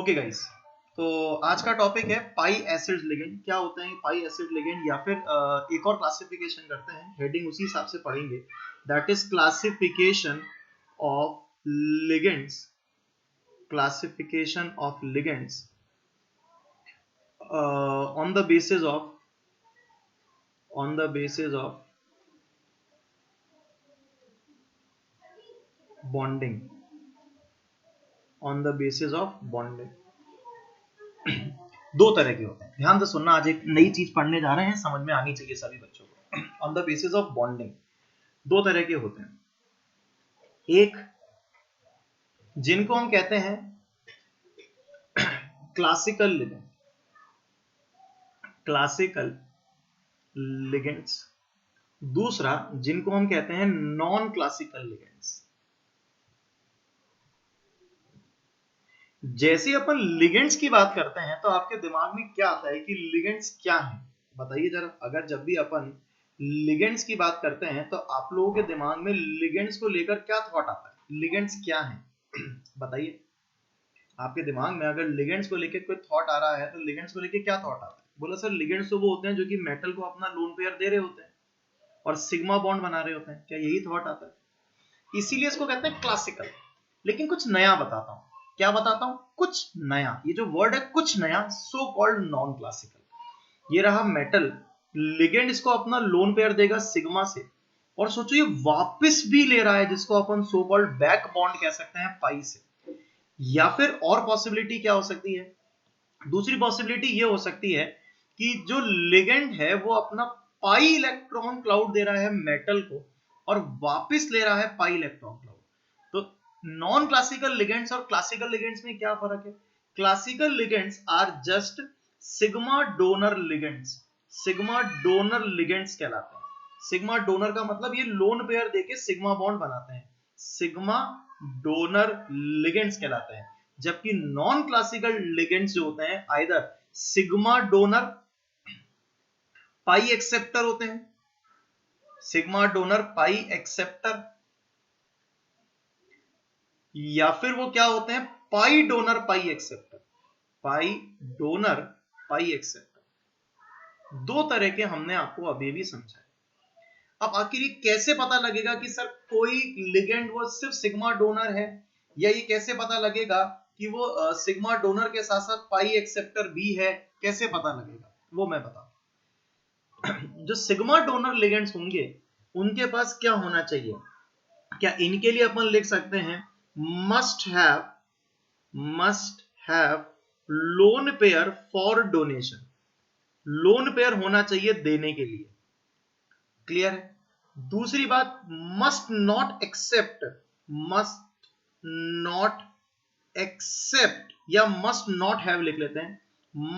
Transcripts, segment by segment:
Okay guys, तो आज का टॉपिक है पाई एसिड लिगेंड। क्या होते हैं पाई एसिड लिगेंड, या फिर एक और क्लासिफिकेशन करते हैं, हेडिंग उसी हिसाब से पढ़ेंगे। That is classification of ligands, classification of ligands on the basis of bonding, on the basis of bonding. दो तरह के होते हैं, ध्यान से सुनना। आज एक नई चीज पढ़ने जा रहे हैं, समझ में आनी चाहिए सभी बच्चों को। On the basis of bonding दो तरह के होते हैं। एक जिनको हम कहते हैं क्लासिकल लिगेंड, क्लासिकल लिगेंड्स। दूसरा जिनको हम कहते हैं नॉन क्लासिकल लिगेंड्स। जैसे अपन लिगेंड्स की बात करते हैं तो आपके दिमाग में क्या आता है कि लिगेंड्स क्या है? बताइए जरा। अगर जब भी अपन लिगेंड्स की बात करते हैं तो आप लोगों के दिमाग में लिगेंड्स को लेकर क्या थॉट आता है? लिगेंड्स क्या है? बताइए। आपके दिमाग में अगर लिगेंड्स को लेकर कोई थॉट आ रहा है तो लिगेंड्स को लेकर क्या थॉट आता है? बोला सर लिगेंड्स तो वो होते हैं जो कि मेटल को अपना लोन पेयर दे रहे होते हैं और सिग्मा बॉन्ड बना रहे होते हैं। क्या यही थॉट आता है? इसीलिए इसको कहते हैं क्लासिकल। लेकिन कुछ नया बताता हूं। क्या बताता हूं? कुछ नया। ये जो वर्ड है कुछ नया, सो कॉल्ड नॉन क्लासिकल। ये रहा मेटल, लिगेंड इसको अपना लोन पेयर देगा सिग्मा से, और सोचो ये वापस भी ले रहा है जिसको अपन सो कॉल्ड बैक बॉन्ड कह सकते हैं पाई से। या फिर और पॉसिबिलिटी क्या हो सकती है? दूसरी पॉसिबिलिटी ये हो सकती है कि जो लिगेंड है वो अपना पाई इलेक्ट्रॉन क्लाउड दे रहा है मेटल को और वापस ले रहा है पाई इलेक्ट्रॉन क्लाउड। तो नॉन क्लासिकल लिगेंड्स और क्लासिकल लिगेंड्स में क्या फर्क है? Classical ligands are just sigma donor ligands. Sigma donor ligands कहलाते हैं। सिग्मा डोनर का मतलब ये लोन पेयर देके सिग्मा बॉन्ड बनाते हैं, सिग्मा डोनर लिगेंड्स कहलाते हैं। जबकि नॉन क्लासिकल लिगेंड्स जो होते हैं either sigma donor pi acceptor होते हैं, सिग्मा डोनर पाई एक्सेप्टर, या फिर वो क्या होते हैं? पाई डोनर पाई एक्सेप्टर। पाई डोनर पाई एक्सेप्टर। दो तरह के हमने आपको अभी भी समझाया। अब आखिर ये कैसे पता लगेगा कि सर कोई लिगेंड वो सिर्फ सिग्मा डोनर है, या ये कैसे पता लगेगा कि वो सिग्मा डोनर के साथ साथ पाई एक्सेप्टर भी है? कैसे पता लगेगा वो मैं बताऊं। जो सिग्मा डोनर लिगेंड्स होंगे उनके पास क्या होना चाहिए? क्या इनके लिए अपन लिख सकते हैं must have lone pair for donation. Lone pair होना चाहिए देने के लिए। क्लियर है? दूसरी बात, मस्ट नॉट एक्सेप्ट, या मस्ट नॉट हैव लिख लेते हैं,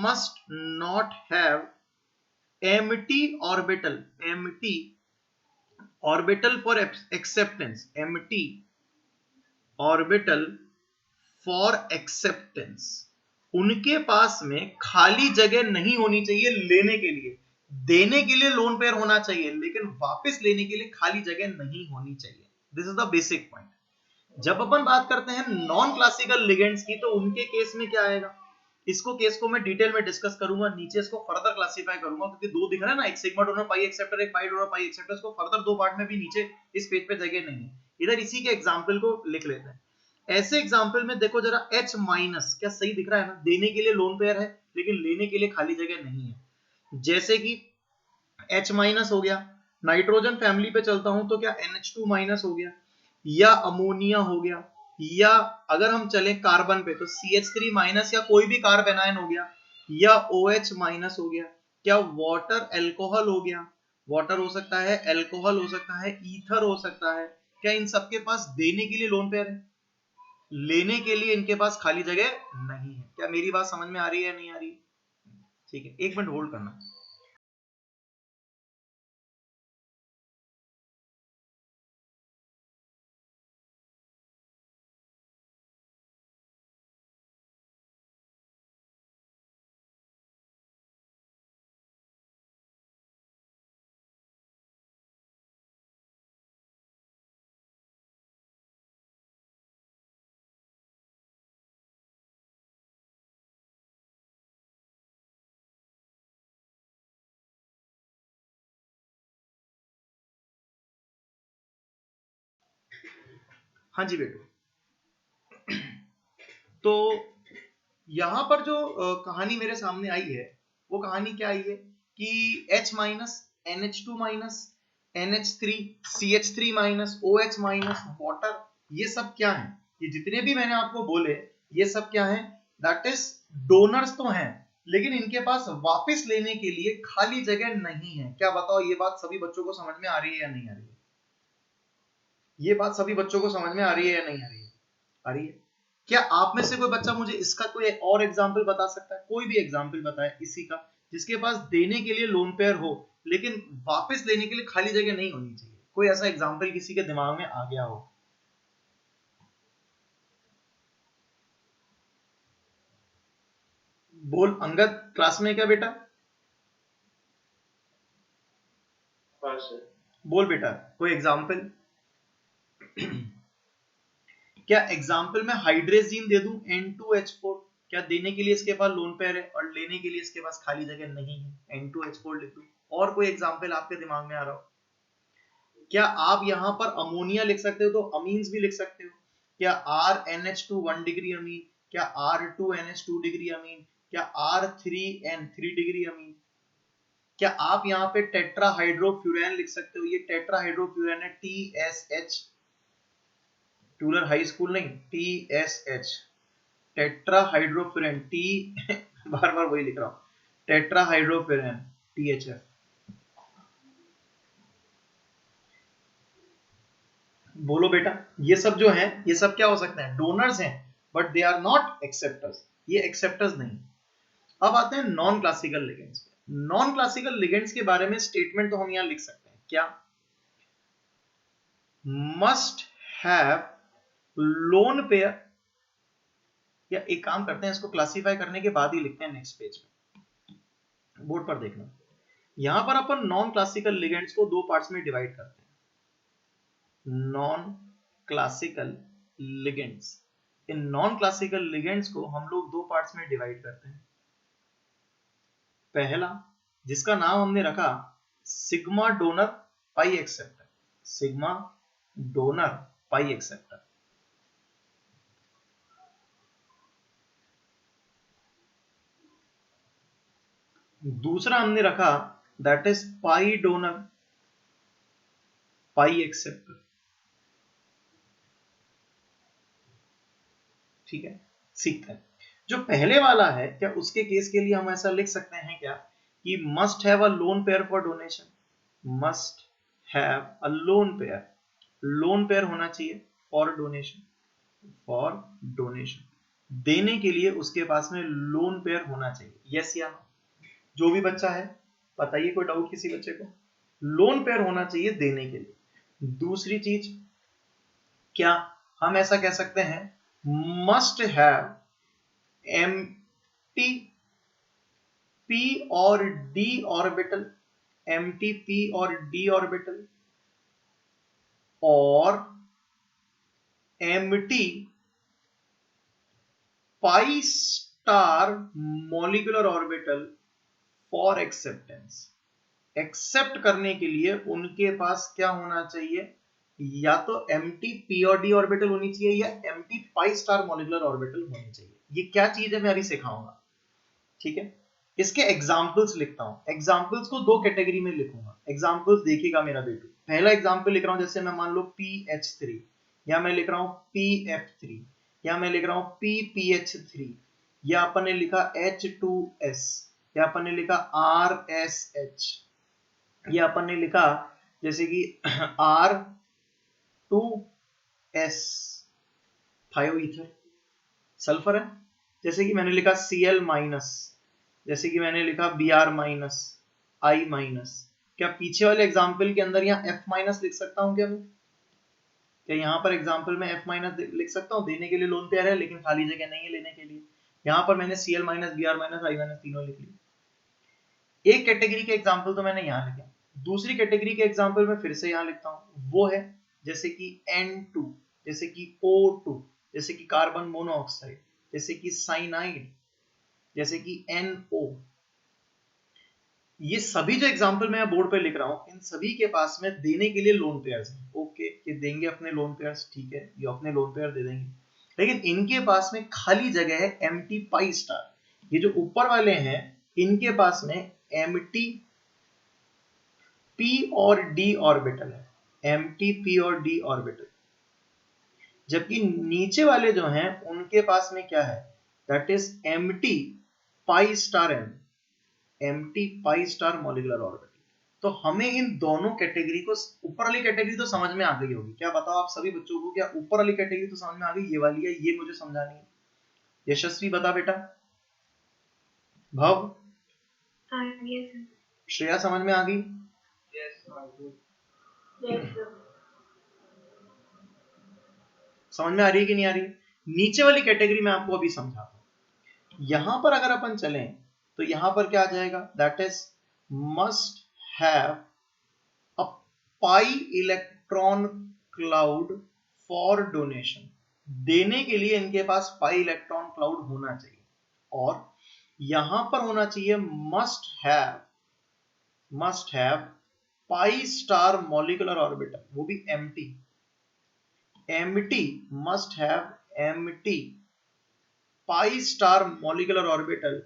must not have empty orbital, empty orbital for acceptance, empty orbital for acceptance. उनके पास में खाली जगह नहीं होनी चाहिए लेने के लिए। देने के लिए लोन पेयर होना चाहिए, लेकिन वापस लेने के लिए खाली जगह नहीं होनी चाहिए। This is the basic point. जब अपन बात करते हैं नॉन क्लासिकल लिगेंड्स की, तो उनके केस में क्या आएगा? इसको केस को मैं डिटेल में डिस्कस करूंगा, नीचे इसको फर्दर क्लासिफाई करूंगा, क्योंकि दो दिख रहा है ना, एक सिग्मा डोनर पाई एक्सेप्टर, एक पाई डोनर पाई एक्सेप्टर। इसको फर्दर दो पार्ट में भी नीचे इस पेज पे जगह नहीं है। इधर इसी के एग्जांपल को लिख लेते हैं। ऐसे एग्जांपल में देखो जरा, H माइनस, क्या सही दिख रहा है ना? देने के लिए लोन पेयर है लेकिन लेने के लिए खाली जगह नहीं है। जैसे कि H माइनस हो गया। नाइट्रोजन फैमिली पे चलता हूं तो क्या NH2 माइनस हो गया, या अमोनिया हो गया, या अगर हम चले कार्बन पे तो CH3 माइनस, या कोई भी कार्बन आयन हो गया, या OH माइनस हो गया। क्या वाटर एल्कोहल हो गया? वाटर हो सकता है, एल्कोहल हो सकता है, ईथर हो सकता है। क्या इन सबके पास देने के लिए लोन पेयर है? लेने के लिए इनके पास खाली जगह नहीं है। क्या मेरी बात समझ में आ रही है या नहीं आ रही? ठीक है, एक मिनट होल्ड करना। हाँ जी बेटू। तो यहां पर जो कहानी मेरे सामने आई है वो कहानी क्या आई है कि H minus NH2 minus NH3 CH3 minus OH minus water, ये सब क्या है? ये जितने भी मैंने आपको बोले ये सब क्या है? दैट इज डोनर्स तो हैं, लेकिन इनके पास वापस लेने के लिए खाली जगह नहीं है। क्या बताओ, ये बात सभी बच्चों को समझ में आ रही है या नहीं आ रही है? ये बात सभी बच्चों को समझ में आ रही है या नहीं आ रही है? आ रही है। क्या आप में से कोई बच्चा मुझे इसका कोई और एग्जाम्पल बता सकता है? कोई भी एग्जाम्पल बताए इसी का, जिसके पास देने के लिए लोन पेयर हो लेकिन वापस लेने के लिए खाली जगह नहीं होनी चाहिए। कोई ऐसा एग्जाम्पल किसी के दिमाग में आ गया हो? बोल अंगद, क्लास में क्या बेटा? बोल बेटा कोई एग्जाम्पल। क्या एग्जाम्पल में हाइड्रेजीन दे दूं N2H4, क्या देने के लिए इसके पास लोन पेयर है और लेने के लिए इसके पास खाली जगह नहीं है, N2H4 लिख दूं? और कोई एग्जाम्पल आपके दिमाग में आ रहा हो? क्या आप यहां पर अमोनिया लिख सकते हो तो अमीन्स भी लिख सकते हो। क्या RNH2 1 डिग्री अमीन, क्या R2NH2 डिग्री अमीन, क्या R3N 3 डिग्री अमीन। क्या आप यहाँ पे टेट्राहाइड्रोफ्यूरैन लिख सकते हो? ये टेट्राहाइड्रोफ्यूरैन है TSH, टूलर हाई स्कूल नहीं, TSH, टेट्राहाइड्रोफ्यूरैन T बार बार वही लिख रहा हूं, टेट्राहाइड्रोफ्यूरैन THF। बोलो बेटा, ये सब जो है ये सब क्या हो सकते हैं? डोनर्स हैं, but they are not acceptors. ये एक्सेप्टर्स नहीं। अब आते हैं नॉन क्लासिकल लिगेंड्स पे। नॉन क्लासिकल लिगेंड्स के बारे में स्टेटमेंट तो हम यहां लिख सकते हैं क्या? मस्ट हैव लोन पेयर, या एक काम करते हैं इसको क्लासिफाई करने के बाद ही लिखते हैं नेक्स्ट पेज में, बोर्ड पर देखना। यहां पर अपन नॉन क्लासिकल लिगेंड्स को दो पार्ट्स में डिवाइड करते हैं, non classical ligands. In non classical ligands को हम लोग दो पार्ट्स में डिवाइड करते हैं। पहला, जिसका नाम हमने रखा sigma donor pi acceptor, sigma donor pi acceptor. दूसरा हमने रखा that is pi donor pi acceptor. ठीक है, सीखते हैं। जो पहले वाला है, क्या उसके केस के लिए हम ऐसा लिख सकते हैं क्या कि must have a lone pair for donation, must have a lone pair, lone pair होना चाहिए फॉर डोनेशन, फॉर डोनेशन, देने के लिए उसके पास में लोन पेयर होना चाहिए। यस या नो? जो भी बच्चा है बताइए, कोई डाउट किसी बच्चे को? लोन पेयर होना चाहिए देने के लिए। दूसरी चीज, क्या हम ऐसा कह सकते हैं मस्ट हैव एम्प्टी p और d ऑर्बिटल, एम्प्टी p और d ऑर्बिटल, और empty pi star molecular orbital for acceptance. Accept करने के लिए उनके पास क्या होना चाहिए? या तो एम्प्टी p और d ऑर्बिटल होनी चाहिए या empty pi star molecular orbital होनी चाहिए। ये क्या चीज है मैं अभी सिखाऊंगा। ठीक है, इसके एग्जाम्पल्स लिखता हूं। एग्जाम्पल्स को दो कैटेगरी में लिखूंगा। एग्जाम्पल्स देखिएगा मेरा बेटू। पहला एग्जाम्पल लिख रहा हूं, जैसे मैं मान लो PH3, या मैं लिख रहा हूं PF3, या मैं लिख रहा हूं PPH3, या अपन ने लिखा H2S, या अपन ने लिखा RSH, या अपन ने लिखा जैसे कि R2S, थायोईथर, सल्फर है। जैसे कि मैंने लिखा Cl माइनस, जैसे कि मैंने लिखा Br माइनस, I माइनस। क्या पीछे वाले एग्जाम्पल के अंदर यहाँ F माइनस लिख सकता हूँ क्या मैं? क्या यहाँ पर एग्जाम्पल में F माइनस लिख सकता हूँ? देने के लिए लोन पेयर है लेकिन खाली जगह नहीं है लेने के लिए। यहाँ पर मैंने Cl minus, Br minus, I minus तीनों लिख लिए। एक कैटेगरी के एग्जाम्पल तो मैंने यहाँ लिखे। दूसरी कैटेगरी के एग्जाम्पल में फिर से यहाँ लिखता हूँ, वो है जैसे कि N2, जैसे कि O2, जैसे कि कार्बन मोनोऑक्साइड, जैसे कि साइनाइड, जैसे कि NO। ये सभी जो एग्जांपल मैं बोर्ड पे लिख रहा हूं, इन सभी के पास में देने के लिए लोन पेयर्स हैं। ओके, ये देंगे अपने लोन पेयर्स, ठीक है, ये अपने लोन पेयर दे देंगे, लेकिन इनके पास में खाली जगह है एम्प्टी पाई स्टार। ये जो ऊपर वाले हैं इनके पास में एम्प्टी पी और डी ऑर्बिटल है, एम्प्टी पी और डी ऑर्बिटल, जबकि नीचे वाले जो हैं उनके पास में क्या है, that is empty pi star M, empty pi star molecular orbital. तो हमें इन दोनों कैटेगरी को, ऊपर वाली कैटेगरी तो समझ में आ गई होगी, क्या बताओ आप सभी बच्चों को, क्या ऊपर वाली कैटेगरी तो समझ में आ गई, ये वाली है, ये मुझे समझानी है। यशस्वी बता बेटा, भव, श्रेया समझ में आ गई? समझ में आ रही है कि नहीं आ रही? नीचे वाली कैटेगरी में आपको अभी समझाता हूं। यहां पर अगर अपन चलें तो यहां पर क्या आ जाएगा, that is must have a pi electron cloud for donation. देने के लिए इनके पास पाई इलेक्ट्रॉन क्लाउड होना चाहिए, और यहां पर होना चाहिए must have pi star molecular orbital, वो भी empty, must have empty pi star molecular orbital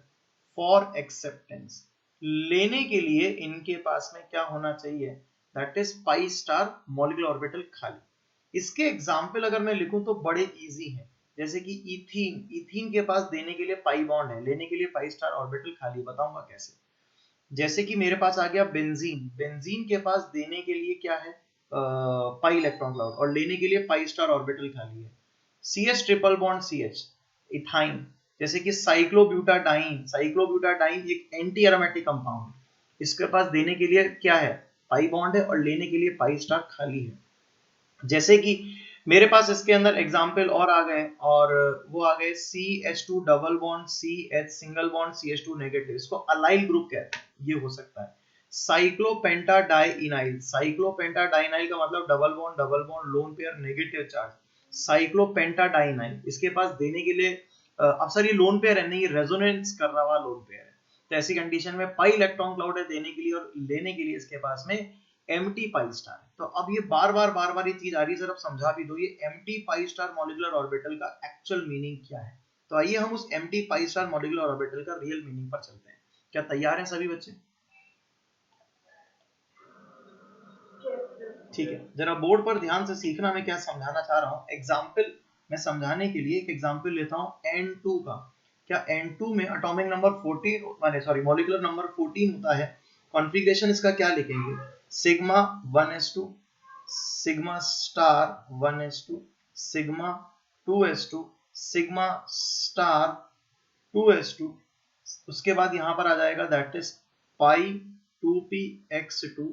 for acceptance. लेने के लिए इनके पास में क्या होना चाहिए, that is pi star molecular orbital खाली। इसके एग्जाम्पल अगर मैं लिखूं तो बड़े इजी हैं, जैसे कि इथीन के पास देने के लिए पाई बॉन्ड है, लेने के लिए पाई स्टार ऑर्बिटल खाली, बताऊंगा कैसे। जैसे कि मेरे पास आ गया बेंजीन के पास देने के लिए क्या है, पाई इलेक्ट्रॉन क्लाउड, और लेने के लिए पाई स्टार ऑर्बिटल खाली है। CH triple bond CH, ethyne, जैसे कि साइक्लोब्यूटाडाइन एक एंटी एरोमेटिक कंपाउंड, इसके पास देने के लिए क्या है, पाई बॉन्ड है, और लेने के लिए पाई स्टार खाली है। जैसे कि मेरे पास इसके अंदर एग्जाम्पल और आ गए, और वो आ गए CH2 double bond CH single bond CH2 negative, इसको अलाइल ग्रुप कहते हैं, ये हो सकता है। साइक्लोपेंटाडाइइनाइल, साइक्लोपेंटाडाइइनाइल का मतलब double bond lone pair negative charge, cyclopentadienyl, इसके पास देने के लिए अब सर ये लोन पेयर है, नहीं रेजोनेंस कर रहा हुआ लोन पेयर है, तो ऐसी कंडीशन में पाई इलेक्ट्रॉन क्लाउड है देने के लिए, और लेने के लिए इसके पास में एम्प्टी पाई स्टार है। तो अब ये बार बार ये चीज आ रही है, सर अब समझा भी दो, ये empty pi star molecular orbital का एक्चुअल मीनिंग क्या है। तो आइए हम उस empty pi star molecular orbital का रियल मीनिंग पर चलते हैं। क्या तैयार हैं सभी बच्चे? ठीक है, जरा बोर्ड पर ध्यान से सीखना, मैं क्या समझाना चाह रहा हूँ। एग्जाम्पल मैं समझाने के लिए एक एग्जाम्पल लेता हूँ N2 का। क्या N2 में एटॉमिक नंबर 14 माने सॉरी मॉलिक्यूलर नंबर 14 होता है, कॉन्फ़िगरेशन इसका क्या लिखेंगे, sigma 1s2, sigma star 1s2, sigma 2s2, sigma star 2s2, उसके बाद यहां पर आ जाएगा that is pi 2px2,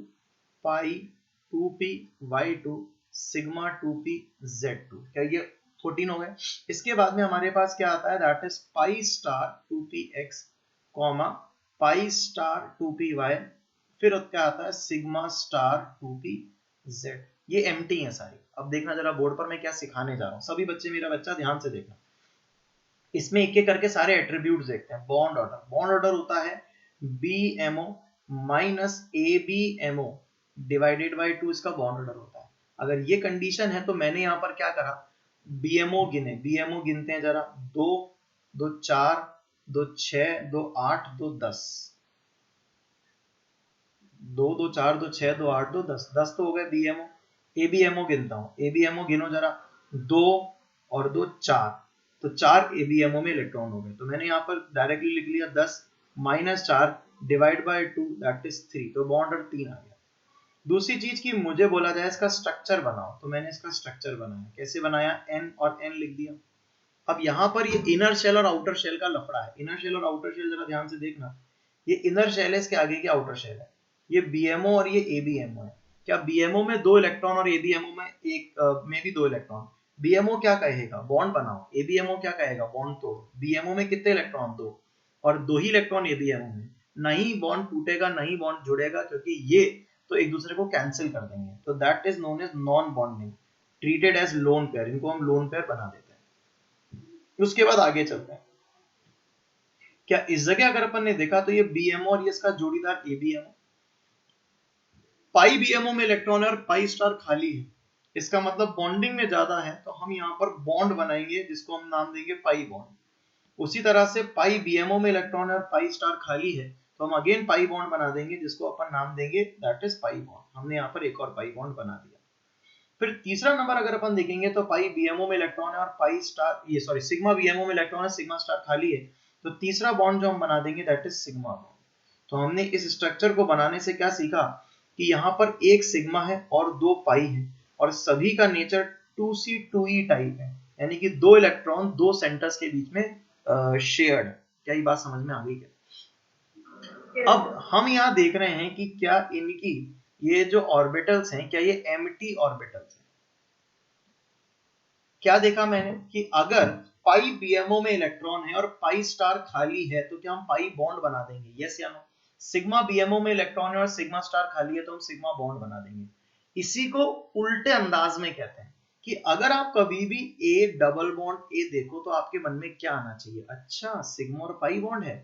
pi 2py2, sigma 2pz2। क्या ये 14 हो गए? इसके बाद में हमारे पास क्या आता है, that is pi star 2px comma pi star 2py, फिर क्या आता है सिग्मा स्टार 2pz। ये एम्प्टी है सारी। अब देखना जरा बोर्ड पर मैं क्या सिखाने जा रहा हूँ, सभी बच्चे मेरा बच्चा ध्यान से देखना। इसमें एक एक करके सारे एट्रीब्यूट्स देखते हैं। बॉन्ड ऑर्डर होता है BMO minus ABMO divided by 2, इसका बॉन्ड ऑर्डर होता है। अगर ये कंडीशन है तो मैंने यहाँ पर क्या करा, BMO गिनते हैं जरा, 2 2 4 2 6 2 8 2 10, 2 2 4 2 6 2 8 2 10, 10 तो हो गए BMO। ABMO गिनता हूँ, ABMO गिनो जरा, 2 और 2 4, तो 4 ABMO में इलेक्ट्रॉन हो गए। तो मैंने यहाँ पर डायरेक्टली लिख लिया 10 minus 4 divide by 2 that is 3, तो बॉन्ड और 3 आ गया। दूसरी चीज की मुझे बोला जाए इसका स्ट्रक्चर बनाओ, तो मैंने इसका स्ट्रक्चर बनाया। कैसे बनाया, N और N लिख दिया। अब यहाँ पर ये इनर शेल और आउटर शेल का लफड़ा है। इनर शेल और आउटर शेल जरा ध्यान से देखना, ये इनर शेल है, इसके आगे की आउटर शेल है। ये BMO और ये ABMO है। क्या BMO में 2 इलेक्ट्रॉन और ABMO में एक में भी 2 इलेक्ट्रॉन? BMO क्या कहेगा, बॉन्ड बनाओ। ABMO क्या कहेगा, बॉन्ड तोड़ो। BMO में कितने इलेक्ट्रॉन, 2, और 2 ही इलेक्ट्रॉन ABMO में। नहीं बॉन्ड टूटेगा, नहीं बॉन्ड जुड़ेगा, क्योंकि ये तो एक दूसरे को कैंसिल कर देंगे। तो that is known as non bonding, treated as lone pair. इनको हम लोन पेयर बना देते हैं। उसके बाद आगे चलते हैं। क्या इस जगह अगर अपन ने देखा तो ये BMO और ये इसका जोड़ीदार ABMO, पाई BMO में इलेक्ट्रॉन है और पाई स्टार खाली है, इसका मतलब बॉन्डिंग में ज्यादा है, तो हम यहाँ पर बॉन्ड बनाएंगे जिसको हम नाम देंगे पाई बॉन्ड। उसी तरह से पाई BMO में इलेक्ट्रॉन है और पाई स्टार खाली है, तो हम अगेन पाई बॉन्ड बना देंगे जिसको अपन नाम देंगे दैट इज पाई बॉन्ड। हमने यहाँ पर एक और पाई बॉन्ड बना दिया। फिर तीसरा नंबर अगर अपन देखेंगे तो पाई BMO में इलेक्ट्रॉन है और पाई स्टार ये सॉरी सिग्मा BMO में इलेक्ट्रॉन है, सिग्मा स्टार खाली है, तो तीसरा बॉन्ड जो हम बना देंगे दैट इज सिग्मा बॉन्ड। तो हमने इस स्ट्रक्चर को बनाने से क्या सीखा कि यहाँ पर एक सिग्मा है और दो पाई है और सभी का नेचर 2C2E टाइप है, यानी कि दो इलेक्ट्रॉन दो सेंटर्स के बीच में शेयर्ड। क्या ये बात समझ में आ गई क्या? अब हम यहाँ देख रहे हैं कि क्या इनकी ये जो ऑर्बिटल्स हैं क्या ये एम्प्टी ऑर्बिटल्स हैं। क्या देखा मैंने कि अगर पाई BMO में इलेक्ट्रॉन है और पाई स्टार खाली है तो क्या हम पाई बॉन्ड बना देंगे, यस या नो? सिग्मा BMO में इलेक्ट्रॉन है और सिग्मा स्टार खाली है तो हम सिग्मा बॉन्ड बना देंगे। इसी को उल्टे अंदाज में कहते हैं कि अगर आप कभी भी ए डबल बॉन्ड ए देखो तो आपके मन में क्या आना चाहिए, अच्छा सिग्मा और पाई बॉन्ड है,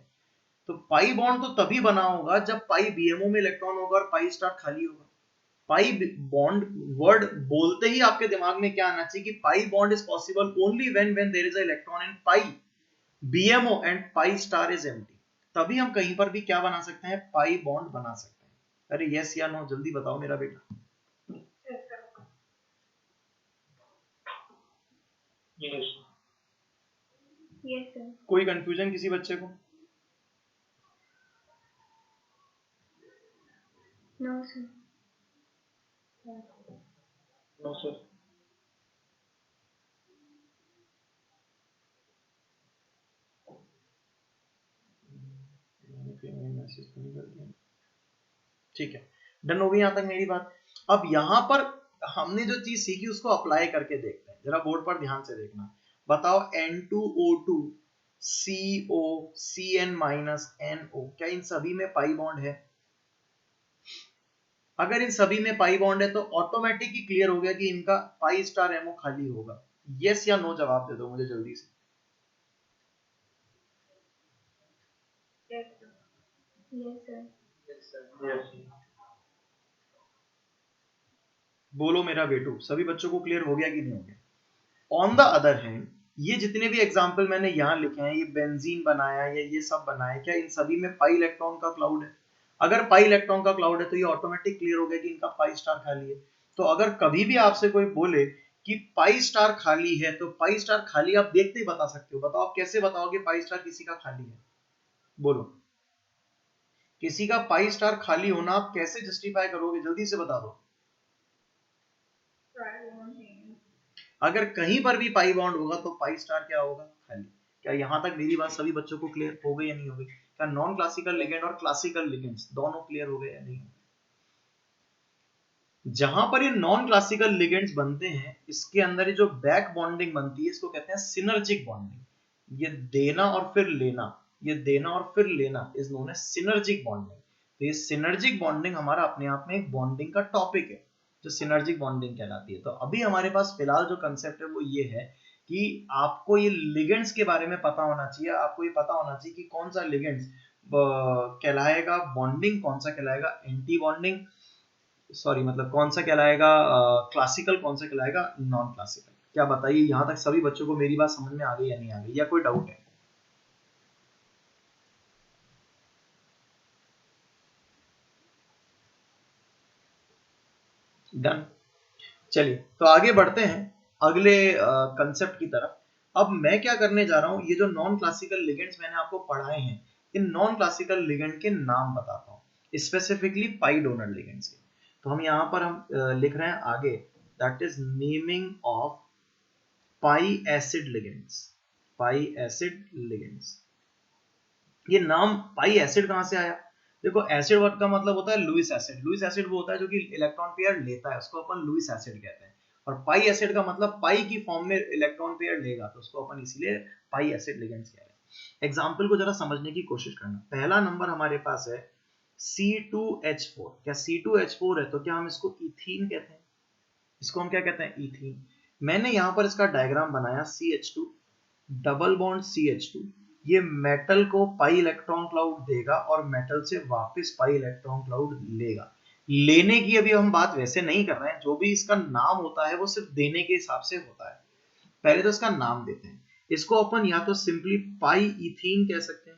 तो पाई बॉन्ड तो तभी बना होगा जब पाई BMO में इलेक्ट्रॉन होगा और पाई स्टार खाली होगा। पाई बॉन्ड वर्ड बोलते ही आपके दिमाग में क्या आना चाहिए कि pi bond is possible only when there is a electron in pi BMO and pi star is empty, तभी हम कहीं पर भी क्या बना सकते हैं, पाई बॉन्ड बना सकते हैं। अरे यस या नो जल्दी बताओ मेरा बेटा। Yes sir. कोई कंफ्यूजन किसी बच्चे को? No sir. No sir. ठीक है, डन हो गई यहां तक मेरी बात। अब यहां पर हमने जो चीज सीखी उसको अप्लाई करके देखते हैं, जरा बोर्ड पर ध्यान से देखना। बताओ N2O2 CO CN NO, क्या इन सभी में पाई बॉन्ड है? अगर इन सभी में पाई बॉन्ड है तो ऑटोमेटिक ही क्लियर हो गया कि इनका पाई स्टार एमओ खाली होगा। यस या नो जवाब दे दो मुझे जल्दी से। बोलो मेरा बेटू, सभी बच्चों को क्लियर हो गया कि नहीं हो गया? ऑन द अदर हैंड ये जितने भी एग्जाम्पल मैंने यहां लिखे हैं, ये बेंजीन बनाया या ये सब बनाया, क्या इन सभी में पाई इलेक्ट्रॉन का क्लाउड है? अगर पाई इलेक्ट्रॉन का क्लाउड है तो ये ऑटोमेटिक क्लियर हो गया कि इनका पाई स्टार खाली है। तो अगर कभी भी आपसे कोई बोले कि पाई स्टार खाली है तो पाई स्टार खाली आप देखते ही बता सकते हो। बताओ आप कैसे बताओगे पाई स्टार किसी का खाली है? बोलो, किसी का पाई स्टार खाली होना आप कैसे जस्टिफाई करोगे, जल्दी से बता दो। अगर कहीं पर भी पाई बॉन्ड होगा तो पाई स्टार क्या होगा, खाली। क्या यहां तक मेरी बात सभी बच्चों को क्लियर हो गई या नहीं हो गई? क्या नॉन क्लासिकल लिगेंड और क्लासिकल लिगेंड्स दोनों क्लियर हो गए या नहीं? जहां पर ये नॉन क्लासिकल लिगेंड्स बनते हैं इसके अंदर ये जो बैक बॉन्डिंग बनती है इसको कहते हैं सिनर्जिक बॉन्डिंग। ये देना और फिर लेना, ये देना और फिर लेना is known as synergic bonding. तो ये सिनर्जिक बॉन्डिंग हमारा अपने आप में एक बॉन्डिंग का टॉपिक है जो सिनर्जिक बॉन्डिंग कहलाती है। तो अभी हमारे पास फिलहाल जो कंसेप्ट है वो ये है कि आपको ये लिगेंड्स के बारे में पता होना चाहिए। आपको ये पता होना चाहिए कि कौन सा लिगेंड्स कहलाएगा बॉन्डिंग, कौन सा कहलाएगा एंटी बॉन्डिंग, सॉरी मतलब कौन सा कहलाएगा क्लासिकल, कौन सा कहलाएगा नॉन क्लासिकल। क्या बताइए यहां तक सभी बच्चों को मेरी बात समझ में आ गई या नहीं आ गई, या कोई डाउट है? डन। चलिए तो आगे बढ़ते हैं अगले कंसेप्ट की तरफ। अब मैं क्या करने जा रहा हूं, ये जो नॉन क्लासिकल लिगेंड्स मैंने आपको पढ़ाए हैं इन नॉन क्लासिकल लिगेंड के नाम बताता हूं, स्पेसिफिकली पाई डोनर लिगेंड्स के। तो हम यहाँ पर हम लिख रहे हैं आगे that is naming of pi acid ligands. Pi acid ligands, ये नाम पाई एसिड कहां से आया? देखो एसिड वर्ड का मतलब होता है लुईस एसिड। लुईस एसिड वो होता है जो कि इलेक्ट्रॉन पेयर लेता है, उसको अपन लुईस एसिड कहते हैं। और पाई एसिड का मतलब पाई की फॉर्म में इलेक्ट्रॉन पेयर लेगा तो उसको अपन इसीलिए पाई एसिड लिगेंड्स कह रहे हैं। एग्जांपल को जरा समझने की कोशिश करना। पहला नंबर हमारे पास है C2H4। क्या C2H4 है तो क्या हम इसको इथीन कहते हैं? इसको हम क्या कहते हैं, इथीन। मैंने यहां पर इसका डायग्राम बनाया CH2 डबल बॉन्ड CH2 ये मेटल को पाई इलेक्ट्रॉन क्लाउड देगा और मेटल से वापस पाई इलेक्ट्रॉन क्लाउड लेगा। लेने की अभी हम बात वैसे नहीं कर रहे हैं, जो भी इसका नाम होता है वो सिर्फ देने के हिसाब से होता है। पहले तो इसका नाम देते हैं। इसको अपन या तो सिंपली पाई इथीन कह सकते हैं,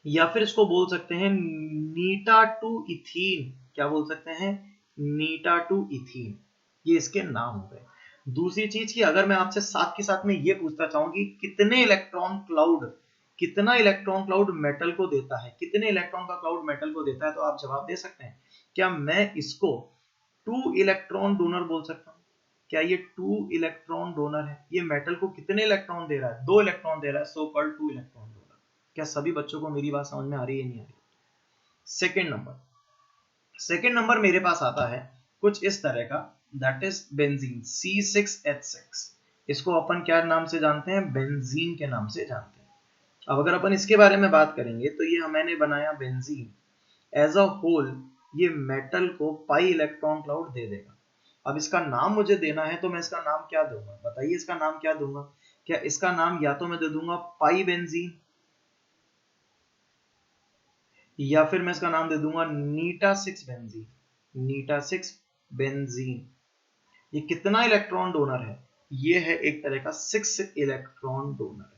या फिर इसको बोल सकते हैं नीटा टू इथीन। क्या बोल सकते हैं? नीटा टू इथीन। ये इसके नाम हो गए। दूसरी चीज की अगर मैं आपसे साथ के साथ में ये पूछता चाहूँ कि कितना इलेक्ट्रॉन क्लाउड मेटल को देता है, कितने इलेक्ट्रॉन का क्लाउड मेटल को देता है, तो आप जवाब दे सकते हैं। क्या मैं इसको 2 इलेक्ट्रॉन डोनर बोल सकता हूँ? क्या ये 2 इलेक्ट्रॉन डोनर है? ये मेटल को कितने इलेक्ट्रॉन दे रहा है? 2 इलेक्ट्रॉन दे रहा है, सो कॉल्ड 2 इलेक्ट्रॉन डोनर। क्या सभी बच्चों को मेरी बात समझ में आ रही है नहीं आ रही? सेकेंड नंबर मेरे पास आता है कुछ इस तरह का, दैट इज बेंजीन C6H6। इसको अपन क्या नाम से जानते हैं? बेंजीन के नाम से जानते हैं। अब अगर अपन इसके बारे में बात करेंगे तो ये मैंने बनाया बेंजीन एज अ होल, ये मेटल को पाई इलेक्ट्रॉन क्लाउड दे देगा। अब इसका नाम मुझे देना है तो मैं इसका नाम क्या दूंगा? बताइए, इसका नाम क्या दूंगा? क्या इसका नाम या तो मैं दे दूंगा पाई बेंजीन, या फिर मैं इसका नाम दे दूंगा नीटा 6 बेंजीन। नीटा 6 बेंजीन। ये कितना इलेक्ट्रॉन डोनर है? ये है एक तरह का 6 इलेक्ट्रॉन डोनर है।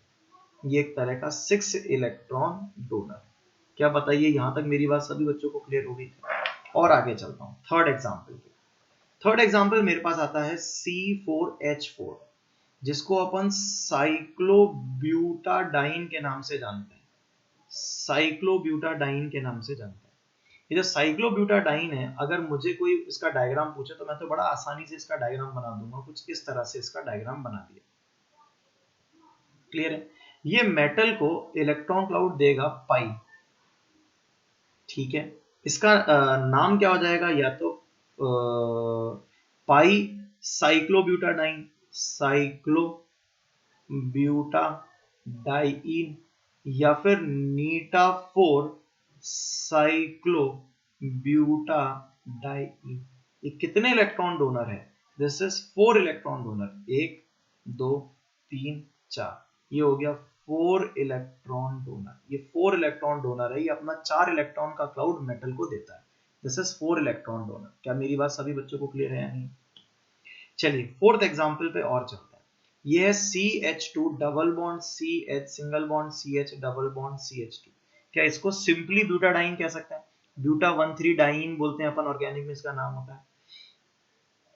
ये एक तरह का 6 इलेक्ट्रॉन डोनर है। क्या बताइए, यहां तक मेरी बात सभी बच्चों को क्लियर हो गई? और आगे चलता हूं थर्ड एग्जांपल मेरे पास आता है C4H4, जिसको अपन साइक्लोब्यूटाडाइन के नाम से जानते हैं। साइक्लोब्यूटाडाइन के नाम से जानते हैं। ये जो साइक्लोब्यूटाडाइन है, अगर मुझे कोई इसका डायग्राम पूछे तो मैं तो बड़ा आसानी से इसका डायग्राम बना दूंगा। कुछ इस तरह से इसका डायग्राम बना दिया। क्लियर है? ये मेटल को इलेक्ट्रॉन क्लाउड देगा पाई। ठीक है, इसका नाम क्या हो जाएगा? या तो पाई साइक्लोब्यूटाडाइन, साइक्लोब्यूटाडाइन, या फिर नीटा 4 साइक्लोब्यूटाडाइन। ये कितने इलेक्ट्रॉन डोनर है? This is 4 electron donor. 1 2 3 4, ये हो गया 4 इलेक्ट्रॉन डोनर। ये 4 इलेक्ट्रॉन डोनर है। ये अपना 4 इलेक्ट्रॉन का क्लाउड मेटल को देता है। This is 4 electron donor. क्या मेरी बात सभी बच्चों को क्लियर है या नहीं? चलिए फोर्थ एग्जांपल पे और चलते हैं। ये है CH2 double bond CH single bond CH double bond CH2। क्या इसको सिंपली ब्यूटाडाइन कह सकते हैं? ब्यूटा 1,3 डाइन बोलते हैं अपन, ऑर्गेनिक में इसका नाम होता है।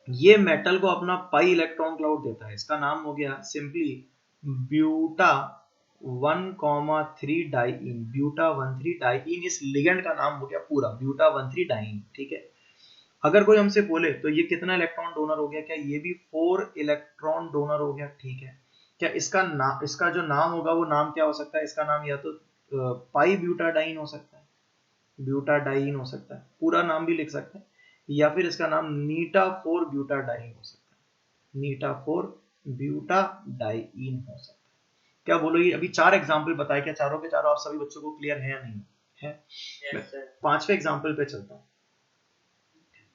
ये मेटल को अपना पाई इलेक्ट्रॉन क्लाउड देता है। इसका नाम हो गया simply buta 1,3 diene. Buta 1,3 diene इस लिगेंड का नाम हो गया पूरा, ब्यूटा 1,3 डाइन। ठीक है, अगर कोई हमसे बोले तो ये कितना इलेक्ट्रॉन डोनर हो गया? क्या ये भी 4 इलेक्ट्रॉन डोनर हो गया? ठीक है, क्या इसका जो नाम होगा वो नाम क्या हो सकता है? इसका नाम या तो पाई ब्यूटाडाइन हो सकता है, ब्यूटाडाइन हो सकता है, पूरा नाम भी लिख सकते हैं, या फिर इसका नाम नीटा 4 ब्यूटाडाइन हो सकता है। नीटा 4 ब्यूटाडाइन हो सकता है। क्या बोलो, ये अभी 4 एग्जाम्पल बताए, क्या चारों के चारों आप सभी बच्चों को क्लियर है या नहीं है? पांचवें एग्जाम्पल पे चलता हूं।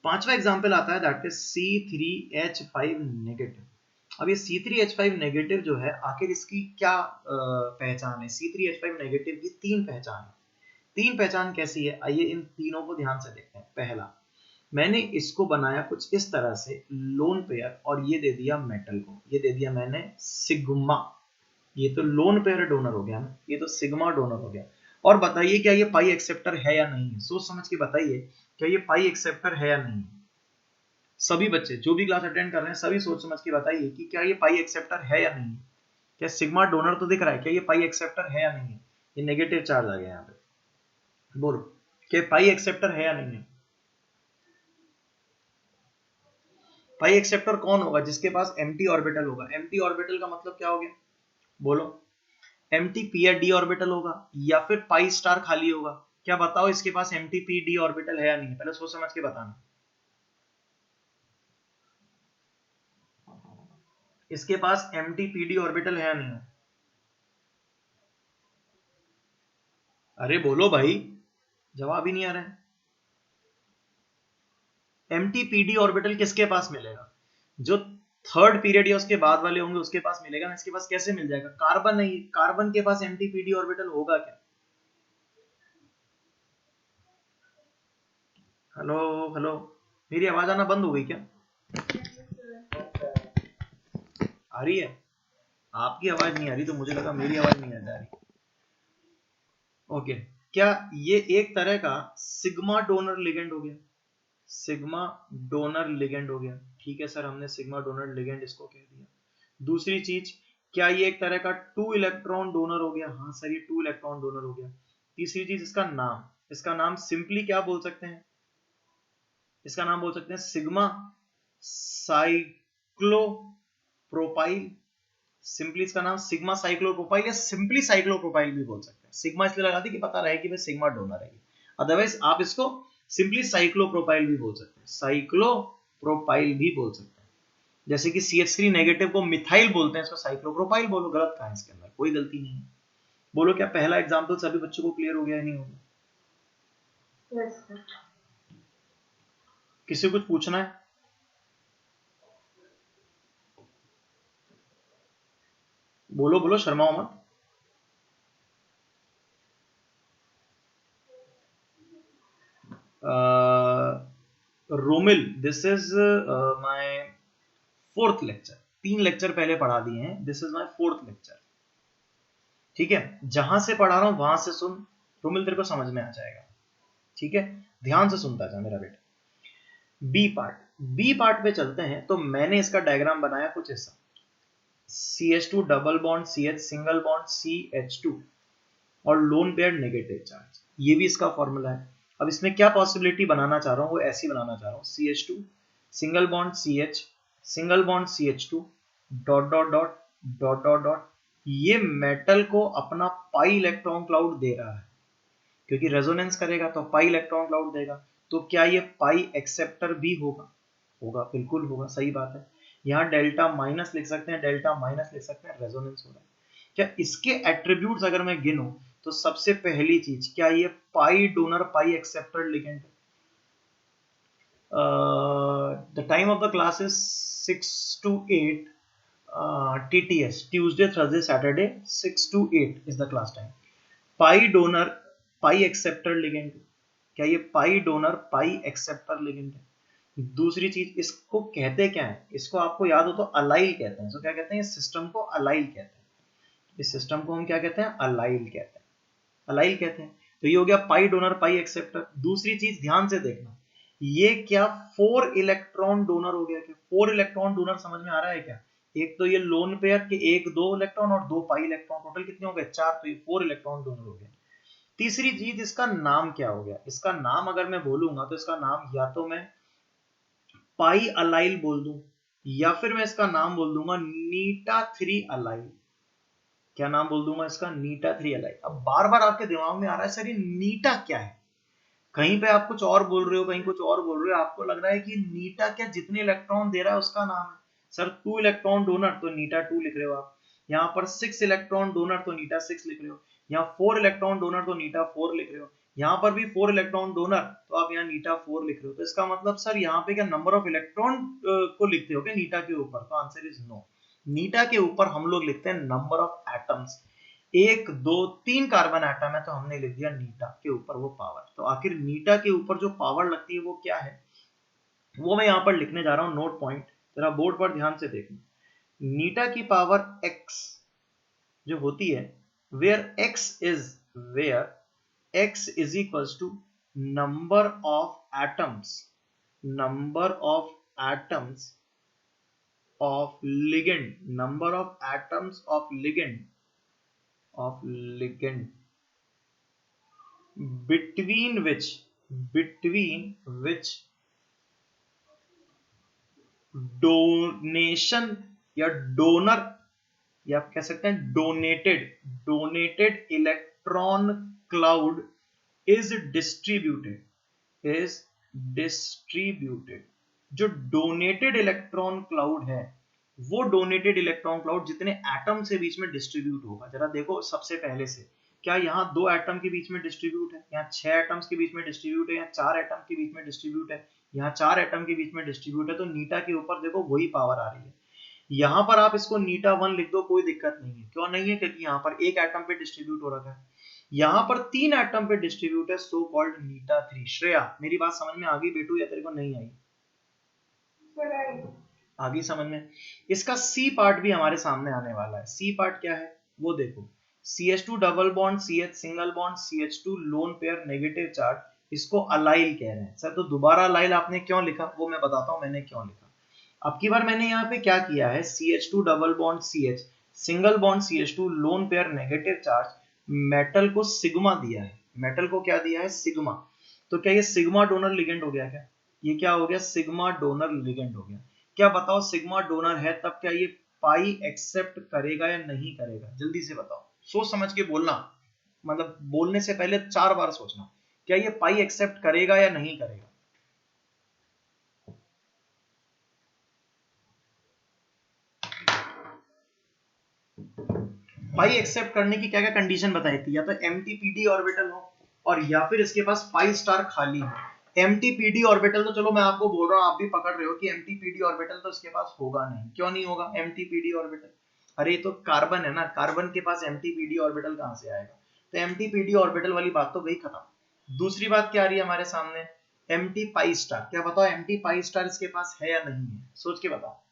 पांचवा एग्जाम्पल आता है दैट इज C3H5 नेगेटिव। अब ये C3H5 नेगेटिव जो है, आखिर इसकी क्या पहचान है? C3H5 नेगेटिव की 3 पहचान है। 3 पहचान कैसी है? आइए इन तीनों को ध्यान से देखते हैं। पहला, मैंने इसको बनाया कुछ इस तरह से लोन पेयर, और ये दे दिया मेटल को, ये दे दिया मैंने सिग्मा। ये तो लोन पेयर डोनर हो गया ना, ये तो सिग्मा डोनर हो गया। और बताइए क्या ये पाई एक्सेप्टर है या नहीं है? सोच समझ के बताइए, क्या ये पाई एक्सेप्टर है या नहीं? सभी बच्चे जो भी क्लास अटेंड कर रहे हैं, सभी सोच समझ के बताइए कि क्या ये पाई एक्सेप्टर है या नहीं? क्या सिग्मा डोनर तो दिख रहा है, क्या ये पाई एक्सेप्टर है या नहीं है? ये नेगेटिव चार्ज आ गया यहाँ पे। बोलो, क्या पाई एक्सेप्टर है या नहीं है? पाई एक्सेप्टर कौन होगा? जिसके पास एम्प्टी ऑर्बिटल होगा। एम्प्टी ऑर्बिटल का मतलब क्या हो गया? बोलो, एम्प्टी पी या डी ऑर्बिटल होगा, या फिर पाई स्टार खाली होगा। क्या बताओ, इसके पास एम्प्टी पी डी ऑर्बिटल है या नहीं? पहले सोच समझ के बताना। इसके पास एम्प्टी पी डी ऑर्बिटल है या नहीं है? अरे बोलो भाई, जवाब ही नहीं आ रहा है। एम्प्टी पी डी ऑर्बिटल किसके पास मिलेगा? जो थर्ड पीरियड या उसके बाद वाले होंगे उसके पास मिलेगा ना, इसके पास कैसे मिल जाएगा? कार्बन नहीं, कार्बन के पास एंटी-पीडी ऑर्बिटल होगा क्या? हेलो हेलो, मेरी आवाज आना बंद हो गई क्या? आ रही है? आपकी आवाज नहीं आ रही तो मुझे लगा मेरी आवाज नहीं आ जा रही। ओके, क्या ये एक तरह का सिग्मा डोनर लिगेंड हो गया? सिग्मा डोनर लिगेंड हो गया, ठीक है सर, हमने सिग्मा डोनर लिगेंड इसको कह दिया। दूसरी चीज, क्या ये एक तरह का 2 इलेक्ट्रॉन डोनर हो गया? हाँ सर, ये 2 इलेक्ट्रॉन डोनर हो गया। तीसरी चीज, इसका नाम सिंपली क्या बोल सकते हैं? इसका नाम बोल सकते हैं सिग्मा साइक्लोप्रोपाइल। सिंपली इसका नाम सिग्मा साइक्लोप्रोपाइल या सिंपली साइक्लोप्रोपाइल भी बोल सकते हैं। सिग्मा इसलिए लगा दी कि पता रहे कि भाई सिग्मा डोनर है, अदरवाइज आप इसको सिंपली साइक्लोप्रोपाइल भी बोल सकते हैं, साइक्लोप्रोपाइल भी बोल सकते हैं। जैसे कि CH3 नेगेटिव को मिथाइल बोलते हैं, इसको साइक्लोप्रोपाइल बोलो, गलत कहा है इसके अंदर, कोई गलती नहीं है। बोलो क्या पहला एग्जांपल सभी बच्चों को क्लियर हो गया है, नहीं होगा? yes, किसी को कुछ पूछना है? बोलो बोलो, शर्माओ मत। Romil, this is my 4th lecture, 3 lecture पहले पढ़ा दिए हैं, this is my 4th lecture, ठीक है? जहां से पढ़ा रहा हूं वहां से सुन, रोमिल तेरे को समझ में आ जाएगा, ठीक है? ध्यान से सुनता जा मेरा बेटा। बी पार्ट पे चलते हैं, तो मैंने इसका डायग्राम बनाया कुछ ऐसा, CH2 double bond CH single bond CH2 और लोन पेयर नेगेटिव चार्ज, ये भी इसका फॉर्मूला है। अब इसमें क्या पॉसिबिलिटी बनाना चाह रहा हूं, वो ऐसी बनाना चाह रहा हूं, CH2 single bond CH single bond CH2 dot dot dot dot dot dot, ये मेटल को अपना पाई इलेक्ट्रॉन क्लाउड दे रहा है, क्योंकि रेजोनेंस करेगा तो पाई इलेक्ट्रॉन क्लाउड देगा। तो क्या ये पाई एक्सेप्टर भी होगा? होगा, बिल्कुल होगा, सही बात है। यहाँ डेल्टा माइनस लिख सकते हैं, डेल्टा माइनस लिख सकते हैं, रेजोनेंस हो रहा है। क्या इसके एट्रीब्यूट्स अगर मैं गिनूं, तो सबसे पहली चीज, क्या ये pi donor pi acceptor ligand? The time of the class is 6 to 8 TTS, Tuesday Thursday Saturday, 6 to 8 is the class time. Pi donor pi acceptor ligand, क्या ये pi donor pi acceptor ligand है? दूसरी चीज, इसको कहते क्या है? इसको आपको याद हो तो अलाइल कहते हैं। इसको क्या कहते हैं? इस सिस्टम को अलाइल कहते हैं। इस सिस्टम को हम क्या कहते हैं? अलाइल कहते हैं, अलाइल कहते हैं। तो ये हो गया पाई डोनर पाई एक्सेप्टर। दूसरी चीज ध्यान से देखना, ये क्या 4 इलेक्ट्रॉन डोनर हो गया? क्या 4 इलेक्ट्रॉन डोनर समझ में आ रहा है क्या? एक तो ये लोन पेयर के 1 2 इलेक्ट्रॉन और 2 पाई इलेक्ट्रॉन, टोटल कितने हो गए? 4, तो ये 4 इलेक्ट्रॉन डोनर हो गए। तीसरी चीज, इसका नाम क्या हो गया? इसका नाम अगर मैं बोलूंगा तो इसका नाम या तो मैं पाई अलाइल बोल दूं, या फिर मैं इसका नाम बोल दूंगा नीटा 3 अलाइल। क्या नाम बोल दूंगा इसका? नीटा 3 अलाइल। अब बार बार आपके दिमाग में आ रहा है सर ये नीटा क्या है? कहीं पे आप कुछ और बोल रहे हो, कहीं कुछ और बोल रहे हो, आपको लग रहा है कि नीटा क्या जितने इलेक्ट्रॉन दे रहा है उसका नाम है। सर 2 इलेक्ट्रॉन डोनर तो नीटा 2 लिख रहे हो आप, यहाँ पर 6 इलेक्ट्रॉन डोनर तो नीटा 6 लिख रहे हो, यहाँ 4 इलेक्ट्रॉन डोनर तो नीटा 4 लिख रहे हो, यहाँ पर भी 4 इलेक्ट्रॉन डोनर तो आप यहाँ नीटा 4 लिख रहे हो। तो इसका मतलब सर यहाँ पे क्या नंबर ऑफ इलेक्ट्रॉन को लिखते हो क्या नीटा के ऊपर? तो आंसर इज नो। नीटा के ऊपर हम लोग लिखते हैं number of atoms, 1 2 3 carbon atom है तो हमने लिख दिया नीटा के ऊपर वो पावर। तो आखिर नीटा के ऊपर जो पावर लगती है वो क्या है, वो मैं यहां पर लिखने जा रहा हूं, नोट पॉइंट जरा बोर्ड पर ध्यान से देखना। नीटा की पावर x जो होती है, where x is equals to number of atoms, number of atoms of ligand, number of atoms of ligand between which donation या डोनर, या आप कह सकते हैं donated electron cloud is distributed. जो डोनेटेड इलेक्ट्रॉन क्लाउड है, वो डोनेटेड इलेक्ट्रॉन क्लाउड जितने एटम से बीच में डिस्ट्रीब्यूट होगा, जरा देखो सबसे पहले से, क्या यहाँ 2 एटम के बीच में डिस्ट्रीब्यूट है? यहाँ 6 एटम्स के बीच में डिस्ट्रीब्यूट है? यहाँ 4 एटम के बीच में डिस्ट्रीब्यूट है? यहाँ 4 एटम के बीच में डिस्ट्रीब्यूट है। तो नीटा के ऊपर देखो वही पावर आ रही है। यहां पर आप इसको नीटा 1 लिख दो, कोई दिक्कत नहीं है। क्यों नहीं है? क्योंकि यहां पर एक एटम पे डिस्ट्रीब्यूट हो रखा है, यहां पर 3 एटम पे डिस्ट्रीब्यूट है, सो कॉल्ड नीटा 3। श्रेया मेरी बात समझ में आ गई बेटू या तेरे को नहीं आई? आ गई समझ में? इसका सी पार्ट भी हमारे सामने आने वाला है। सी पार्ट क्या है वो देखो, CH2 double bond CH single bond CH2 loan pair negative charge, इसको अलाइल कह रहे हैं। सर तो दोबारा अलाइल आपने क्यों लिखा वो मैं बताता हूं मैंने क्यों लिखा। अब की बार मैंने यहाँ पे क्या किया है, CH2 double bond CH single bond CH2 loan pair negative charge, metal को सिग्मा दिया है। मेटल को क्या दिया है? सिग्मा। तो क्या ये सिग्मा डोनर लिगेंड हो गया? क्या ये क्या हो गया? सिग्मा डोनर लिगेंड हो गया। क्या बताओ सिग्मा डोनर है तब क्या ये पाई एक्सेप्ट करेगा या नहीं करेगा? जल्दी से बताओ, सोच समझ के बोलना, मतलब बोलने से पहले 4 बार सोचना। क्या ये पाई एक्सेप्ट करेगा या नहीं करेगा? पाई एक्सेप्ट करने की क्या क्या कंडीशन बताई थी? या तो एमटीपीडी ऑर्बिटल हो और या फिर इसके पास पाई स्टार खाली हो। एमटीपीडी ऑर्बिटल तो चलो मैं आपको बोल रहा हूं, आप भी पकड़ रहे हो कि एमटीपीडी ऑर्बिटल तो इसके पास होगा नहीं। क्यों नहीं होगा एमटीपीडी ऑर्बिटल? अरे ये तो कार्बन है ना, कार्बन के पास एमटीपीडी ऑर्बिटल कहां से आएगा? तो एमटीपीडी ऑर्बिटल वाली बात तो गई खत्म। दूसरी बात क्या आ रही है हमारे सामने? Empty pi star. क्या बताओ एमटी पाई स्टार इसके पास है या नहीं है? सोच के बताओ।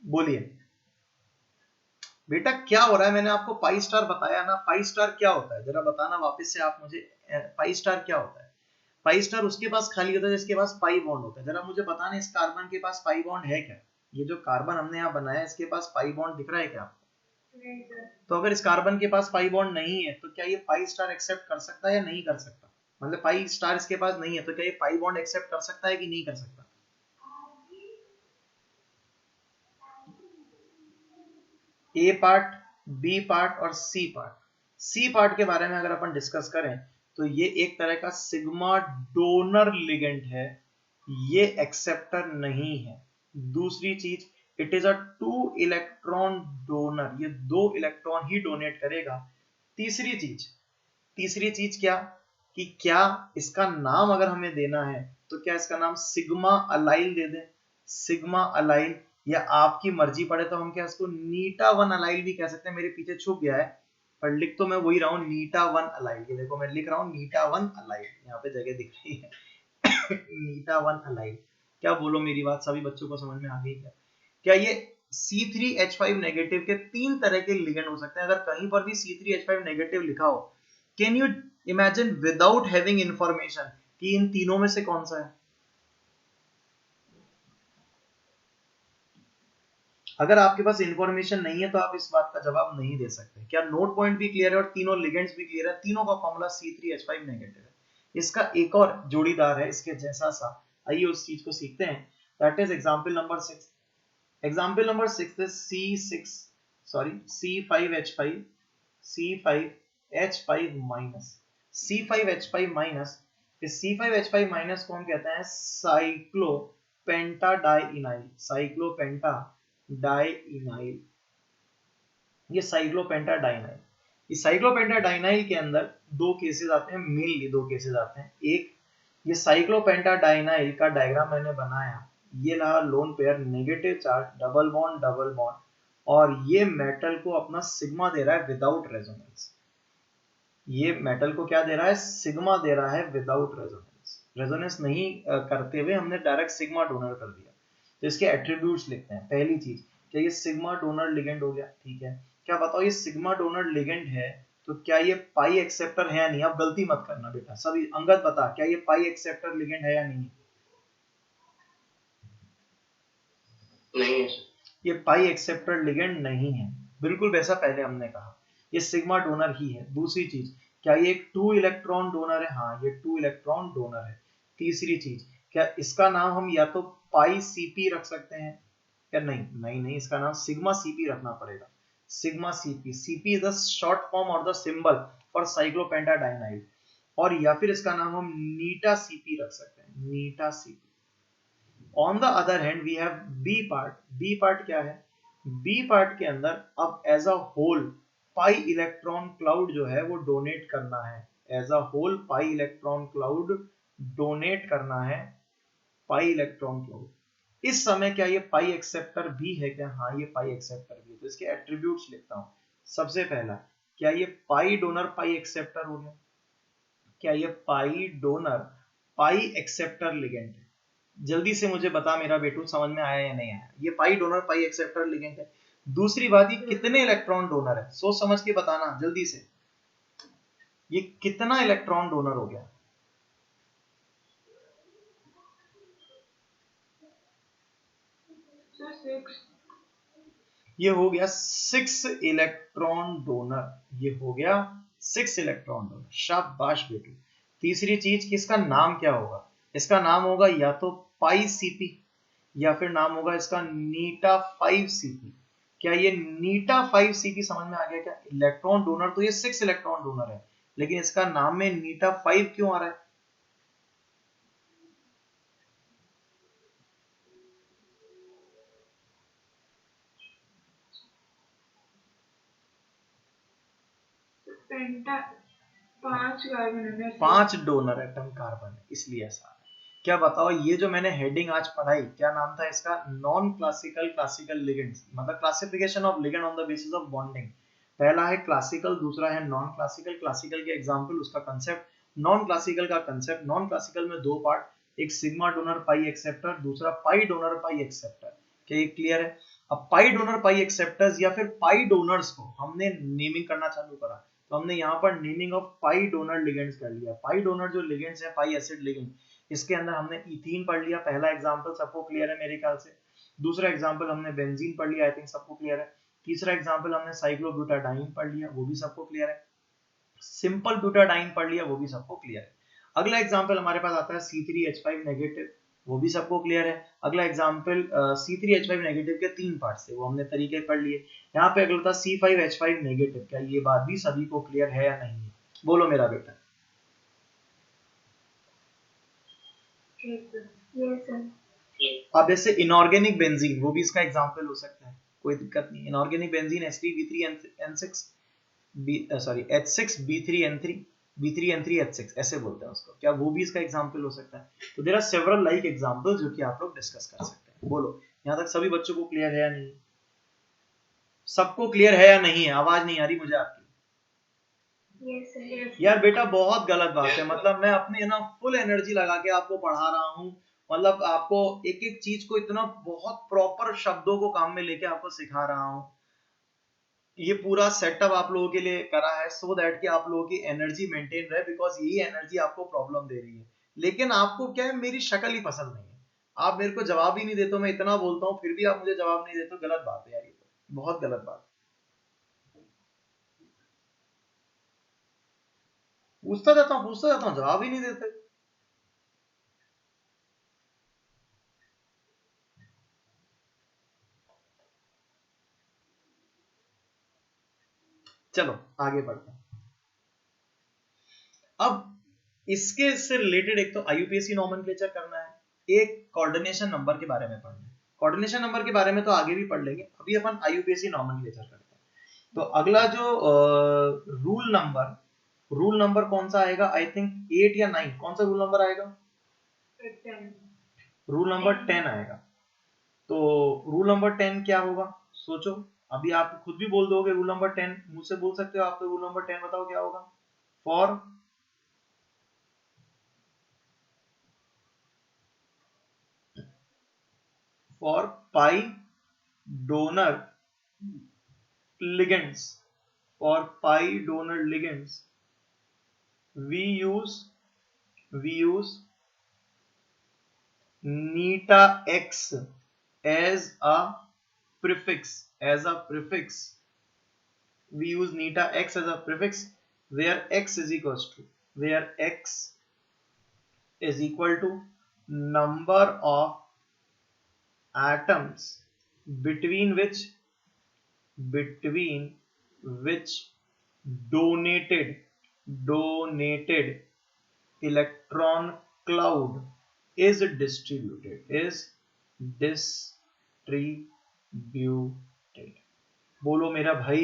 बोलिए बेटा क्या हो रहा है? मैंने आपको पाई स्टार बताया ना, पाई स्टार क्या होता है जरा बताना वापस से आप मुझे। पाई स्टार क्या होता है? पाई स्टार उसके पास खाली होता है जिसके पास पाई बॉन्ड होता है। जरा मुझे बताना इस कार्बन के पास पाई बॉन्ड है क्या? ये जो कार्बन हमने यहाँ बनाया इसके पास पाई बॉन्ड दिख रहा है क्या आपको? तो अगर इस कार्बन के पास पाई बॉन्ड नहीं है तो क्या ये पाई स्टार एक्सेप्ट कर सकता है या नहीं कर सकता? मतलब पाई स्टार इसके पास नहीं है तो क्या ये पाई बॉन्ड एक्सेप्ट कर सकता है कि नहीं कर सकता? ए पार्ट, बी पार्ट और सी पार्ट। सी पार्ट के बारे में अगर अपन डिस्कस करें तो ये एक तरह का सिग्मा डोनर लिगेंड है, ये एक्सेप्टर नहीं है। दूसरी चीज, it is a 2 electron donor, ये 2 इलेक्ट्रॉन ही डोनेट करेगा। तीसरी चीज, तीसरी चीज क्या कि क्या इसका नाम अगर हमें देना है तो क्या इसका नाम सिग्मा अलाइल दे दें? सिग्मा अलाइल, या आपकी मर्जी पड़े तो हम क्या इसको नीटा 1 अलाइल भी कह सकते हैं। मेरे पीछे छुप गया है पर लिख तो मैं वही रहा हूं नीटा 1 अलाइल। ये देखो मैं लिख रहा हूं नीटा 1 अलाइल, यहाँ पे जगह दिख रही है नीटा 1 अलाइल। क्या बोलो मेरी बात सभी बच्चों को समझ में आ गई क्या? क्या ये C3H5 नेगेटिव के 3 तरह के लिगेंड हो सकते हैं? अगर कहीं पर भी C3H5 नेगेटिव लिखा हो, can you imagine without having information कि इन तीनों में से कौन सा है? अगर आपके पास इंफॉर्मेशन नहीं है तो आप इस बात का जवाब नहीं दे सकते। क्या नोट पॉइंट भी क्लियर है और तीनों लिगेंड्स भी क्लियर है? तीनों का फॉर्मूला C3H5 नेगेटिव है। इसका एक और जोड़ीदार है इसके जैसा सा, आइए उस चीज को सीखते हैं। That is example number 6। Example number 6 is C5H5 C5H5 minus C5H5 minus. इस C5H5 माइनस को हम कहते हैं साइक्लोपेंटाडाइइनाइल। साइक्लोपेंटाडाइइनाइल, ये साइक्लोपेंटाडाइनाइल। इस साइक्लोपेंटाडाइनाइल के अंदर दो केसेस आते हैं, मेनली दो केसेस आते हैं। एक, ये साइक्लोपेंटाडाइनाइल का डायग्राम मैंने बनाया, ये रहा loan pair negative charge double bond, और ये मेटल को अपना सिग्मा दे रहा है विदाउट रेजोनेंस। ये मेटल को क्या दे रहा है? सिग्मा दे रहा है विदाउट रेजोनेंस। रेजोनेंस नहीं करते हुए हमने डायरेक्ट सिग्मा डोनर कर दिया। तो इसके एट्रीब्यूट्स लिखते हैं। पहली चीज, क्या ये सिग्मा डोनर लिगेंड हो गया? ठीक है। क्या बताओ ये सिग्मा डोनर लिगेंड है तो क्या ये पाई एक्सेप्टर है या नहीं? आप गलती मत करना बेटा, सभी अंगद बता क्या ये पाई एक्सेप्टर लिगेंड है या नहीं? नहीं है। ये पाई एक्सेप्टर लिगेंड नहीं है, बिल्कुल वैसा पहले हमने कहा, ये सिग्मा डोनर ही है। दूसरी चीज, क्या ये एक 2 इलेक्ट्रॉन डोनर है? हाँ ये 2 इलेक्ट्रॉन डोनर है। तीसरी चीज, क्या इसका नाम हम या तो पाई सीपी रख सकते हैं या नहीं? नहीं नहीं, इसका नाम सिग्मा सीपी रखना पड़ेगा। Sigma CP, CP is the short form और द सिंबल फॉर साइक्लोपेंटाडाइनाइल। और या फिर इसका नाम हम नीटा सीपी रख सकते हैं, नीटा CP. On the other hand we have B part. B part क्या है? बी पार्ट के अंदर अब as a whole pi electron cloud जो है वो डोनेट करना है, as a whole pi electron cloud donate करना है, पाई इलेक्ट्रॉन क्लाउड। इस समय क्या ये पाई एक्सेप्टर भी है क्या? हाँ ये पाई एक्सेप्टर भी है। तो इसके एट्रीब्यूट्स लिखता हूं। सबसे पहला, क्या ये पाई डोनर पाई एक्सेप्टर हो गया? क्या ये pi donor pi acceptor ligand है? जल्दी से मुझे बता मेरा बेटू, समझ में आया या नहीं आया? ये pi donor pi acceptor ligand है। दूसरी बात, ये कितने इलेक्ट्रॉन डोनर है? सोच समझ के बताना जल्दी से, ये कितना इलेक्ट्रॉन डोनर हो गया? ये हो गया 6 इलेक्ट्रॉन डोनर, ये हो गया 6 इलेक्ट्रॉन डोनर। शाबाश बेटू। तीसरी चीज, किसका नाम क्या होगा? इसका नाम होगा या तो पाई सीपी या फिर नाम होगा इसका नीटा 5 सीपी। क्या ये नीटा 5 सीपी समझ में आ गया क्या? इलेक्ट्रॉन डोनर तो ये 6 इलेक्ट्रॉन डोनर है, लेकिन इसका नाम में नीटा 5 क्यों आ रहा है? पेंटा 5 कार्बन है, 5 डोनर एटम कार्बन है, इसलिए ऐसा है। क्या बताओ, ये जो मैंने हेडिंग आज पढ़ाई, क्या नाम था इसका? नॉन क्लासिकल क्लासिकल लिगेंड्स, मतलब classification of ligand on the basis of bonding. पहला है क्लासिकल, दूसरा है नॉन क्लासिकल। क्लासिकल के एग्जांपल, उसका कंसेप्ट, नॉन क्लासिकल का कंसेप्ट। नॉन क्लासिकल में दो पार्ट, एक सिग्मा डोनर पाई एक्सेप्टर, दूसरा पाई डोनर पाई एक्सेप्टर। क्या ये क्लियर है? अब पाई डोनर पाई एक्सेप्टर्स या फिर पाई डोनर्स को हमने नेमिंग करना चालू करा, तो हमने यहाँ पर naming of pi donor ligands कर लिया। पाई डोनर जो लिगेंड्स है, पाई एसिड लिगेंड, इसके अंदर हमने इथीन पढ़ लिया, पहला एग्जांपल सबको क्लियर है मेरे ख्याल से। दूसरा एग्जांपल हमने बेंजीन पढ़ लिया, आई थिंक सबको क्लियर है। तीसरा एग्जांपल हमने साइक्लोब्यूटाडाइन पढ़ लिया, वो भी सबको क्लियर है। सिंपल ब्यूटाडाइन पढ़ लिया, वो भी सबको क्लियर है। अगला एग्जांपल हमारे पास आता है C3H5 नेगेटिव, वो भी सबको क्लियर है। अगला एग्जांपल C3H5 नेगेटिव के 3 पार्ट से, वो हमने तरीके पढ़ लिए। यहाँ पे अगला था C5H5 नेगेटिव, क्या ये बात भी सभी को क्लियर है या नहीं है? बोलो मेरा बेटा। अब जैसे इनऑर्गेनिक बेंजीन, वो भी इसका एग्जांपल हो सकता है, कोई दिक्कत नहीं। Inorganic benzene H3B3N6 sorry H6B3N3 B3N3H6 ऐसे बोलते हैं उसको, क्या वो भी इसका एग्जांपल हो सकता है? तो there are several like examples जो कि आप लोग डिस्कस कर सकते हैं। बोलो यहाँ तक सभी बच्चों को क्लियर है या नहीं? सबको क्लियर है या नहीं है? आवाज नहीं आ रही मुझे आपकी। यार बेटा बहुत गलत बात है, मतलब मैं अपनी ना फुल एनर्जी लगा के आपको पढ़ा रहा हूँ, मतलब आपको एक एक चीज को इतना बहुत प्रॉपर शब्दों को काम में लेके आपको सिखा रहा हूँ। ये पूरा सेटअप आप लोगों के लिए करा है सो दैट कि आप लोगों की एनर्जी मेंटेन रहे, बिकॉज यही एनर्जी आपको प्रॉब्लम दे रही है। लेकिन आपको क्या है, मेरी शक्ल ही पसंद नहीं है, आप मेरे को जवाब ही नहीं देते हो। मैं इतना बोलता हूँ फिर भी आप मुझे जवाब नहीं देते हो, गलत बात है यार, ये तो बहुत गलत बात। पूछता जाता हूँ, जवाब ही नहीं देते। चलो आगे बढ़ते हैं। अब इसके से रिलेटेड एक तो आईयूपीएसी नॉमेनक्लेचर करना है, एक कोऑर्डिनेशन नंबर के बारे में पढ़ना है। कोऑर्डिनेशन नंबर के बारे में तो आगे भी पढ़ लेंगे, अभी अपन आईयूपीएसी नॉमेनक्लेचर करते हैं। तो अगला जो रूल नंबर कौन सा आएगा? आई थिंक 8 या 9, कौन सा रूल नंबर आएगा? रूल नंबर 10 आएगा। तो रूल नंबर 10 क्या होगा? सोचो, अभी आप खुद भी बोल दोगे रूल नंबर 10, मुझसे बोल सकते हो आप, तो रूल नंबर 10 बताओ क्या होगा? For for pi donor ligands, for pi donor ligands we use neta x as a prefix. We use neta x as a prefix where x is equals to number of atoms between which donated electron cloud is distributed. बोलो मेरा भाई,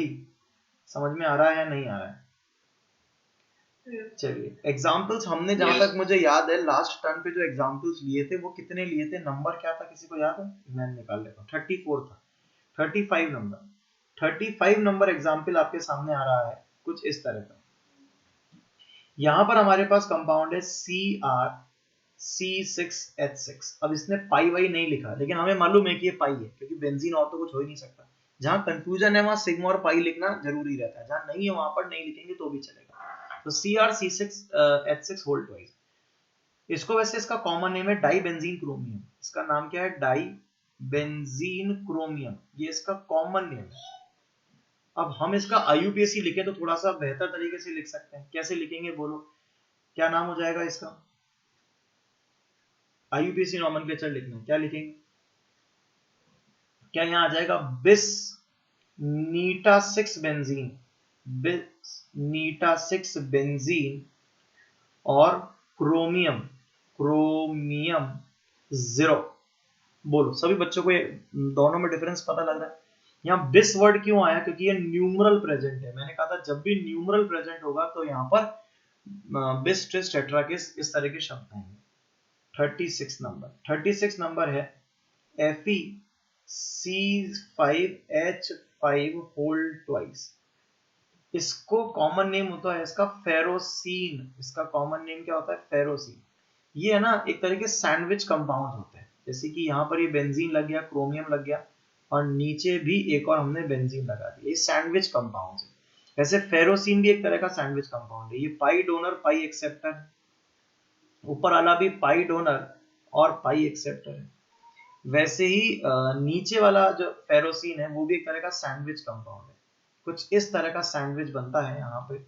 समझ में आ रहा है या नहीं आ रहा है? चलिए एग्जाम्पल्स हमने जहां तक मुझे याद है लास्ट टर्न पे जो एग्जाम्पल्स लिए थे वो कितने लिए थे, नंबर क्या था किसी को याद है? मैं निकाल लेता हूँ। 34 था, 35 नंबर, 35 नंबर एग्जाम्पल आपके सामने आ रहा है कुछ इस तरह का। यहां पर हमारे पास कंपाउंड है CrC6H6। अब इसने पाई वाई नहीं लिखा, लेकिन हमें मालूम है कि ये पाई है क्योंकि बेंजीन और तो कुछ हो ही नहीं सकता। जहां कंफ्यूजन है वहां सिग्मा और पाई लिखना जरूरी रहता है, जहां नहीं है वहां पर नहीं लिखेंगे तो भी चलेगा। तो CrC6H6 होल ट्वाइस। इसको वैसे इसका कॉमन नेम है डाई बेंजीन क्रोमियम। इसका नाम क्या है? डाई बेंजीन क्रोमियम, ये इसका कॉमन नेम है। अब हम इसका IUPAC लिखे तो थोड़ा सा बेहतर तरीके से लिख सकते हैं। कैसे लिखेंगे बोलो, क्या नाम हो जाएगा इसका? IUPAC नॉमेनक्लेचर लिखना है, क्या लिखेंगे? क्या यहाँ आ जाएगा बिस नीटा 6 बेंजीन, बिस नीटा 6 बेंजीन और क्रोमियम, क्रोमियम 0। बोलो सभी बच्चों को ये दोनों में डिफरेंस पता लग रहा है? यहाँ बिस वर्ड क्यों आया? क्योंकि ये न्यूमरल प्रेजेंट है। मैंने कहा था जब भी न्यूमरल प्रेजेंट होगा तो यहाँ पर बिस ट्रिस टेट्रा के इस तरह के शब्द आएंगे। 36 नंबर है FeC5H5 होल ट्वाइस। इसको कॉमन नेम होता है इसका फेरोसीन। इसका कॉमन नेम क्या होता है? फेरोसीन। ये है ना एक तरह के सैंडविच कंपाउंड होते हैं, जैसे कि यहाँ पर ये बेंजीन लग गया, क्रोमियम लग गया और नीचे भी एक और हमने बेंजीन लगा दिया, ये सैंडविच कंपाउंड है। वैसे फेरोसीन भी एक तरह का सैंडविच कंपाउंड है। ये पाई डोनर पाई एक्सेप्टर, ऊपर वाला भी पाई डोनर और पाई एक्सेप्टर है। वैसे ही नीचे वाला जो फेरोसीन है वो भी एक तरह का सैंडविच कंपाउंड है। कुछ इस तरह का सैंडविच बनता है। यहाँ पे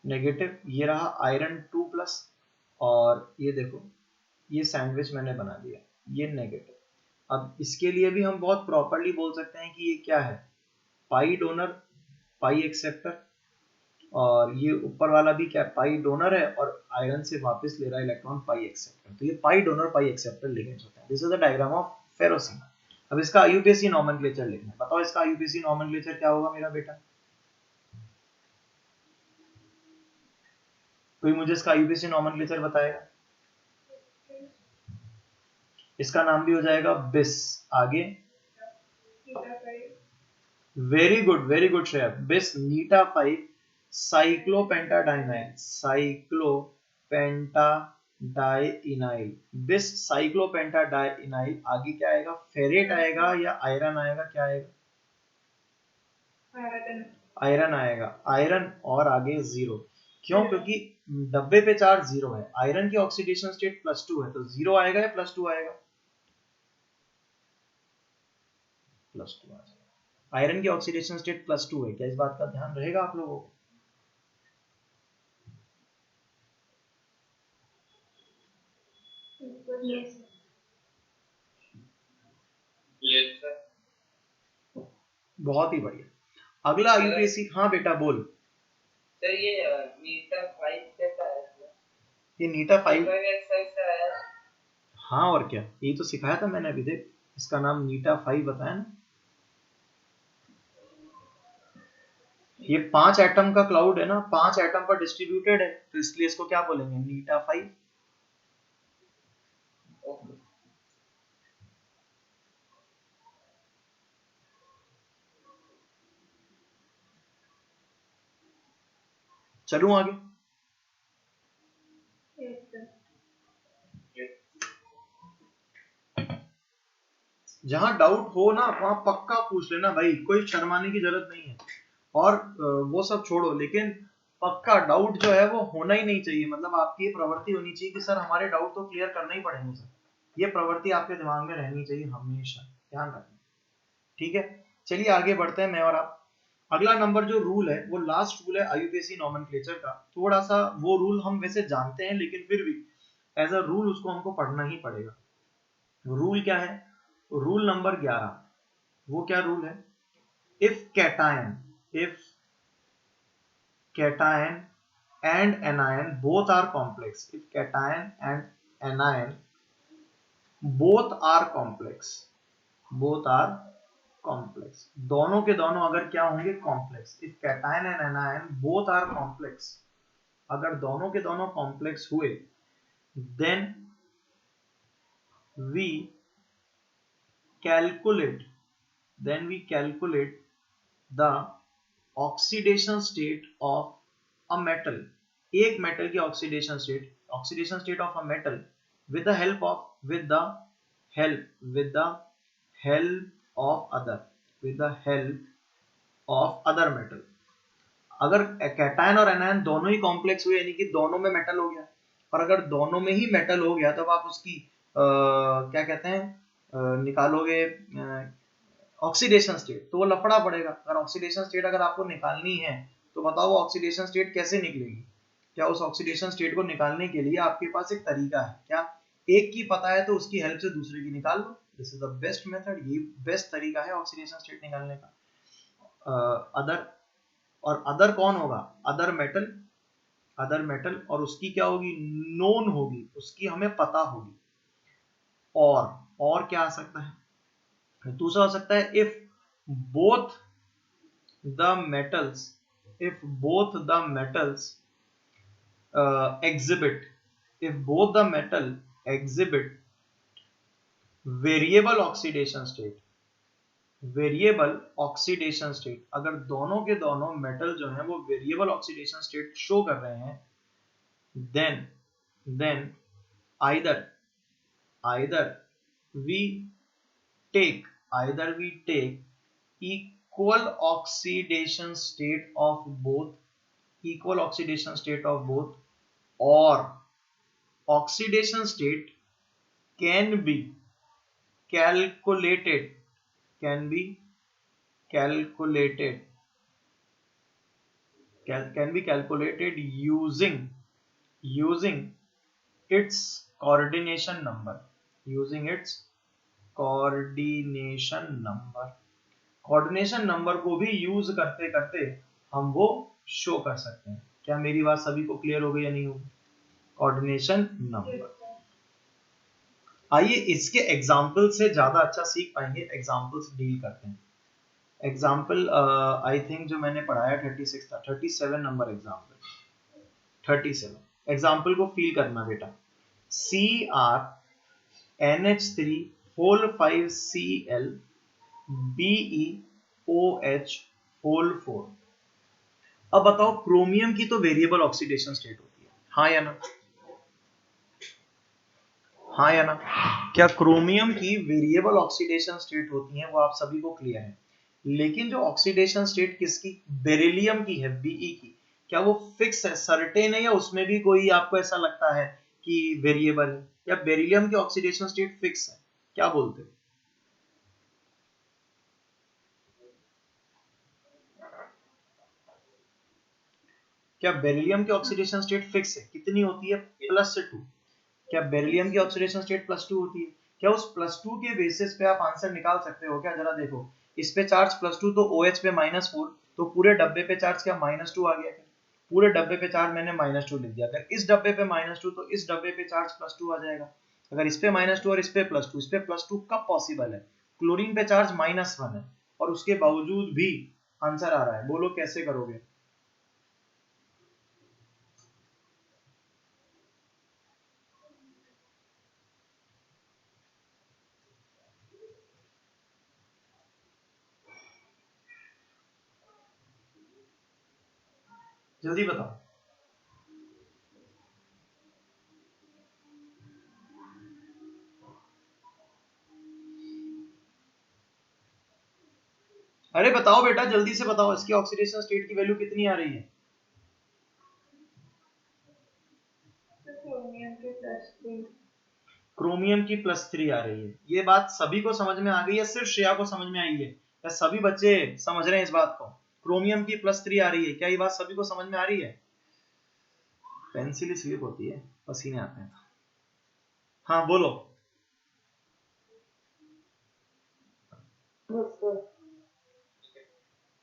नेगेटिव, ये रहा आयरन 2+ और ये देखो ये सैंडविच मैंने बना दिया, ये नेगेटिव। अब इसके लिए भी हम बहुत प्रॉपरली बोल सकते हैं कि ये क्या है? पाई डोनर पाई एक्सेप्टर, और ये ऊपर वाला भी क्या? पाई डोनर है और आयरन से वापस ले रहा है इलेक्ट्रॉन पाई एक्सेप्टर। तो ये pi donor pi acceptor ligands होता है। This is the diagram of ferrocene. अब इसका IUPAC नॉमेनक्लेचर लिखना है। बताओ इसका IUPAC नॉमेनक्लेचर क्या होगा मेरा बेटा? कोई मुझे इसका IUPAC नॉमेनक्लेचर बताएगा? इसका नाम भी हो जाएगा बिस। आगे वेरी गुड श्रेया। बिस नीटा 5 साइक्लोपेंटाडाइनाइल, साइक्लोपेंटाडाइनाइल, बिस साइक्लोपेंटाडाइनाइल। आगे क्या आएगा? फेरेट आएगा या आयरन आएगा? क्या आएगा? आयरन आएगा। आयरन और आगे 0। क्यों? क्योंकि डब्बे पे चार्ज 0 है, आयरन की ऑक्सीडेशन स्टेट +2 है, तो 0 आएगा या +2 आएगा? +2 आ जाएगा। आयरन की ऑक्सीडेशन स्टेट +2 है। क्या इस बात का ध्यान रहेगा आप लोगों को? बहुत ही बढ़िया। अगला IUPAC। हाँ बेटा बोल। सर ये नीटा 5 कैसा है? ये नीटा 5 एक्सरसाइज का है। हाँ और क्या, यही तो सिखाया था मैंने अभी। देख इसका नाम नीटा 5 बताया ना। ये 5 एटम का क्लाउड है ना, 5 एटम पर डिस्ट्रीब्यूटेड है, तो इसलिए इसको क्या बोलेंगे? नीटा 5। चलूं आगे? जहां डाउट हो ना वहां पक्का पूछ लेना भाई, कोई शर्माने की जरूरत नहीं है। और वो सब छोड़ो, लेकिन पक्का डाउट जो है वो होना ही नहीं चाहिए। मतलब आपकी ये प्रवृत्ति होनी चाहिए कि सर हमारे डाउट तो क्लियर करना ही पड़ेंगे सर। ये प्रवृत्ति आपके दिमाग में रहनी चाहिए हमेशा, ध्यान रखना। ठीक है, चलिए आगे बढ़ते हैं मैं और आप। अगला नंबर जो रूल है वो लास्ट रूल है IUPAC नॉमेनक्लेचर का। थोड़ा सा वो रूल हम वैसे जानते हैं, लेकिन फिर भी एज अ रूल उसको हमको पढ़ना ही पड़ेगा। रूल क्या है? Rule number 11। वो क्या रूल है? If cation and anion both are complex, if cation and anion both are complex complex, दोनों के दोनों अगर क्या होंगे complex, if cation and anion both are complex, अगर दोनों के दोनों कॉम्प्लेक्स हुए then we calculate the oxidation state of a metal, एक मेटल की oxidation state of a metal with the help of other metal। अगर कैटायन और anion दोनों ही कॉम्प्लेक्स हुए यानी कि दोनों में मेटल हो गया, और अगर दोनों में ही मेटल हो गया तब आप उसकी क्या कहते हैं निकालोगे ऑक्सीडेशन स्टेट, तो वो लफड़ा पड़ेगा। अगर ऑक्सीडेशन स्टेट अगर आपको निकालनी है तो बताओ वो ऑक्सीडेशन स्टेट कैसे निकलेगी? क्या उस ऑक्सीडेशन स्टेट को निकालने के लिए आपके पास एक तरीका है क्या? एक की पता है तो उसकी हेल्प से दूसरे की निकाल लो, this is the best method, ये बेस्ट तरीका है ऑक्सीडेशन स्टेट निकालने का। अदर, और अदर कौन होगा? अदर मेटल, और उसकी क्या होगी? नोन होगी, उसकी हमें पता होगी। और क्या आ सकता है? दूसरा हो सकता है if both the metals exhibit variable oxidation state, अगर दोनों के दोनों मेटल जो हैं वो वेरिएबल ऑक्सीडेशन स्टेट शो कर रहे हैं, then either we take equal oxidation state of both, or oxidation state can be calculated using its coordination number को भी यूज करते करते हम वो शो कर सकते हैं। क्या मेरी बात सभी को क्लियर हो गई या नहीं होगी? Coordination number. आइए इसके एग्जाम्पल से ज्यादा अच्छा सीख पाएंगे, एग्जाम्पल से डील करते हैं। एग्जाम्पल आई थिंक जो मैंने पढ़ाया 36 था, 37 नंबर एग्जाम्पल, 37 एग्जाम्पल को फील करना बेटा। CrNH3 whole 5Cl BeOH whole 4। अब बताओ क्रोमियम की तो वेरिएबल ऑक्सीडेशन स्टेट होती है, हाँ या ना? क्या क्रोमियम की वेरिएबल ऑक्सीडेशन स्टेट होती है? वो आप सभी को क्लियर है। लेकिन जो ऑक्सीडेशन स्टेट किसकी? बेरिलियम की है, Be की। क्या वो फिक्स है, सर्टेन है, या उसमें भी कोई आपको ऐसा लगता है कि वेरिएबल है? या बेरिलियम की ऑक्सीडेशन स्टेट फिक्स है? क्या बोलते हो? क्या बेरिलियम की ऑक्सीडेशन स्टेट फिक्स है? कितनी होती है? +2। क्या बेरिलियम की ऑक्सीडेशन स्टेट +2 होती है? क्या उस +2 के बेसिस पे आप आंसर निकाल सकते हो क्या? जरा देखो, इस पे चार्ज +2 तो OH पे -4, तो पूरे डब्बे पे चार्ज क्या -2 आ गया? पूरे डब्बे पे चार्ज मैंने -2 लिख दिया। अगर इस डब्बे पे -2 तो इस डब्बे पे चार्ज +2 आ जाएगा। अगर इस पे -2 और इस पे +2 कब पॉसिबल है? क्लोरीन पे चार्ज -1 है और उसके बावजूद भी आंसर आ रहा है, बोलो कैसे करोगे? जल्दी बताओ। अरे बताओ बेटा, जल्दी से बताओ, इसकी ऑक्सीडेशन स्टेट की वैल्यू कितनी आ रही है? क्रोमियम की +3 आ रही है। ये बात सभी को समझ में आ गई है, सिर्फ श्रेया को समझ में आई है? या सभी बच्चे समझ रहे हैं इस बात को? क्रोमियम की +3 आ रही है, क्या ये बात सभी को समझ में आ रही है? पेंसिल स्लिप होती है, पसीने आते हैं। हाँ बोलो।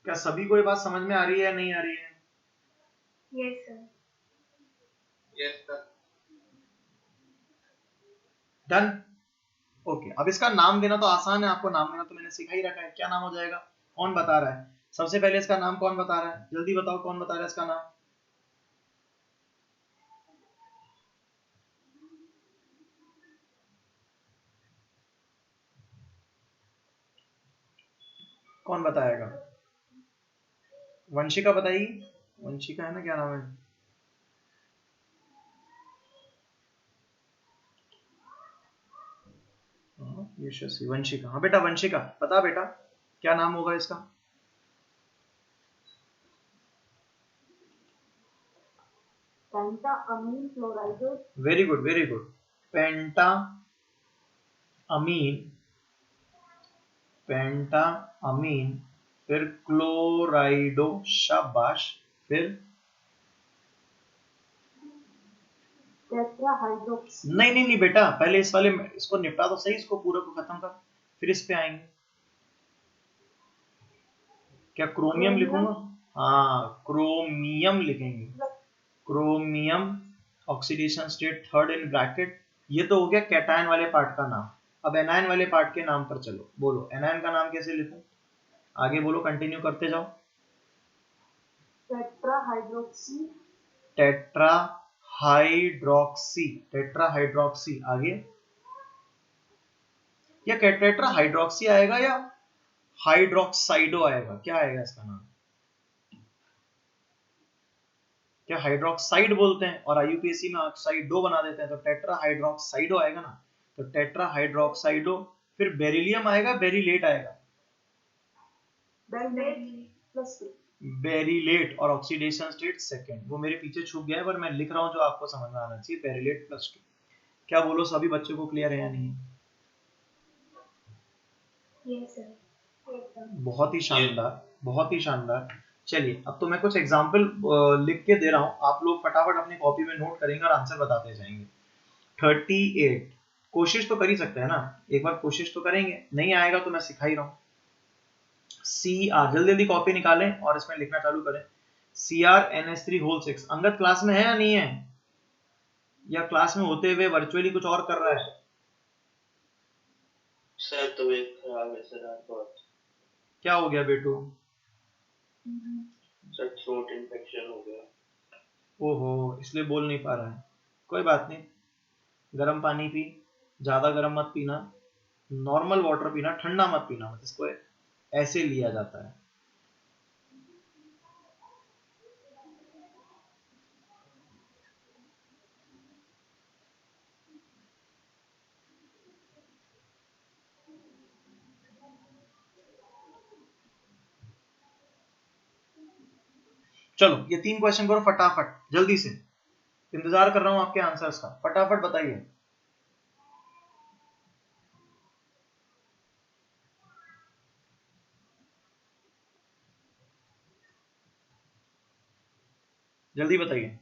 क्या सभी को ये बात समझ में आ रही है या नहीं आ रही है? Yes sir. डन। ओके, अब इसका नाम देना तो आसान है, आपको नाम देना तो मैंने सिखा ही रखा है। क्या नाम हो जाएगा? कौन बता रहा है? सबसे पहले इसका नाम कौन बता रहा है? जल्दी बताओ कौन बता रहा है इसका नाम? कौन बताएगा? वंशिका बताएगी। वंशिका है ना, क्या नाम है? यशस्वी, वंशिका। हाँ बेटा वंशिका, बता बेटा क्या नाम होगा इसका? Penta ammine chlorido. Very good very good. Penta ammine, penta ammine, फिर क्लोराइडो, शाबाश, फिर टेट्राहाइड्रोक्सी। नहीं नहीं नहीं बेटा, पहले इस वाले इसको निपटा तो सही, इसको पूरा को खत्म कर, फिर इस पे आएंगे। क्या क्रोमियम लिखूंगा? हाँ क्रोमियम लिखेंगे। Chromium, oxidation state third in bracket. ये तो हो गया कैटायन वाले पार्ट का नाम। अब एनायन वाले पार्ट के नाम पर चलो, बोलो एनायन का नाम कैसे लिखूं? आगे बोलो, कंटिन्यू करते जाओ। Tetrahydroxy. Tetra hydroxy, tetra hydroxy. आगे या टेट्रा हाइड्रोक्सी आएगा या हाइड्रोक्साइडो आएगा? क्या आएगा इसका नाम? क्या हाइड्रोक्साइड बोलते हैं और आईयूपीएसी में ऑक्साइडो बना देते हैं, तो टेट्रा हाइड्रोक्साइडो आएगा ना। तो टेट्रा हाइड्रोक्साइडो, फिर बेरिलियम आएगा, बेरिलेट आएगा? बेरिलेट, और ऑक्सीडेशन स्टेट सेकंड। वो मेरे पीछे छुप गया है पर मैं लिख रहा हूं जो आपको समझ में आना चाहिए। बेरिलेट +2। क्या बोलो, सभी बच्चों को क्लियर है या नहीं? बहुत ही शानदार, बहुत ही शानदार। चलिए अब तो मैं कुछ एग्जाम्पल लिख के दे रहा हूं, आप लोग फटाफट अपनी कॉपी में नोट करेंगे और आंसर बताते जाएंगे। 38, कोशिश तो कर ही सकते हैं ना, एक बार कोशिश तो करेंगे, नहीं आएगा तो मैं सिखा ही रहा हूँ। जल्दी जल्दी कॉपी निकालें और इसमें लिखना चालू करें। CrNH3 whole 6। अंगद क्लास में है या नहीं है, या क्लास में होते हुए वर्चुअली कुछ और कर रहा है? सर तबीयत खराब है सर आज बहुत। क्या हो गया बेटू? सर थ्रोट इन्फेक्शन हो गया। ओहो, इसलिए बोल नहीं पा रहा है। कोई बात नहीं, गर्म पानी पी, ज्यादा गर्म मत पीना, नॉर्मल वाटर पीना, ठंडा मत पीना, मत इसको ऐसे लिया जाता है। चलो ये 3 क्वेश्चन करो फटाफट जल्दी से, इंतजार कर रहा हूं आपके आंसर्स का, फटाफट बताइए। जल्दी बताइए।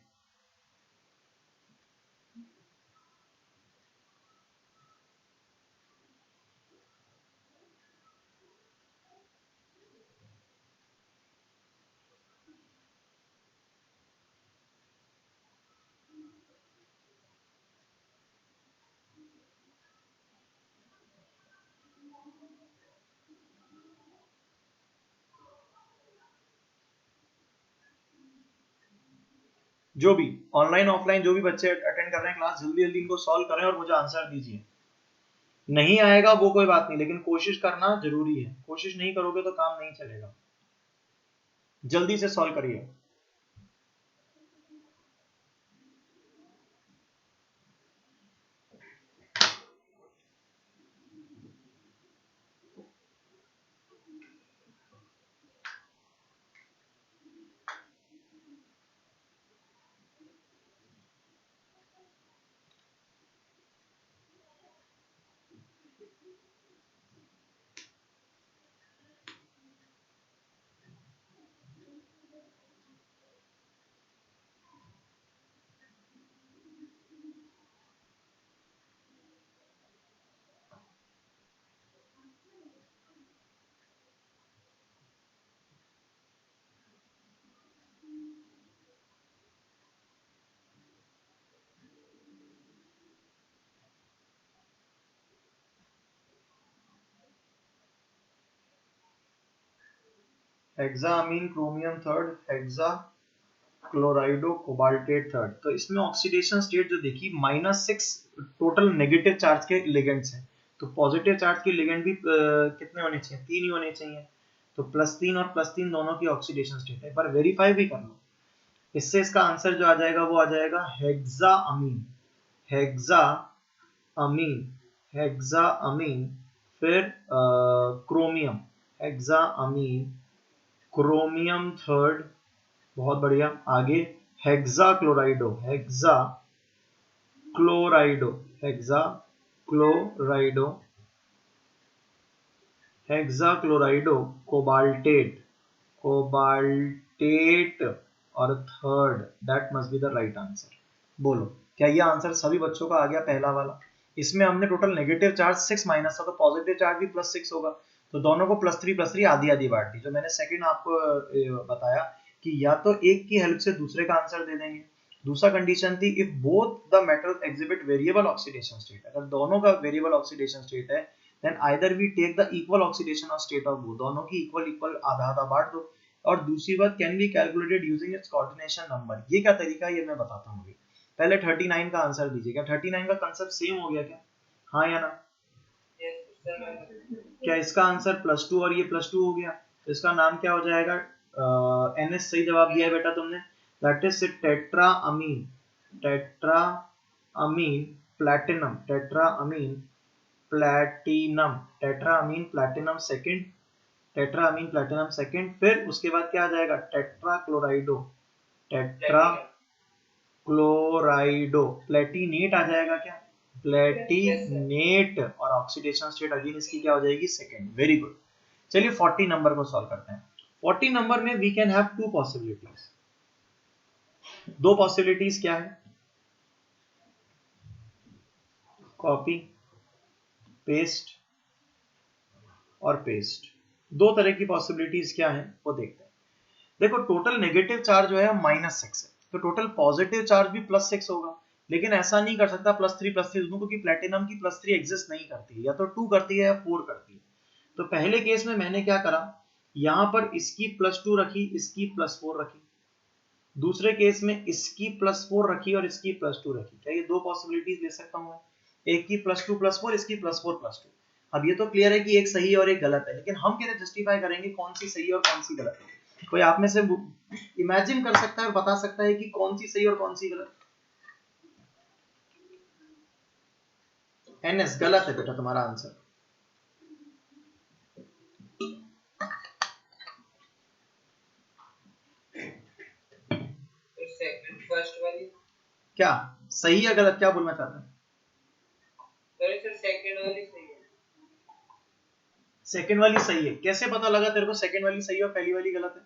जो भी ऑनलाइन ऑफलाइन जो भी बच्चे अटेंड कर रहे हैं क्लास, जल्दी जल्दी इनको सॉल्व करें और मुझे आंसर दीजिए। नहीं आएगा वो कोई बात नहीं, लेकिन कोशिश करना जरूरी है, कोशिश नहीं करोगे तो काम नहीं चलेगा। जल्दी से सॉल्व करिए। Hexamine chromium third, hexa क्लोराइडो cobaltate third. तो इसमें ऑक्सीडेशन स्टेट जो देखी -6 टोटल नेगेटिव चार्ज के लिगेंड्स हैं। तो पॉजिटिव चार्ज के लिगेंड भी कितने होने चाहिए? 3 ही होने चाहिए। तो +3 और +3 दोनों की ऑक्सीडेशन स्टेट है। एक बार वेरीफाई भी कर लो। इससे इसका आंसर जो आ जाएगा वो आ जाएगा हेक्साअमीन, हेक्साअमीन, हेक्साअमीन, फिर क्रोमियम, हेक्साअमीन क्रोमियम थर्ड, बहुत बढ़िया। आगे hexa chlorido, hexa chlorido, hexa chlorido, hexa क्लोराइडो cobaltate, cobaltate और third, that must be the right answer. बोलो क्या ये आंसर सभी बच्चों का आ गया? पहला वाला, इसमें हमने टोटल नेगेटिव चार्ज 6 माइनस था, तो पॉजिटिव चार्ज भी +6 होगा, तो दोनों को +3 आधी आधी बांट दी। जो मैंने सेकंड आपको बताया कि या तो एक की हेल्प से दूसरे का आंसर दे देंगे। दूसरा कंडीशन थी if both the metals exhibit variable oxidation state, अगर दोनों का वेरिएबल ऑक्सीडेशन स्टेट है then either we take the equal oxidation of state of both, दोनों की इक्वल इक्वल आधा आधा बांट दो। और दूसरी बात can be calculated using its coordination number. ये क्या तरीका है ये मैं बताता हूँ अभी। पहले 39 का आंसर दीजिएगा। 39 का कांसेप्ट सेम हो गया क्या? हाँ या ना? क्या इसका आंसर +2 और ये +2 हो गया? तो इसका नाम क्या हो जाएगा? NH सही जवाब दिया है बेटा तुमने। That is tetraammine, tetraammine platinum, tetraammine platinum, tetraammine platinum second, tetraammine platinum second. फिर उसके बाद क्या आ जाएगा? Tetra chlorido, tetra chlorido platinate आ जाएगा क्या? प्लेटिनेट। और ऑक्सीडेशन स्टेट अगेन इसकी क्या हो जाएगी? सेकंड। Very good. चलिए 40 नंबर को सॉल्व करते हैं। 40 नंबर में we can have two possibilities. दो पॉसिबिलिटीज क्या है? कॉपी पेस्ट और पेस्ट। दो तरह की पॉसिबिलिटीज क्या है वो देखते हैं। देखो टोटल नेगेटिव चार्ज जो है -6 है, तो टोटल पॉजिटिव चार्ज भी +6 होगा। लेकिन ऐसा नहीं कर सकता +3 दोनों, क्योंकि प्लेटिनम की +3 एग्जिस्ट नहीं करती है, या तो 2 करती है या 4 करती है। तो पहले केस में मैंने क्या करा, यहां पर इसकी +2 रखी, इसकी +4 रखी। दूसरे केस में इसकी +4 रखी और इसकी +2 रखी। क्या ये दो पॉसिबिलिटीज ले सकता हूं मैं? एक की +2 +4, इसकी +4 +2। अब ये तो क्लियर है कि एक सही और एक गलत है, लेकिन हम कैसे जस्टिफाई करेंगे कौन सी सही और कौन सी गलत है? कोई आप में से इमेजिन कर सकता है और बता सकता है कि कौन सी सही और कौन सी गलत? NS गलत है बेटा तुम्हारा आंसर। फर्स्ट वाली क्या सही या गलत, क्या बोलना चाहते हैं? सर सेकंड वाली सही है। सेकंड वाली सही है। कैसे पता लगा तेरे को सेकंड वाली सही और पहली वाली गलत है?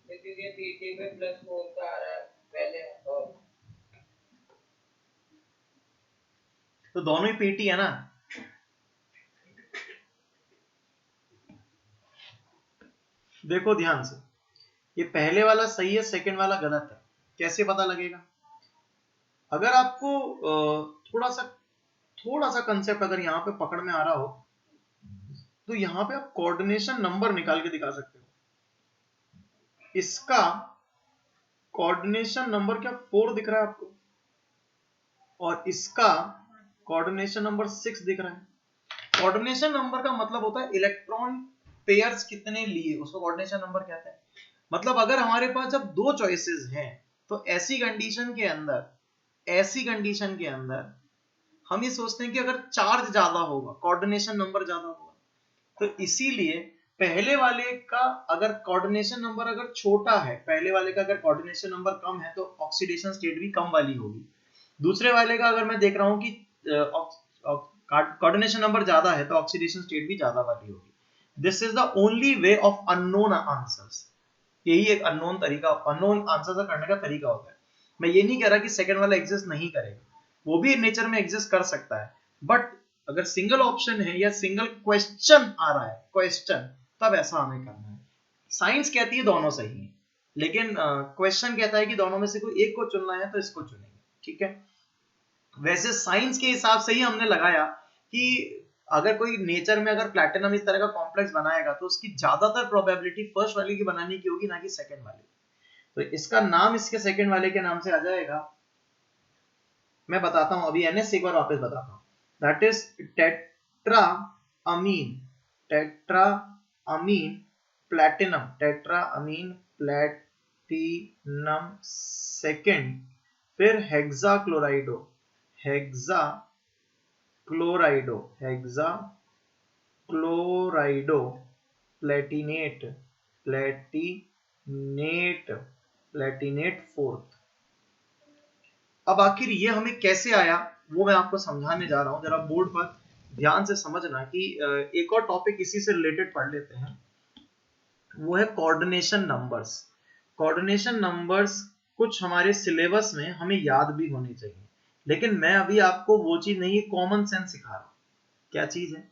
क्योंकि पीटी में +4 का आ रहा है पहले, और तो दोनों ही पीटी है ना। देखो ध्यान से, ये पहले वाला सही है, सेकंड वाला गलत है। कैसे पता लगेगा? अगर आपको थोड़ा सा कंसेप्ट अगर यहाँ पे पकड़ में आ रहा हो, तो यहाँ पे आप कोऑर्डिनेशन नंबर निकाल के दिखा सकते हो। इसका कोऑर्डिनेशन नंबर क्या 4 दिख रहा है आपको, और इसका कोऑर्डिनेशन नंबर 6 दिख रहा है। कोऑर्डिनेशन नंबर का मतलब होता है इलेक्ट्रॉन पेयर्स कितने लिए, उसको कोऑर्डिनेशन नंबर कहते हैं। मतलब अगर हमारे पास जब दो चॉइसेस हैं, तो ऐसी कंडीशन के अंदर हम ये सोचते हैं कि अगर चार्ज ज्यादा होगा कोऑर्डिनेशन नंबर ज्यादा होगा। तो इसीलिए पहले वाले का अगर कोऑर्डिनेशन नंबर अगर छोटा है, पहले वाले का अगर कोऑर्डिनेशन नंबर कम है, तो ऑक्सीडेशन स्टेट भी कम वाली होगी। दूसरे वाले का अगर मैं देख रहा हूं कि कोऑर्डिनेशन नंबर ज्यादा है, तो ऑक्सीडेशन स्टेट भी ज्यादा वाली होगी। This is the only way of unknown answers. यही एक अननोन आंसर करने का तरीका होता है। मैं ये नहीं कह रहा कि सेकंड वाला एग्जिस्ट नहीं करेगा, वो भी नेचर में एग्जिस्ट कर सकता है। बट अगर सिंगल ऑप्शन है या सिंगल क्वेश्चन आ रहा है, क्वेश्चन, तब ऐसा हमें करना है। साइंस कहती है दोनों सही है, लेकिन क्वेश्चन कहता है कि दोनों में से कोई एक को चुनना है, तो इसको चुनेंगे। ठीक है। वैसे साइंस के हिसाब से ही हमने लगाया कि अगर कोई नेचर में अगर प्लैटिनम इस तरह का कॉम्प्लेक्स बनाएगा तो उसकी ज्यादातर प्रोबेबिलिटी फर्स्ट वाले की बनाने की होगी, ना कि सेकंड वाले। तो इसका नाम इसके सेकंड वाले के नाम से आ जाएगा, मैं बताता हूं अभी NS एक बार वापस बताता हूं, that is tetra amine, tetra amine platinum, tetra amine platinum second, फिर hexa chlorido, hexa chlorido, hexa chlorido platinate, platinate, platinate fourth. अब आखिर ये हमें कैसे आया वो मैं आपको समझाने जा रहा हूं, जरा बोर्ड पर ध्यान से समझना कि एक और टॉपिक इसी से रिलेटेड पढ़ लेते हैं, वो है कोऑर्डिनेशन नंबर्स। कोऑर्डिनेशन नंबर्स कुछ हमारे सिलेबस में हमें याद भी होने चाहिए, लेकिन मैं अभी आपको वो चीज नहीं, कॉमन सेंस सिखा रहा हूं। क्या चीज है?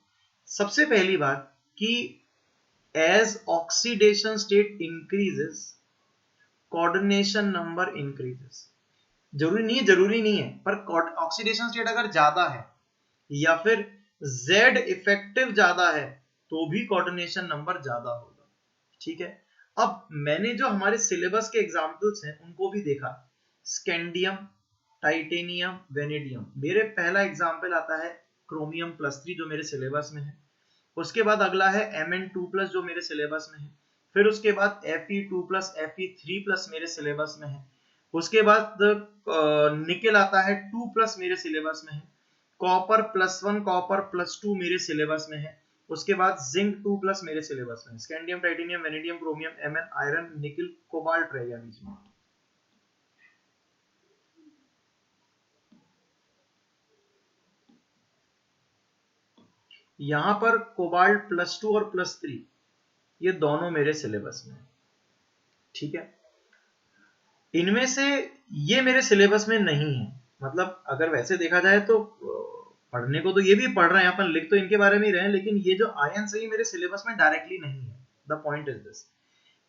सबसे पहली बात कि as oxidation state increases coordination number increases. जरूरी नहीं है, पर ऑक्सीडेशन स्टेट अगर ज्यादा है या फिर Z इफेक्टिव ज्यादा है तो भी कोऑर्डिनेशन नंबर ज्यादा होगा। ठीक है, अब मैंने जो हमारे सिलेबस के एग्जांपल्स हैं उनको भी देखा, स्कैंडियम, टाइटेनियम, वेनेडियम। मेरे पहला एग्जांपल आता है क्रोमियम +3 जो मेरे सिलेबस में है, उसके बाद अगला है Mn2+ जो मेरे सिलेबस में है, फिर उसके बाद Fe2+, Fe3+ मेरे सिलेबस में है, उसके बाद निकेल आता है 2+ मेरे सिलेबस में है, कॉपर +1, कॉपर +2 मेरे सिलेबस में है, उसके बाद जिंक 2+ मेरे सिलेबस में, scandium, titanium, vanadium, chromium, Mn, iron, nickel, cobalt रह गया बीच में। यहां पर कोबाल्ट +2 और +3 ये दोनों मेरे सिलेबस में। ठीक है, इनमें से ये मेरे सिलेबस में नहीं है, मतलब अगर वैसे देखा जाए तो पढ़ने को तो ये भी पढ़ रहे हैं, अपन लिख तो इनके बारे में ही रहे हैं, लेकिन ये जो आयन से मेरे सिलेबस में डायरेक्टली नहीं है। The point is this.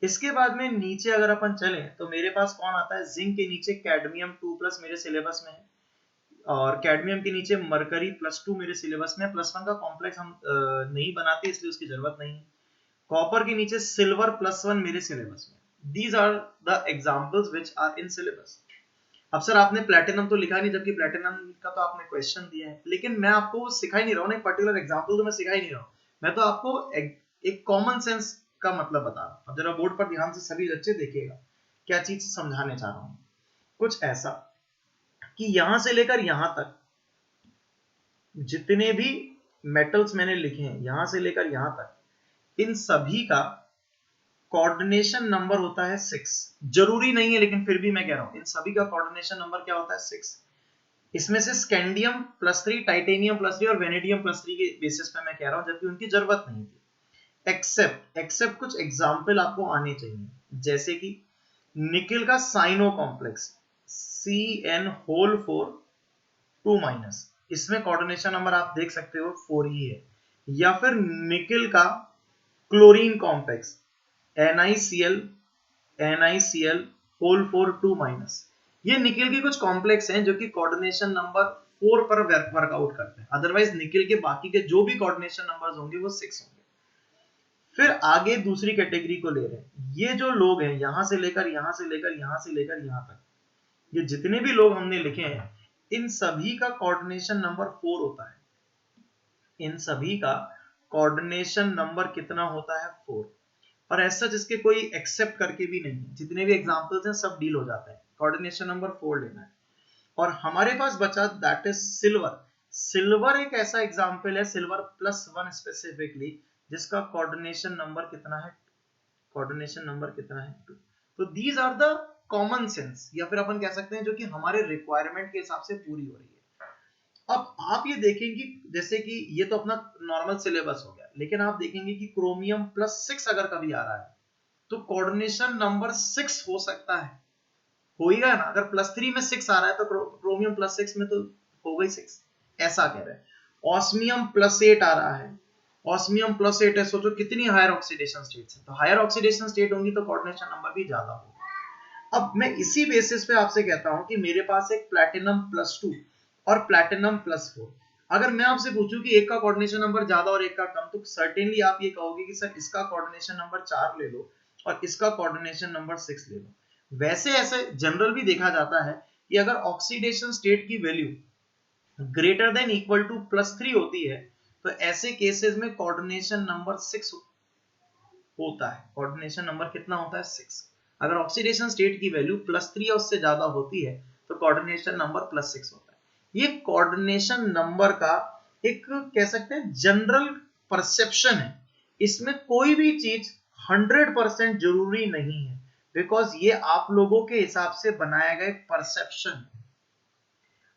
इसके बाद में नीचे अगर अपन चले तो मेरे पास कौन आता है, जिंक के नीचे कैडमियम 2+ मेरे सिलेबस में है, और कैडमियम के नीचे मरकरी +2 मेरे सिलेबस में। +1 का कॉम्प्लेक्स हम नहीं बनाते इसलिए उसकी जरूरत नहीं है। कॉपर के नीचे सिल्वर +1 मेरे सिलेबस में। These are the examples which are in syllabus. अब सर आपने प्लैटिनम तो लिखा नहीं, जबकि प्लैटिनम का तो आपने क्वेश्चन दिया है, लेकिन मैं आपको सिखा ही नहीं रहा हूँ, एक पर्टिकुलर एग्जांपल तो मैं सिखा ही नहीं रहा हूँ, मैं तो आपको एक कॉमन सेंस का मतलब बता रहा हूँ। अब जरा बोर्ड पर ध्यान से सभी बच्चे देखिएगा क्या चीज समझाने चाह रहा हूँ। कुछ ऐसा कि यहां से लेकर यहां तक जितने भी मेटल्स मैंने लिखे हैं, यहां से लेकर यहां तक, इन सभी का कोऑर्डिनेशन नंबर होता है 6। जरूरी नहीं है, लेकिन फिर भी मैं कह रहा हूं इन सभी का कोऑर्डिनेशन नंबर क्या होता है, 6। इसमें से स्कैंडियम +3, टाइटेनियम +3 और वेनेडियम +3 के बेसिस पे मैं कह रहा हूं, जबकि उनकी जरूरत नहीं थी। एक्सेप्ट कुछ एग्जांपल आपको आने चाहिए, जैसे कि निकेल का साइनो कॉम्प्लेक्स CN4 2-, इसमें कोऑर्डिनेशन नंबर आप देख सकते हो 4 ही है। या फिर निकेल का क्लोरीन कॉम्प्लेक्स NiCl 4 2-, ये निकेल के कुछ कॉम्प्लेक्स हैं जो कि कोऑर्डिनेशन नंबर 4 पर वर्कआउट करते हैं। अदरवाइज निकेल के बाकी के जो भी कोऑर्डिनेशन नंबर्स होंगे वो 6 होंगे। फिर आगे दूसरी कैटेगरी को ले रहे हैं, ये जो लोग हैं यहां से लेकर यहां से लेकर यहां से लेकर यहां तक, ये जितने भी लोग हमने लिखे हैं इन सभी का कोऑर्डिनेशन नंबर 4 होता है। इन सभी का कोऑर्डिनेशन नंबर कितना होता है, 4। और ऐसा जिसके कोई एक्सेप्ट करके भी नहीं, जितने भी एग्जांपल्स हैं सब डील हो जाते हैं, कोऑर्डिनेशन नंबर 4 लेना है। और हमारे पास बचा दैट इज सिल्वर। सिल्वर एक ऐसा एग्जांपल है, सिल्वर +1 स्पेसिफिकली, जिसका कोऑर्डिनेशन नंबर कितना है, कोऑर्डिनेशन नंबर कितना है, 2। तो these are the common sense, या फिर अपन कह सकते हैं जो कि हमारे रिक्वायरमेंट के हिसाब से पूरी हो रही है। अब आप ये देखेंगे जैसे कि ये तो अपना नॉर्मल सिलेबस हो गया, लेकिन आप देखेंगे कि क्रोमियम +6 अगर कभी आ रहा है तो कोऑर्डिनेशन नंबर 6 हो सकता है, होगा ना। अगर +3 में 6 आ रहा है तो क्रोमियम +6 में तो होगा ही 6, ऐसा कह रहे हैं। ऑस्मियम +8 आ रहा है, ऑस्मियम +8 है, सोचो कितनी हायर ऑक्सीडेशन स्टेट्स है, तो हायर ऑक्सीडेशन स्टेट होंगी तो कोऑर्डिनेशन नंबर भी ज्यादा होगा। अब मैं इसी बेसिस पे आपसे कहता हूं कि मेरे पास एक प्लैटिनम +2 और प्लैटिनम +4, अगर मैं आपसे पूछूं कि एक का कोऑर्डिनेशन नंबर ज्यादा और एक का कम, तो सर्टेनली आप ये कहोगे कि सर इसका कोऑर्डिनेशन नंबर 4 ले लो और इसका कोऑर्डिनेशन नंबर 6 ले लो। वैसे ऐसे जनरल भी देखा जाता है कि अगर ऑक्सीडेशन स्टेट की value greater than equal to +3 होती है तो ऐसे केसेस में कोऑर्डिनेशन नंबर 6 होता है। कोऑर्डिनेशन नंबर कितना होता है? 6। अगर ऑक्सीडेशन स्टेट की वैल्यू +3 या उससे ज्यादा होती है तो कोऑर्डिनेशन नंबर +6 होता है। ये कोऑर्डिनेशन नंबर का एक कह सकते हैं जनरल परसेप्शन है। इसमें कोई भी चीज 100% जरूरी नहीं है, बिकॉज ये आप लोगों के हिसाब से बनाया गया परसेप्शन है।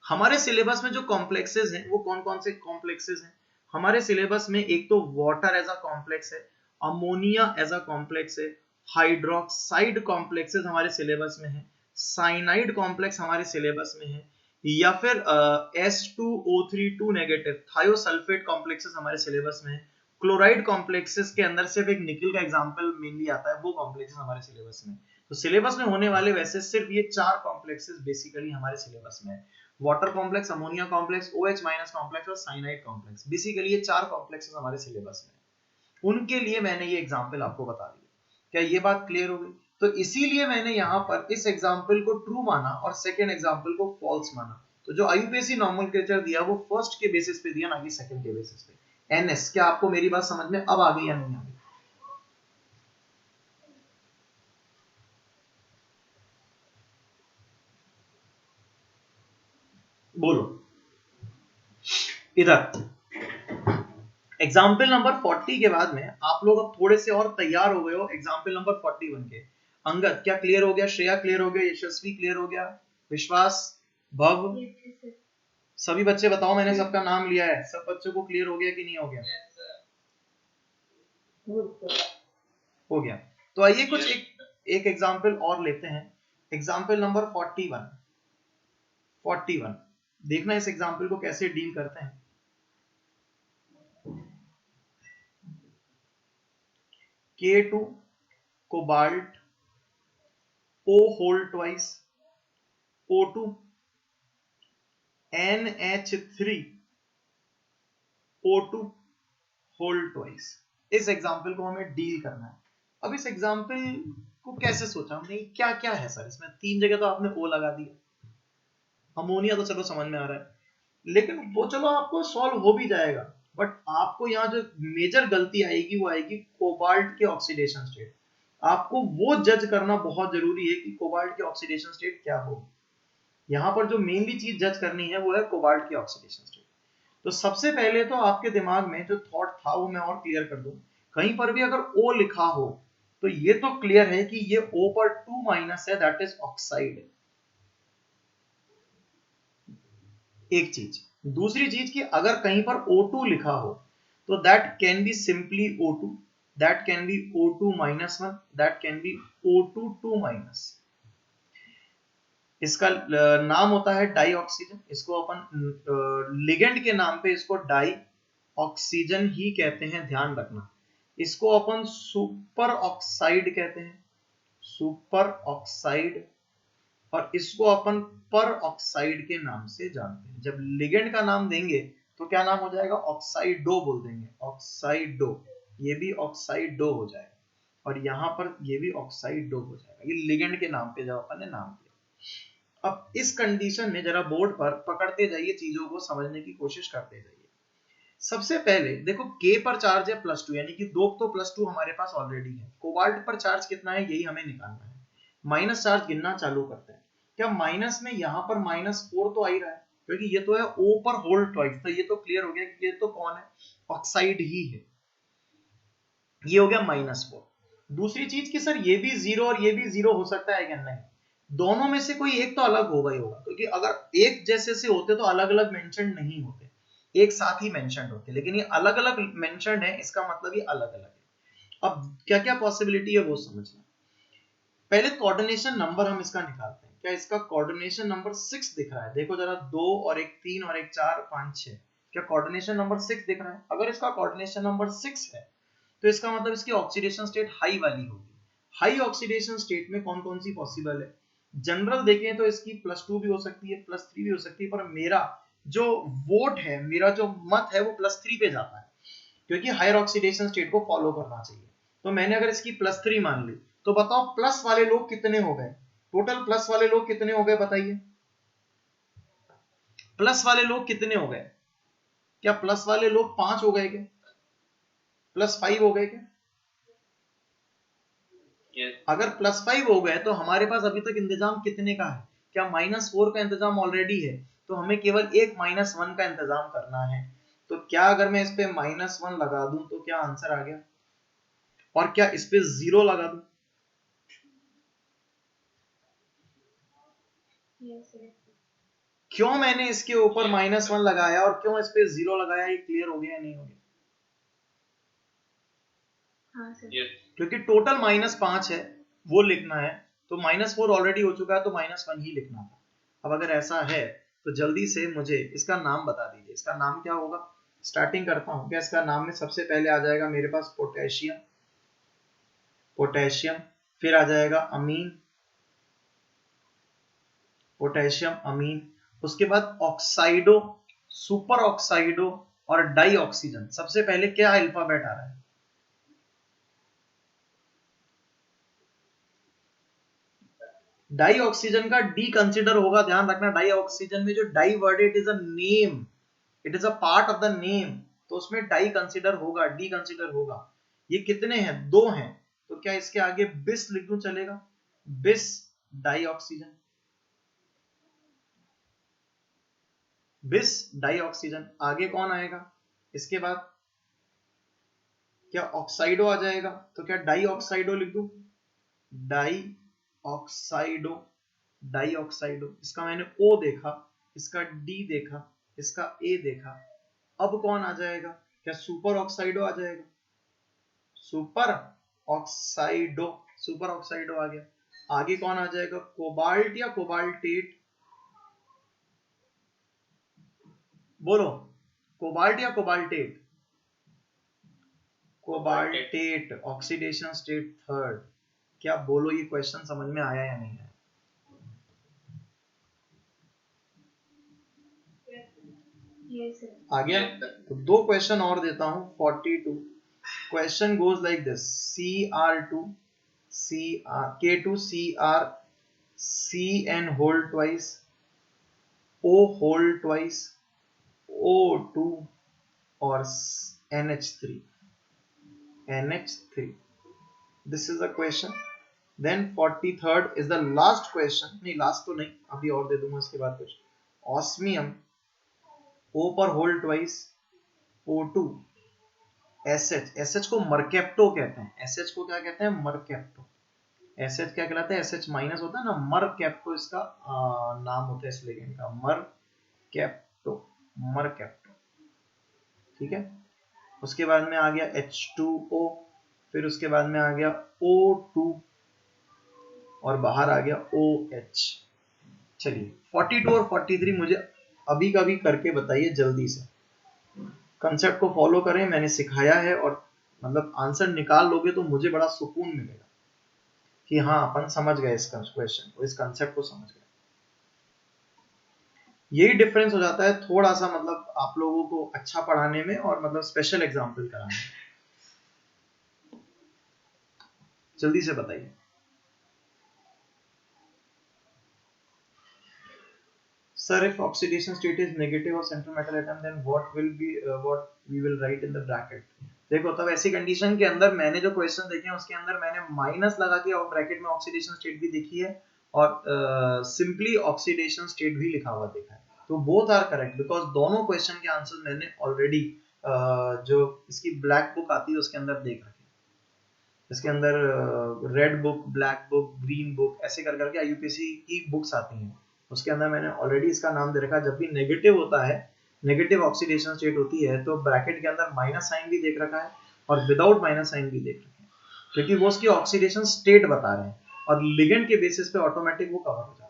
हमारे सिलेबस में जो कॉम्प्लेक्सेस हैं वो कौन कौन से कॉम्प्लेक्सेस हैं? हमारे सिलेबस में एक तो वाटर एज अ कॉम्प्लेक्स है, अमोनिया एज अ कॉम्प्लेक्स है, हाइड्रोक्साइड कॉम्प्लेक्सेस हमारे सिलेबस में है, साइनाइड कॉम्प्लेक्स हमारे सिलेबस में है, या फिर S2O32 नेगेटिव थायोसल्फेट कॉम्प्लेक्सेस हमारे सिलेबस में है। क्लोराइड कॉम्प्लेक्सेस के अंदर सिर्फ एक निकल का एग्जांपल मेनली आता है, वो कॉम्प्लेक्सेस हमारे सिलेबस में। तो सिलेबस में होने वाले वैसे सिर्फ ये 4 कॉम्प्लेक्सेस बेसिकली हमारे सिलेबस में है, water complex, ammonia complex, OH minus complex और साइनाइड कॉम्प्लेक्स। बेसिकली ये 4 कॉम्प्लेक्सेस हमारे सिलेबस में है। उनके लिए मैंने ये एग्जांपल आपको बता दिया। क्या ये बात क्लियर हो गई? तो इसीलिए मैंने यहाँ पर इस एग्जांपल को ट्रू माना और सेकंड एग्जांपल को फॉल्स माना। तो जो IUPAC नोमेनक्लेचर दिया वो फर्स्ट के बेसिस पे दिया, ना कि सेकंड के बेसिस पे। NS, क्या आपको मेरी बात समझ में अब आ गई या नहीं आ गई? बोलो इधर। एग्जाम्पल नंबर 40 के बाद में आप लोग अब थोड़े से और तैयार हो गए हो एग्जाम्पल नंबर 41 के। अंगद क्या क्लियर हो गया? श्रेया क्लियर हो गया? यशस्वी क्लियर हो गया? विश्वास, भव, सभी बच्चे बताओ, मैंने सबका नाम लिया है, सब बच्चों को क्लियर हो गया कि नहीं हो गया? हो गया। तो आइए कुछ एक एग्जाम्पल और लेते हैं। एग्जाम्पल नंबर 41 देखना इस एग्जाम्पल को कैसे डील करते हैं। K2 cobalt, O whole twice, O2 NH3 O2 whole twice. इस एग्जाम्पल को हमें डील करना है। अब इस एग्जाम्पल को कैसे सोचा हमने, क्या क्या है सर इसमें? 3 जगह तो आपने O लगा दिया। अमोनिया तो चलो समझ में आ रहा है, लेकिन वो चलो आपको सॉल्व हो भी जाएगा, बट आपको यहाँ जो मेजर गलती आएगी वो आएगी कोबाल्ट के ऑक्सीडेशन स्टेट। आपको वो जज करना बहुत जरूरी है कि कोबाल्ट के ऑक्सीडेशन स्टेट क्या होगी। यहाँ पर जो मेनली चीज जज करनी है वो है कोबाल्ट की ऑक्सीडेशन स्टेट। तो सबसे पहले तो आपके दिमाग में जो थॉट था वो मैं और क्लियर कर दूं। कहीं पर भी अगर O लिखा हो तो ये तो क्लियर है कि ये O पर 2 माइनस है, दैट इज ऑक्साइड। एक चीज। दूसरी चीज कि अगर कहीं पर O2 लिखा हो तो that can be simply O2, that can be O2 minus 1, that can be O2 2 minus. इसका नाम होता है डाई ऑक्सीजन। इसको अपन लिगेंड के नाम पे इसको डाई ऑक्सीजन ही कहते हैं, ध्यान रखना। इसको अपन सुपर ऑक्साइड कहते हैं, सुपर ऑक्साइड। और इसको अपन पर ऑक्साइड के नाम से जानते हैं। जब लिगेंड का नाम देंगे तो क्या नाम हो जाएगा? ऑक्साइडो बोल देंगे, ऑक्साइडो। ये भी ऑक्साइडो हो जाएगा और यहाँ पर ये भी ऑक्साइडो हो जाएगा। ये लिगेंड के नाम पे जब अपन ने नाम दिया। अब इस कंडीशन में जरा बोर्ड पर पकड़ते जाइए, चीजों को समझने की कोशिश करते जाइए। सबसे पहले देखो K पर चार्ज है +2, यानी कि 2 तो +2 हमारे पास ऑलरेडी है। कोबाल्ट पर चार्ज कितना है यही हमें निकालना है। माइनस चार्ज गिनना चालू करते हैं। क्या माइनस में यहाँ पर -4 तो आ ही रहा है, क्योंकि ये तो है O पर होल ट्वाइस। तो ये तो क्लियर हो गया कि ये तो कौन है? ऑक्साइड ही है। ये हो गया -4। दूसरी चीज कि सर ये भी 0 और ये भी 0 हो सकता है क्या? नहीं, दोनों में से कोई एक तो अलग होगा ही होगा, क्योंकि अगर एक जैसे से होते तो अलग अलग मेंशन नहीं होते, एक साथ ही मेंशन होते। लेकिन ये अलग अलग मेंशन है, इसका मतलब ये अलग अलग है। अब क्या क्या पॉसिबिलिटी है वो समझना। पहले कोऑर्डिनेशन नंबर हम इसका निकालते हैं। क्या इसका कोऑर्डिनेशन नंबर 6 दिख रहा है? देखो जरा, 2 और एक 3 और एक 4 5 6। क्या कोऑर्डिनेशन नंबर 6 दिख रहा है? अगर इसका कोऑर्डिनेशन नंबर 6 है तो इसका मतलब इसकी ऑक्सीडेशन स्टेट हाई वाली होगी। हाई ऑक्सीडेशन स्टेट में कौन कौन सी पॉसिबल है? जनरल देखें तो इसकी +2 भी हो सकती है, +3 भी हो सकती है, पर मेरा जो वोट है, मेरा जो मत है वो +3 पे जाता है, क्योंकि हायर ऑक्सीडेशन स्टेट को फॉलो करना चाहिए। तो मैंने अगर इसकी +3 मान ली, तो बताओ प्लस वाले लोग कितने हो गए, टोटल प्लस वाले लोग कितने हो गए बताइए, प्लस वाले लोग कितने हो गए, क्या प्लस वाले लोग 5 हो गए क्या, +5 हो गए क्या? अगर +5 हो गए तो हमारे पास अभी तक इंतजाम कितने का है, क्या -4 का इंतजाम ऑलरेडी है, तो हमें केवल एक -1 का इंतजाम करना है। तो क्या अगर मैं इस पे -1 लगा दूं तो क्या आंसर आ गया, और क्या इस पे 0 लगा दूं? Yes, sir. क्यों मैंने इसके ऊपर -1 लगाया और क्यों इस पे 0 लगाया, ये क्लियर हो गया या नहीं हो गया? हाँ सर। क्योंकि टोटल -5 है वो लिखना है, तो -4 ऑलरेडी हो चुका है, तो -1 ही लिखना था। अब अगर ऐसा है तो जल्दी से मुझे इसका नाम बता दीजिए, इसका नाम क्या होगा? स्टार्टिंग करता हूं, क्या इसका नाम में सबसे पहले आ जाएगा मेरे पास पोटेशियम, पोटेशियम, फिर आ जाएगा अमीन, पोटेशियम अमीन, उसके बाद ऑक्साइडो, सुपर ऑक्साइडो और डाई ऑक्सीजन। सबसे पहले क्या अल्फाबेट आ रहा है? डाई ऑक्सीजन का डी कंसिडर होगा, ध्यान रखना। डाई ऑक्सीजन में जो di word, it is a name, it is a part of the name, तो उसमें डाई कंसिडर होगा, डी कंसिडर होगा। ये कितने हैं? 2 हैं, तो क्या इसके आगे बिस लिख दूं चलेगा? बिस डाई ऑक्सीजन, बिस डाई ऑक्सीजन। आगे कौन आएगा इसके बाद? क्या ऑक्साइडो आ जाएगा? तो क्या डाई ऑक्साइडो लिख दूं? Di oxido, di oxido. इसका मैंने ओ देखा, इसका डी देखा, इसका ए देखा। अब कौन आ जाएगा? क्या सुपर ऑक्साइडो आ जाएगा? सुपर ऑक्साइडो, सुपर ऑक्साइडो आ गया। आगे कौन आ जाएगा? कोबाल्ट या कोबाल्टेट? बोलो, कोबाल्ट या cobaltate? Cobaltate, oxidation state 3rd। क्या बोलो, ये क्वेश्चन समझ में आया या नहीं आया? Yes, sir. आ गया? तो 2 क्वेश्चन और देता हूं। 42 question goes like this, Cr2 Cr K2 Cr Cn whole twice, O whole twice, O2 और NH3, NH3। This is the question. Then 43rd is the last question, नहीं लास्ट तो नहीं, अभी और दे दूंगा इसके बाद कुछ। ऑस्मियम, O पर hold twice, O2, SH, SH को मरकेप्टो कहते हैं, SH को क्या कहते हैं? मरकेप्टो। SH क्या कहलाता है? SH माइनस होता है ना, मरकेप्टो इसका नाम होता है इस लिगेंड का, मरकेप्टो, मरकेप्टो। ठीक है, उसके बाद में आ गया H2O, फिर उसके बाद में आ गया O2 और बाहर आ गया OH। चलिए 42 और 43 मुझे अभी का भी करके बताइए जल्दी से। कंसेप्ट को फॉलो करें, मैंने सिखाया है, और मतलब आंसर निकाल लोगे तो मुझे बड़ा सुकून मिलेगा कि हाँ अपन समझ गए इस क्वेश्चन को, इस कंसेप्ट को समझ गए। यही डिफरेंस हो जाता है थोड़ा सा, मतलब आप लोगों को अच्छा पढ़ाने में और मतलब स्पेशल एग्जाम्पल कराने में। जल्दी से बताइए। Sir, if oxidation state is negative of central metal atom, then what we will write in the bracket? देखो, तब ऐसी कंडीशन के अंदर मैंने जो क्वेश्चन देखे हैं उसके अंदर मैंने माइनस लगा के और ब्रैकेट में ऑक्सीडेशन स्टेट भी देखी है, और सिंपली ऑक्सीडेशन स्टेट भी लिखा हुआ देखा है। तो बोथ आर करेक्ट, बिकॉज दोनों क्वेश्चन के आंसर मैंने ऑलरेडी जो इसकी ब्लैक बुक आती है उसके अंदर देख रखे हैं। इसके अंदर red book, black book, green book, ऐसे कर करके IUPAC की बुक्स आती हैं, उसके अंदर मैंने ऑलरेडी इसका नाम दे रखा है। जब भी नेगेटिव होता है, नेगेटिव ऑक्सीडेशन स्टेट होती है, तो ब्रैकेट के अंदर माइनस साइन भी देख रखा है और विदाउट माइनस साइन भी देख रखे हैं, क्योंकि वो उसकी ऑक्सीडेशन स्टेट बता रहे हैं, और लिगेंड के बेसिस पे ऑटोमेटिक वो कवर हो जाता है।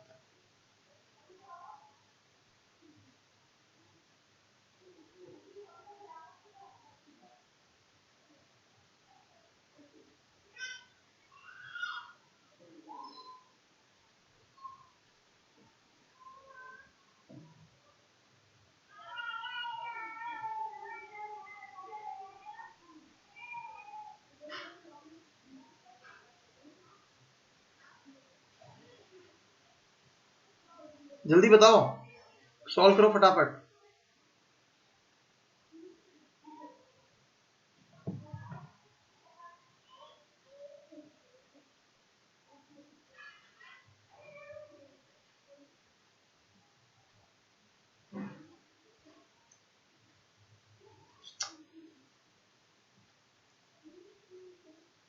जल्दी बताओ, सॉल्व करो फटाफट।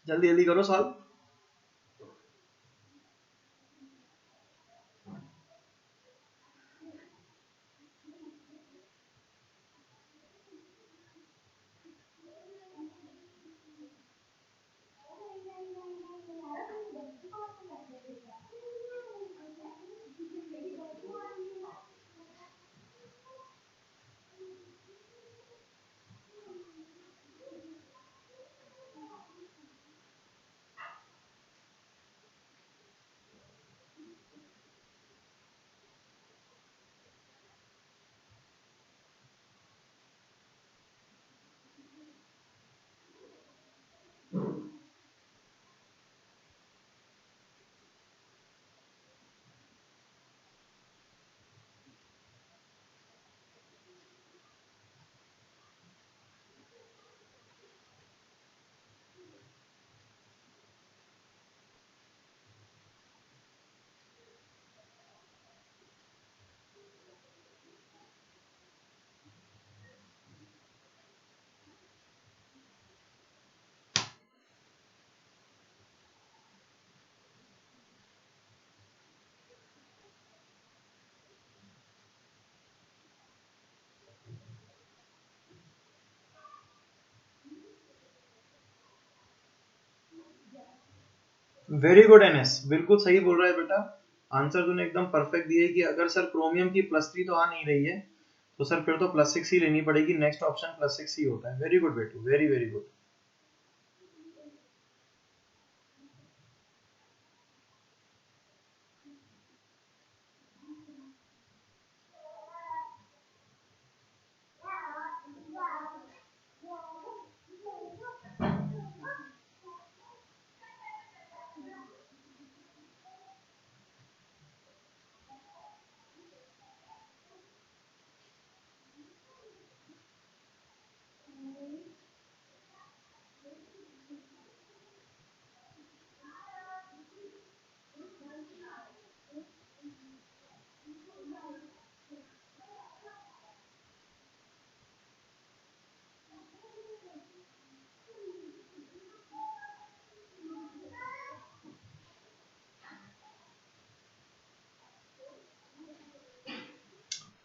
जल्दी जल्दी करो सॉल्व। वेरी गुड एनएस, बिल्कुल सही बोल रहा है बेटा। आंसर तूने एकदम परफेक्ट दिया है कि अगर सर क्रोमियम की +3 तो आ नहीं रही है तो सर फिर तो +6 ही लेनी पड़ेगी। नेक्स्ट ऑप्शन +6 ही होता है। वेरी गुड बेटू, वेरी वेरी गुड।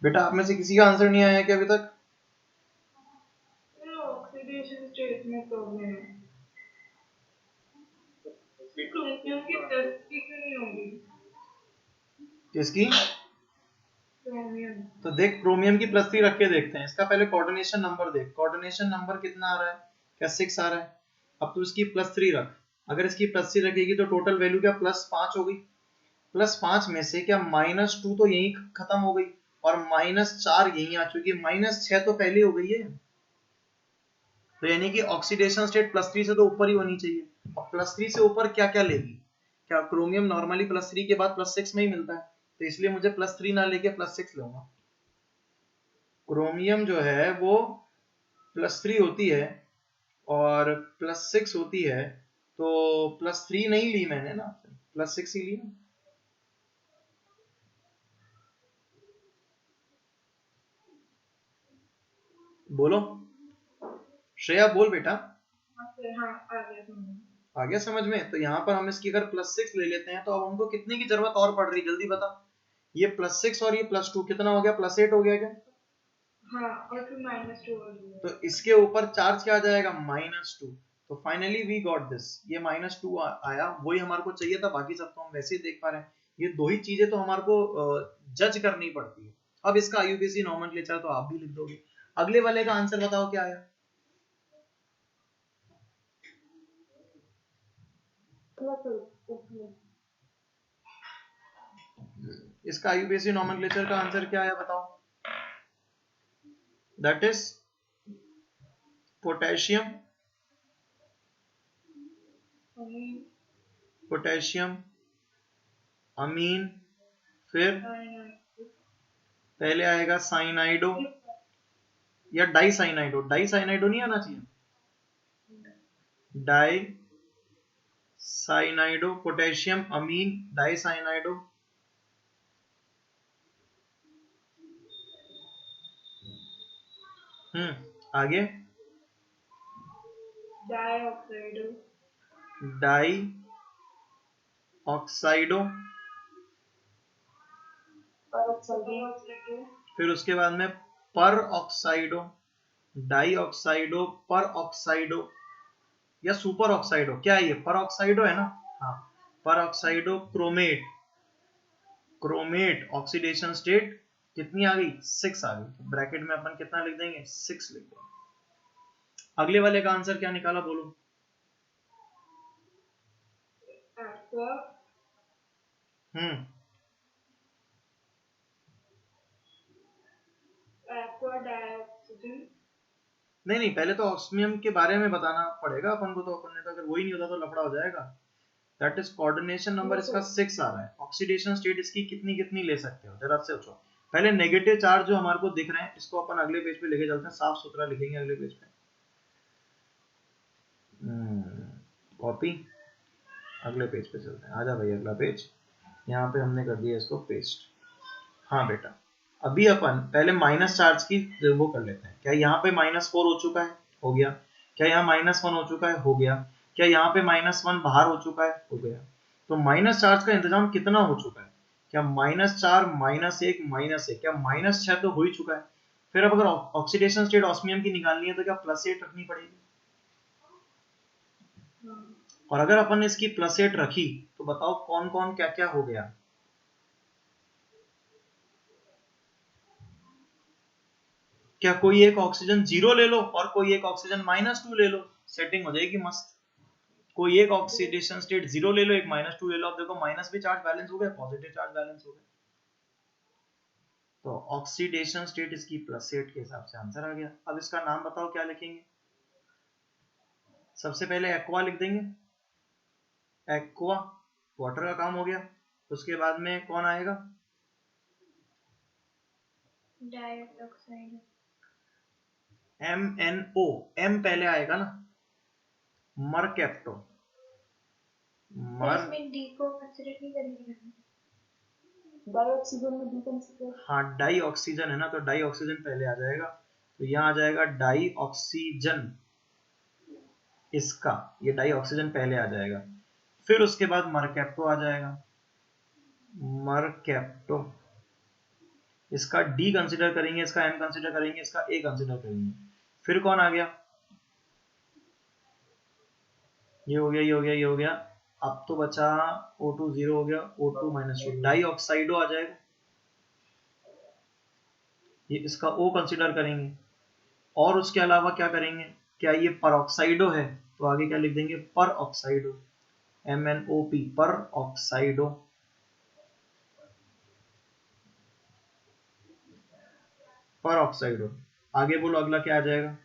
बेटा आप में से किसी का आंसर नहीं आया क्या अभी तक? ऑक्सीडेशन स्टेट में प्रॉब्लम है। क्रोमियम की +3 क्यों नहीं होगी? किसकी? क्रोमियम। तो देख क्रोमियम की +3 रख के देखते हैं। इसका पहले कोऑर्डिनेशन नंबर देख, कोऑर्डिनेशन नंबर कितना आ रहा है? क्या 6 आ रहा है? अब तू इसकी +3 रख। अगर इसकी +3 रखेगी तो टोटल वैल्यू क्या +5 हो गई। +5 में से क्या -2 तो यही खत्म हो गई और -4 यही आ चुकी है, -6 तो पहले हो गई है। तो यानी कि ऑक्सीडेशन स्टेट +3 से तो ऊपर ही होनी चाहिए। अब +3 से ऊपर क्या क्या लेगी? क्या क्रोमियम नॉर्मली +3 के बाद +6 में ही मिलता है, तो इसलिए मुझे +3 ना लेके +6 लूंगा। क्रोमियम जो है वो +3 होती है और +6 होती है, तो +3 नहीं ली मैंने ना, +6 ही ली ना। बोलो श्रेया, बोल बेटा। हाँ आ गया समझ। आ गया समझ में? तो यहाँ पर हम इसकी अगर +6 ले लेते हैं तो अब हमको कितने की जरूरत और पड़ रही है, जल्दी बता। ये +6 और ये +2 कितना हो गया? +8 हो गया क्या? हाँ और फिर -2 हो गया। तो इसके ऊपर चार्ज क्या आ जाएगा? -2। तो फाइनली वी गॉट दिस, ये -2 आया, वही हमारे को चाहिए था। बाकी सब तो हम वैसे ही देख पा रहे हैं। ये दो ही चीजें तो हमारे को जज करनी पड़ती है। अब इसका आईयूपीएसी नोमेनक्लेचर तो आप भी लिख दोगे। अगले वाले का आंसर बताओ क्या आया? इसका आईयूपीएसी नोमेनक्लेचर का आंसर क्या आया बताओ? दैट इज पोटेशियम, पोटेशियम, अमीन, फिर पहले आएगा साइनाइडो या डाइसाइनाइडो, डाइसाइनाइडो नहीं आना चाहिए, डाई साइनाइडो, पोटेशियम अमीन डाइसाइनाइडो। आगे डाइऑक्साइडो, डाई ऑक्साइडो, पेरोक्साइडो, फिर उसके बाद में पर ऑक्साइडो, डाई ऑक्साइडो, पर ऑक्साइडो या सुपर ऑक्साइडो, क्या है ये, पर ऑक्साइडो है ना, हाँ पर ऑक्साइडो, क्रोमेट, क्रोमेट ऑक्सीडेशन स्टेट कितनी आ गई, 6 आ गई, ब्रैकेट में अपन कितना लिख देंगे, 6 लिख देंगे। अगले वाले का आंसर क्या निकाला बोलो, एक्वा, एक्वा डाइऑक्सीजन। नहीं पहले तो ऑस्मियम के बारे में बताना पड़ेगा अपन को, तो अपन ने तो अगर वही नहीं होता तो लफड़ा हो जाएगा। दैट इज कोऑर्डिनेशन नंबर इसका 6 आ रहा है। ऑक्सीडेशन स्टेट इसकी कितनी कितनी ले सकते हो जरा से सोचो। पहले नेगेटिव चार्ज जो हमारे को दिख रहे हैं इसको अपन अगले पेज पे लेके चलते हैं, साफ सुथरा लिखेंगे अगले पेज पे। कॉपी, अगले पेज पे चलते हैं, आजा भाई अगला पेज, यहाँ पे हमने कर दिया इसको पेस्ट। हाँ बेटा, अभी अपन पहले माइनस चार्ज की वो कर लेते हैं। क्या यहाँ पे -4 हो चुका है, हो गया। क्या यहाँ -1 हो चुका है, हो गया। क्या यहाँ पे -1 बाहर हो चुका है, हो गया। तो माइनस चार्ज का इंतजाम कितना हो चुका है, क्या -4 -1 -1, क्या -6 तो हो ही चुका है। फिर अब अगर ऑक्सीडेशन स्टेट ऑस्मियम की निकालनी है तो क्या +8 रखनी पड़ेगी। और अगर अपन ने इसकी +8 रखी तो बताओ कौन कौन क्या क्या हो गया। क्या कोई एक ऑक्सीजन 0 ले लो और कोई एक ऑक्सीजन -2 ले लो, सेटिंग हो जाएगी मस्त। कोई एक ऑक्सीडेशन स्टेट 0 ले लो, एक -2 ले लो, अब देखो माइनस भी चार्ज बैलेंस हो गया, पॉजिटिव चार्ज बैलेंस हो गया। तो ऑक्सीडेशन स्टेट इसकी +8 के हिसाब से आंसर आ गया। अब इसका नाम बताओ क्या लिखेंगे। सबसे पहले एक्वा लिख देंगे, एक्वा वाटर का काम हो गया। उसके बाद में कौन आएगा, डाइऑक्साइड, MnO, M पहले आएगा ना, मरकैप्टो, मर इसमें डी को कंसीडर नहीं करेंगे, डाइऑक्सीजन में डी कंसीडर। हाँ डाई ऑक्सीजन है ना, तो डाई ऑक्सीजन पहले आ जाएगा, तो यहाँ आ जाएगा डाई ऑक्सीजन, इसका ये डाई ऑक्सीजन पहले आ जाएगा। फिर उसके बाद मरकैप्टो आ जाएगा, मरकैप्टो, इसका डी कंसीडर करेंगे, इसका एम कंसीडर करेंगे, इसका ए कंसीडर करेंगे। फिर कौन आ गया, ये हो गया, ये हो गया, ये हो गया। अब तो बचा O2 0 हो गया, O2 -2, डाई ऑक्साइडो आ जाएगा, ये इसका O कंसीडर करेंगे। और उसके अलावा क्या करेंगे, क्या ये परऑक्साइडो है तो आगे क्या लिख देंगे, पर ऑक्साइडो, MnOP, पर ऑक्साइडो। पर ऑक्साइडो, आगे बोलो अगला क्या आ जाएगा,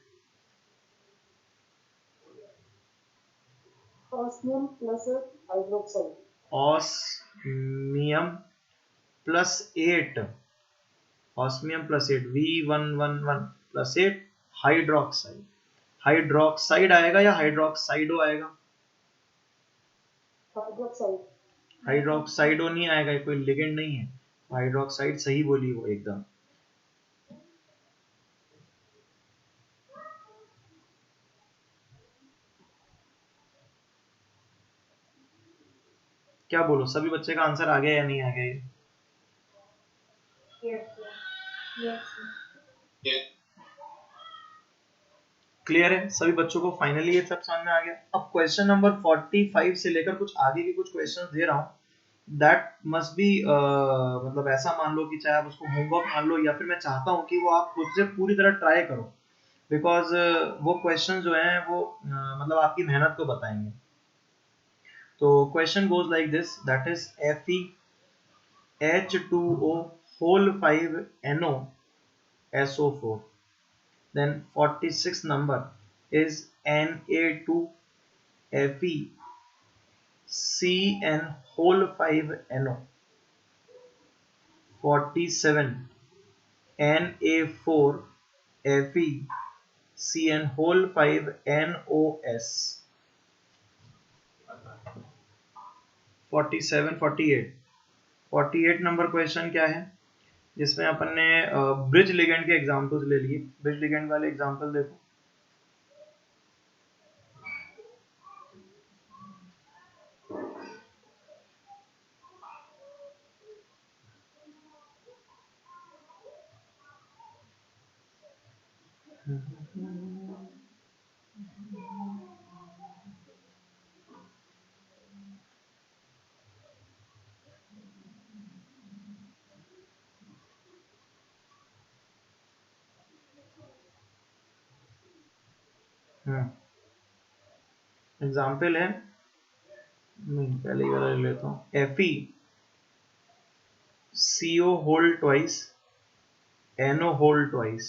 osmium +8 hydroxide, osmium +8, osmium +8, V111 +8 hydroxide. Hydroxide आएगा या हाइड्रोक्साइडो आएगा, हाइड्रोक्साइड, हाइड्रोक्साइडो नहीं आएगा, कोई लिगेंड नहीं है, हाइड्रोक्साइड सही बोली वो एकदम। क्या बोलो, सभी बच्चे का आंसर आ गया या नहीं आ गया, क्लियर है सभी बच्चों को, फाइनली ये सब समझ में आ गया। अब क्वेश्चन नंबर 45 से लेकर कुछ आगे के कुछ क्वेश्चन दे रहा हूँ, दैट मस्ट बी मतलब ऐसा मान लो कि चाहे आप उसको होमवर्क मान लो या फिर मैं चाहता हूँ कि वो आप खुद से पूरी तरह ट्राई करो, बिकॉज वो क्वेश्चन जो हैं वो मतलब आपकी मेहनत को बताएंगे। तो question goes like this, that is FeH2O whole 5NO SO4, then 46th number is Na2FeCN whole 5NO, 47 Na4FeCN5NOS 47 48 number question क्या है, जिसमें अपन ने ब्रिज लिगेंड के एग्जांपल्स ले लिए। ब्रिज लिगेंड वाले एग्जांपल देखो। एग्जाम्पल है, नहीं पहले ही वाला ले लेता हूँ। FeCO hold twice NO hold twice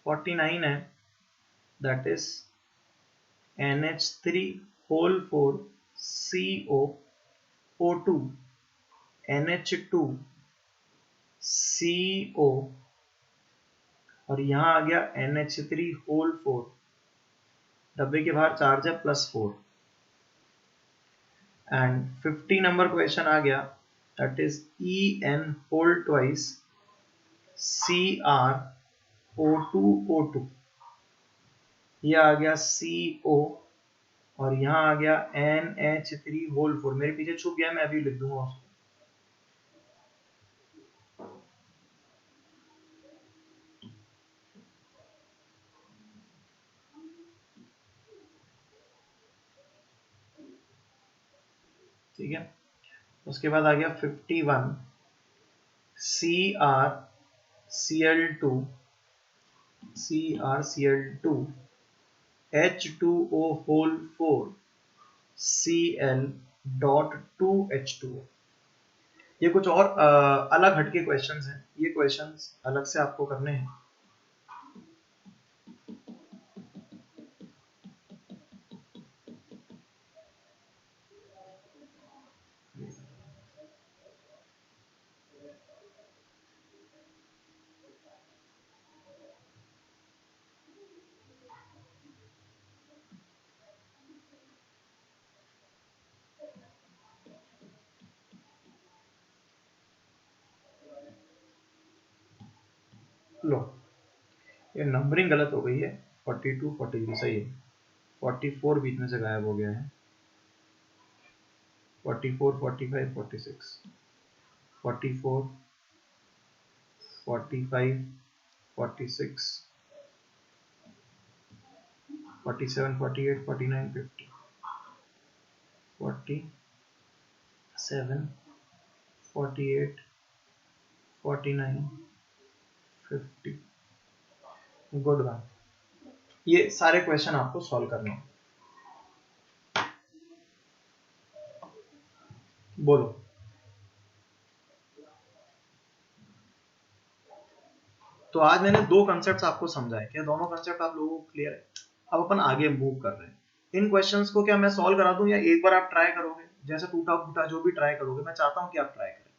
49 है, that is NH3 whole 4 COO2 NH2 CO और यहाँ आ गया NH3 होल 4, डब्बे के बाहर चार्ज है +4 एंड 50 नंबर क्वेश्चन आ गया, that is EN whole twice CrO2O2, ये आ गया CO और यहाँ आ गया NH3 होल 4। मेरे पीछे छुप गया, मैं अभी लिख दूंगा उसको। ठीक है, उसके बाद आ गया 51 CrCl2 H2O होल 4 Cl.2H2O। ये कुछ और अलग हटके क्वेश्चंस हैं, ये क्वेश्चंस अलग से आपको करने हैं। लो, ये नंबरिंग गलत हो गई है, 42 43 सही है, 44 बीच में से गायब हो गया है, 44 45 46 44 45 46 47 48 49 50 47 48 49 50। Good one. ये सारे क्वेश्चन आपको सॉल्व करने हैं। बोलो। तो आज मैंने दो कंसेप्ट आपको समझाए, क्या दोनों कंसेप्ट आप लोगों को क्लियर है? अब अपन आगे मूव कर रहे हैं। इन क्वेश्चंस को क्या मैं सॉल्व करा दूं या एक बार आप ट्राई करोगे? जैसे टूटा फूटा जो भी ट्राई करोगे, मैं चाहता हूं कि आप ट्राई करें।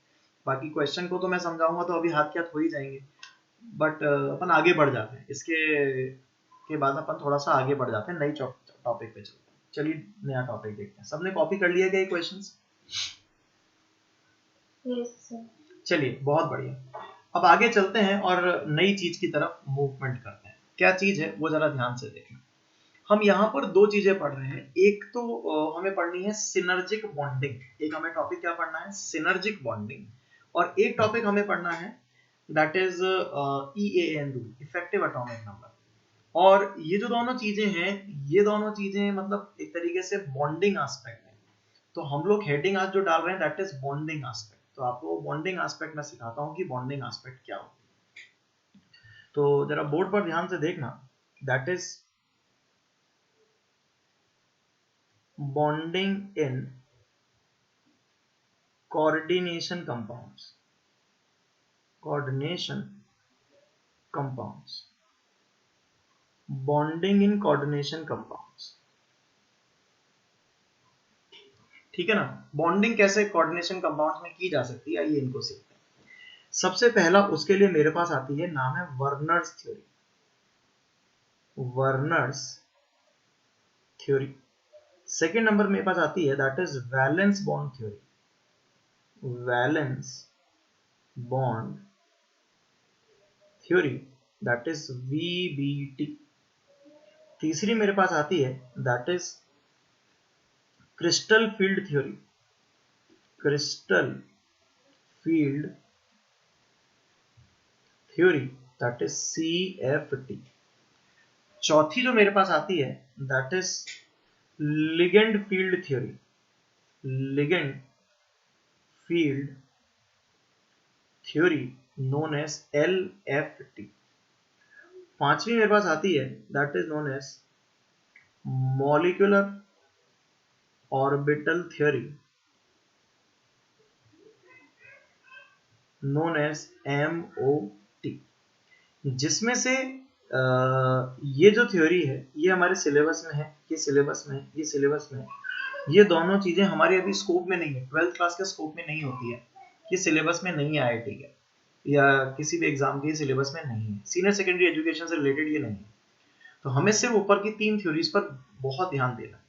बाकी क्वेश्चन को तो मैं समझाऊंगा तो अभी हाथ क्या हो ही जाएंगे, बट अपन आगे बढ़ जाते हैं। इसके बाद अपन थोड़ा सा आगे बढ़ जाते हैं, नई टॉपिक पे चलते हैं। चलिए नया टॉपिक देखते हैं। सबने कॉपी कर लिया क्या ये क्वेश्चंस? Yes, sir. चलिए बहुत बढ़िया। अब आगे चलते हैं और नई चीज की तरफ मूवमेंट करते हैं। क्या चीज है वो जरा ध्यान से देखना। हम यहाँ पर दो चीजें पढ़ रहे हैं। एक तो हमें पढ़नी है सिनर्जिक बॉन्डिंग, एक हमें टॉपिक क्या पढ़ना है, सिनर्जिक बॉन्डिंग, और एक टॉपिक हमें पढ़ना है that is EAN rule, effective atomic number. और ये जो दोनों चीजें हैं, ये दोनों चीजें मतलब एक तरीके से बॉन्डिंग एस्पेक्ट है। तो हम लोग हेडिंग आज जो डाल रहे हैं दैट इज बॉन्डिंग एस्पेक्ट। तो आपको बॉन्डिंग एस्पेक्ट में सिखाता हूँ कि बॉन्डिंग एस्पेक्ट क्या होता है। तो जरा बोर्ड पर ध्यान से देखना, that is bonding in coordination compounds, coordination compounds, bonding in coordination compounds। ठीक है ना? बॉन्डिंग कैसे कोऑर्डिनेशन कंपाउंड्स में की जा सकती है, आइए इनको सीखते हैं। सबसे पहला उसके लिए मेरे पास आती है, नाम है Werner's theory. Werner's theory. Second number मेरे पास आती है, that is valence bond theory. Valence bond theory, that is VBT। तीसरी मेरे पास आती है, that is crystal field theory. Crystal field theory, that is CFT। चौथी जो मेरे पास आती है, that is ligand field theory. Ligand field theory known as LFT। पांचवी मेरे पास आती है, that is known as molecular orbital theory known as MOT। जिसमें से ये जो थ्योरी है ये हमारे सिलेबस में है, ये सिलेबस में, ये सिलेबस में। ये दोनों चीजें हमारे अभी स्कोप में नहीं है, 12th क्लास के स्कोप में नहीं होती है, ये सिलेबस में नहीं है IIT के या किसी भी एग्जाम के सिलेबस में नहीं है, सीनियर सेकेंडरी एजुकेशन से रिलेटेड ये नहीं है। तो हमें सिर्फ ऊपर की 3 थ्योरीज पर बहुत ध्यान देना है।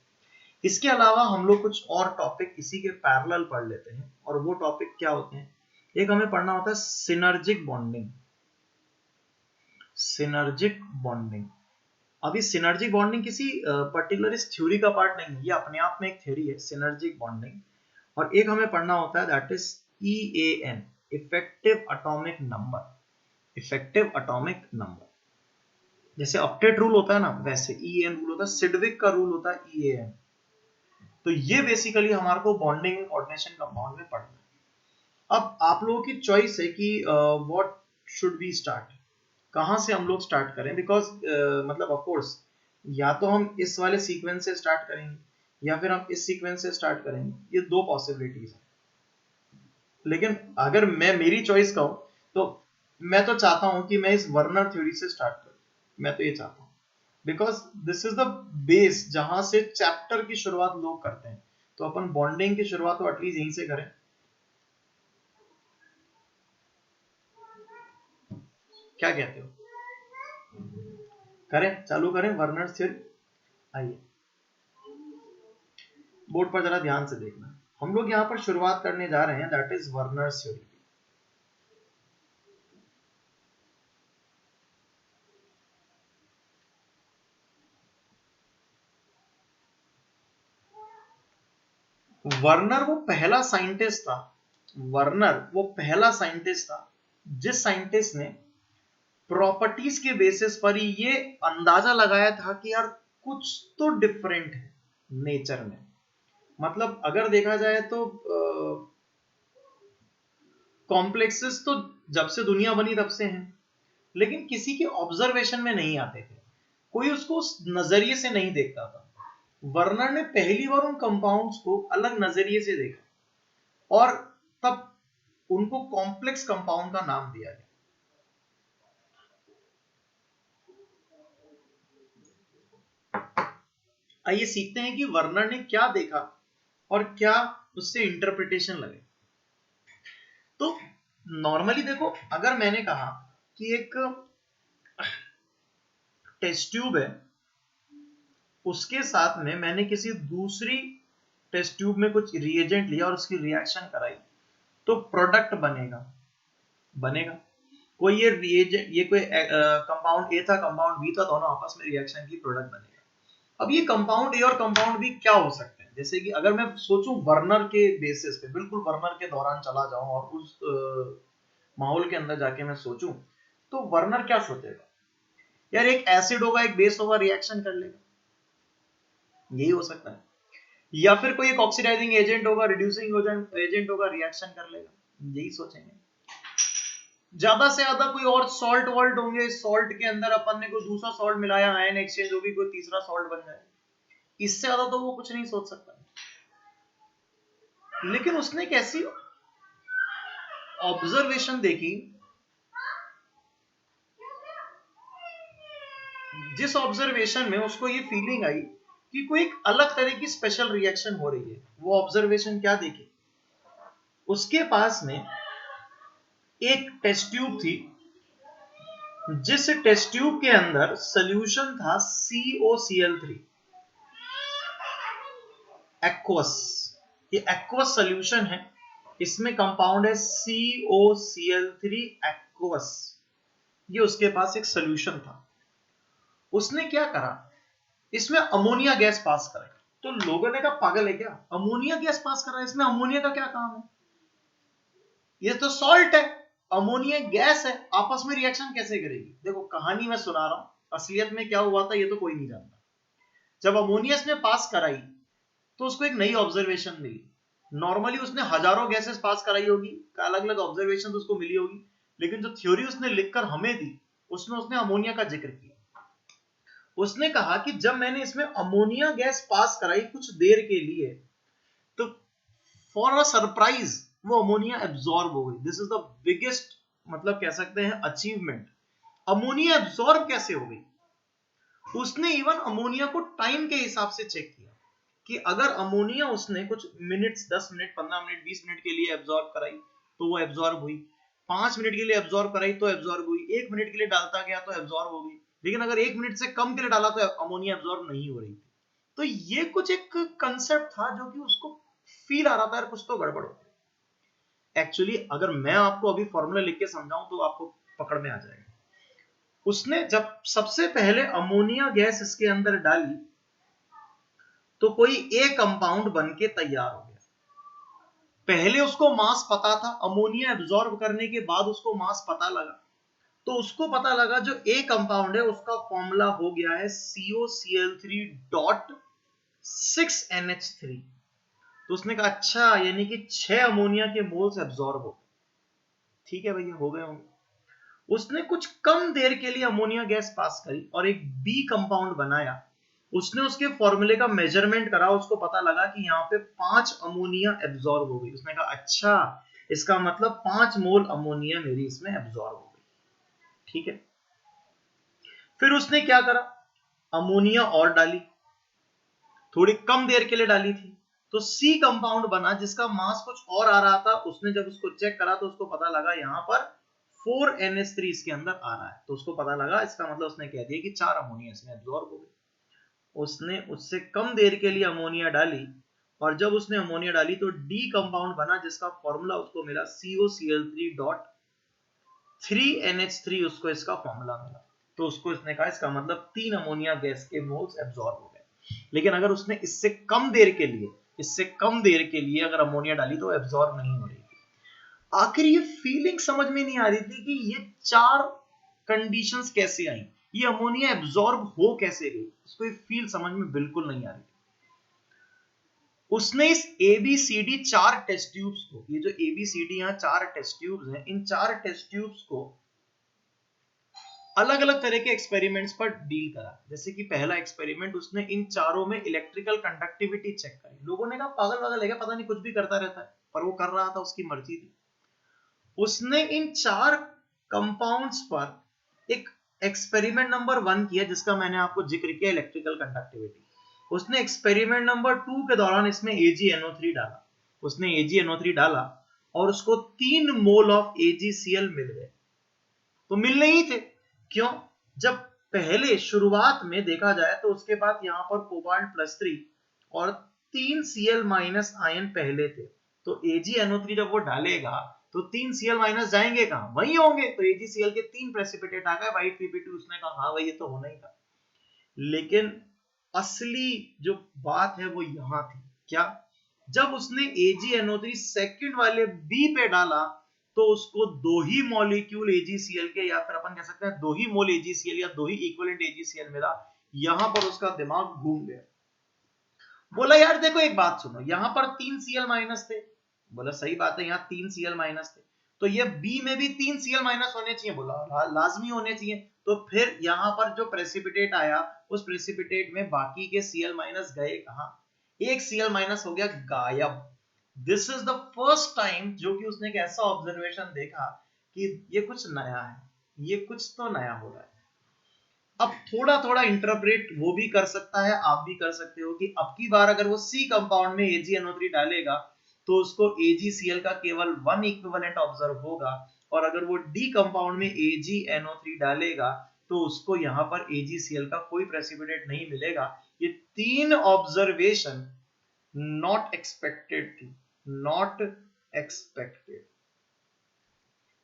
इसके अलावा हम लोग कुछ और टॉपिक इसी के पैरेलल पढ़ लेते हैं, और वो टॉपिक क्या होते हैं? एक हमें पढ़ना होता है सिनर्जिक बॉन्डिंग। Synergic bonding. अभी सिनर्जिक बॉन्डिंग किसी पर्टिकुलर इस थ्योरी का पार्ट नहीं है, ये अपने आप में एक थ्योरी है सिनर्जिक बॉन्डिंग। और एक हमें पढ़ना होता है, that is EAN, effective atomic number. Effective atomic number, जैसे ऑक्टेट रूल होता है ना, वैसे EAN रूल होता है, सिडविक का रूल होता है EAN। तो ये बेसिकली हमारे को बॉन्डिंग एंड कोऑर्डिनेशन कंपाउंड में पढ़ना है। अब आप लोगों की चॉइस है कि व्हाट शुड वी स्टार्ट, कहां से हम लोग स्टार्ट करें, बिकॉज मतलब ऑफ कोर्स या तो हम इस वाले सीक्वेंस से स्टार्ट करेंगे या फिर हम इस सीक्वेंस से स्टार्ट करेंगे, ये दो पॉसिबिलिटीज है। लेकिन अगर मैं मेरी चॉइस कहूं तो मैं तो चाहता हूं कि मैं इस वर्नर थ्योरी से स्टार्ट करूं, मैं तो ये चाहता हूं, because this is the base जहां से चैप्टर की शुरुआत लोग करते हैं। तो अपन बॉन्डिंग की शुरुआत तो एटलीस्ट यहीं से करें। क्या कहते हो, करें, चालू करें वर्नर थ्योरी? आइए बोर्ड पर जरा ध्यान से देखना, हम लोग यहां पर शुरुआत करने जा रहे हैं, that is Werner theory. Werner वो पहला साइंटिस्ट था, वर्नर वो पहला साइंटिस्ट था जिस साइंटिस्ट ने प्रॉपर्टीज के बेसिस पर ही ये अंदाजा लगाया था कि यार कुछ तो डिफरेंट है नेचर में। मतलब अगर देखा जाए तो कॉम्प्लेक्सेस तो जब से दुनिया बनी तब से हैं, लेकिन किसी के ऑब्जर्वेशन में नहीं आते थे, कोई उसको उस नजरिए से नहीं देखता था। वर्नर ने पहली बार उन कंपाउंड्स को अलग नजरिए से देखा और तब उनको कॉम्प्लेक्स कंपाउंड का नाम दिया गया। आइए सीखते हैं कि वर्नर ने क्या देखा और क्या उससे इंटरप्रिटेशन लगे। तो नॉर्मली देखो, अगर मैंने कहा कि एक टेस्ट ट्यूब है, उसके साथ में मैंने किसी दूसरी टेस्ट ट्यूब में कुछ रिएजेंट लिया और उसकी रिएक्शन कराई, तो प्रोडक्ट बनेगा। बनेगा कोई ये रिएजेंट, ये कोई कंपाउंड ए था, कंपाउंड बी था, दोनों आपस में रिएक्शन की प्रोडक्ट बनेगा। अब ये कंपाउंड ए और कंपाउंड बी क्या हो सकते हैं? जैसे कि अगर मैं सोचूं वर्नर के बेसिस पे, बिल्कुल वर्नर के दौरान चला जाऊं और उस माहौल के अंदर जाके मैं सोचूं, तो वर्नर क्या सोचेगा? यार एक एसिड होगा, एक बेस होगा, रिएक्शन कर लेगा, यही हो सकता है। या फिर कोई एक ऑक्सीडाइजिंग एजेंट होगा, रिड्यूसिंग एजेंट होगा, रिएक्शन कर लेगा, यही सोचेंगे। ज्यादा से ज्यादा कोई और सॉल्ट वॉल्ट होंगे, सॉल्ट के अंदर अपन ने कोई दूसरा सॉल्ट मिलाया, आयन एक्सचेंज होगी, कोई तीसरा सॉल्ट बन जाए, इससे ज्यादा तो वो कुछ नहीं सोच सकता। लेकिन उसने एक ऐसी ऑब्जर्वेशन देखी, जिस ऑब्जर्वेशन में उसको ये फीलिंग आई कि कोई एक अलग तरह की स्पेशल रिएक्शन हो रही है। वो ऑब्जर्वेशन क्या देखी? उसके पास में एक टेस्ट ट्यूब थी, जिस टेस्ट ट्यूब के अंदर सोल्यूशन था COCl3 एक्वस। ये एक्वस सोल्यूशन है, इसमें कंपाउंड है COCl3 एक्वस। ये उसके पास एक सोल्यूशन था। उसने क्या करा, इसमें अमोनिया गैस पास कराई। तो लोगों ने कहा पागल है क्या, अमोनिया गैस पास कर रहा है, इसमें अमोनिया का क्या काम है, ये तो सॉल्ट है, अमोनिया गैस है, आपस में रिएक्शन कैसे करेगी। देखो कहानी मैं सुना रहा हूं, असलियत में क्या हुआ था ये तो कोई नहीं जानता। जब अमोनिया इसने पास कराई तो उसको एक नई ऑब्जर्वेशन मिली। नॉर्मली उसने हजारों गैसेस पास कराई होगी, अलग अलग ऑब्जर्वेशन उसको मिली होगी, लेकिन जो थ्योरी उसने लिखकर हमें दी उसमें उसने अमोनिया का जिक्र किया। उसने कहा कि जब मैंने इसमें अमोनिया गैस पास कराई कुछ देर के लिए, तो फॉर अ सरप्राइज वो अमोनिया एब्जॉर्ब हो गई। दिस इज द बिगेस्ट, मतलब कह सकते हैं अचीवमेंट। अमोनिया एब्जॉर्ब कैसे हो गई, उसने इवन अमोनिया को टाइम के हिसाब से चेक किया कि अगर अमोनिया उसने कुछ मिनट्स, 10 मिनट, 15 मिनट, 20 मिनट के लिए एब्जॉर्ब कराई तो वो एब्जॉर्ब हुई, 5 मिनट के लिए एब्जॉर्ब कराई तो एब्जॉर्ब हुई, 1 मिनट के लिए डालता गया तो एब्जॉर्ब हो गई, लेकिन अगर 1 मिनट से कम के लिए डाला तो अमोनिया एब्जॉर्ब नहीं हो रही थी। तो ये कुछ एक कंसेप्ट था जो कि उसको फील आ रहा था यार कुछ तो गड़बड़ हो। एक्चुअली अगर मैं आपको अभी फॉर्मूला लिख के समझाऊं तो आपको पकड़ में आ जाएगा। उसने जब सबसे पहले अमोनिया गैस इसके अंदर डाली तो कोई ए कंपाउंड बन के तैयार हो गया। पहले उसको मास पता था, अमोनिया एब्जॉर्ब करने के बाद उसको मास पता लगा, तो उसको पता लगा जो ए कंपाउंड है उसका फॉर्मूला हो गया है COCl3.6NH3। तो उसने कहा अच्छा यानी कि 6 अमोनिया के मोल्स एब्जॉर्ब हो। ठीक है भैया, हो गए होंगे। उसने कुछ कम देर के लिए अमोनिया गैस पास करी और एक बी कंपाउंड बनाया। उसने उसके फॉर्मूले का मेजरमेंट करा, उसको पता लगा कि यहाँ पे 5 अमोनिया एब्जॉर्ब हो गई। उसने कहा अच्छा इसका मतलब 5 मोल अमोनिया मेरी इसमें एब्जॉर्ब हो गई। ठीक है, फिर उसने क्या करा, अमोनिया और डाली, थोड़ी कम देर के लिए डाली थी, तो सी कंपाउंड बना जिसका मास कुछ और आ रहा था। उसने जब उसको चेक करा तो उसको पता लगा यहाँ पर 4NH3 इसके अंदर आ रहा है, तो उसको पता लगा, इसका मतलब उसने कह दिया कि 4 अमोनिया इसमें एब्जॉर्ब हो गई। उसने उससे कम देर के लिए अमोनिया डाली और जब उसने अमोनिया डाली तो डी कंपाउंड बना जिसका फॉर्मूला उसको मिला COCl3.3NH3, उसको इसका फॉर्मूला मिला। तो उसको इसने कहा इसका मतलब 3 अमोनिया गैस के मोल्स एब्जॉर्ब हो गए। लेकिन अगर उसने इससे कम देर के लिए अगर अमोनिया डाली तो एब्जॉर्ब नहीं हो रही थी। आखिर ये फीलिंग समझ में नहीं आ रही थी कि ये 4 कंडीशंस कैसे आई, ये अमोनिया एब्जॉर्ब हो कैसे गई, उसको ये फील समझ में बिल्कुल नहीं आ रही थी। उसने इस ABCD 4 टेस्ट ट्यूब्स को, ये जो ABCD यहाँ 4 टेस्ट ट्यूब्स हैं, इन 4 टेस्ट ट्यूब्स को अलग अलग तरह के एक्सपेरिमेंट्स पर डील करा। जैसे कि पहला एक्सपेरिमेंट, उसने इन चारों में इलेक्ट्रिकल कंडक्टिविटी चेक करी। लोगों ने कहा पागल वागल है क्या, पता नहीं कुछ भी करता रहता है, पर वो कर रहा था, उसकी मर्जी थी। उसने इन 4 कंपाउंड्स पर एक एक्सपेरिमेंट नंबर 1 किया जिसका मैंने आपको जिक्र किया, इलेक्ट्रिकल कंडक्टिविटी। उसने एक्सपेरिमेंट नंबर 2 के दौरान इसमें AgNO3 डाला। उसने AgNO3 डाला और उसको 3 मोल ऑफ AgCl मिल गए। तो मिल नहीं थे, क्यों? जब पहले शुरुआत में देखा जाए तो उसके बाद यहाँ पर कोबाल्ट +3 और 3 Cl- आयन पहले थे। तो AgNO3 जब वो डालेगा तो 3 Cl- जाएंगे कहां, वही होंगे। तो AgCl के 3 प्रेसिपिटेट आ गए, वाइट PPT। उसने कहा हाँ भाई ये तो होना ही था। लेकिन असली जो बात है वो यहां थी। क्या? जब उसने AgNO3 सेकंड वाले बी पे डाला तो उसको 2 ही मॉलिक्यूल AgCl के, या फिर अपन कह सकते हैं 2 ही मोल AgCl या 2 ही इक्विवेलेंट AgCl मिला। यहां पर उसका दिमाग घूम गया। बोला यार देखो एक बात सुनो, यहां पर 3 Cl- थे। बोला सही बात है, यहाँ 3 Cl- थे, तो ये बी में भी 3 Cl- होने चाहिए। बोला लाजमी होने चाहिए। तो फिर यहाँ पर जो प्रेसिपिटेट आया उस प्रेसिपिटेट में बाकी के Cl- गए कहां, एक Cl- हो गया गायब। This is the first time जो कि उसने एक ऐसा ऑब्जर्वेशन देखा कि ये कुछ नया है, ये कुछ तो नया हो रहा है। अब थोड़ा थोड़ा इंटरप्रेट वो भी कर सकता है, आप भी कर सकते हो कि अब की बार अगर वो सी कंपाउंड में AgNO3 डालेगा तो उसको AgCl का केवल 1 इक्विवेलेंट ऑब्जर्व होगा और अगर वो डी कंपाउंड में AgNO3 डालेगा तो उसको यहाँ पर AgCl का कोई प्रेसिपिटेट नहीं मिलेगा। ये 3 ऑब्जर्वेशन नॉट एक्सपेक्टेड थी, नॉट एक्सपेक्टेड,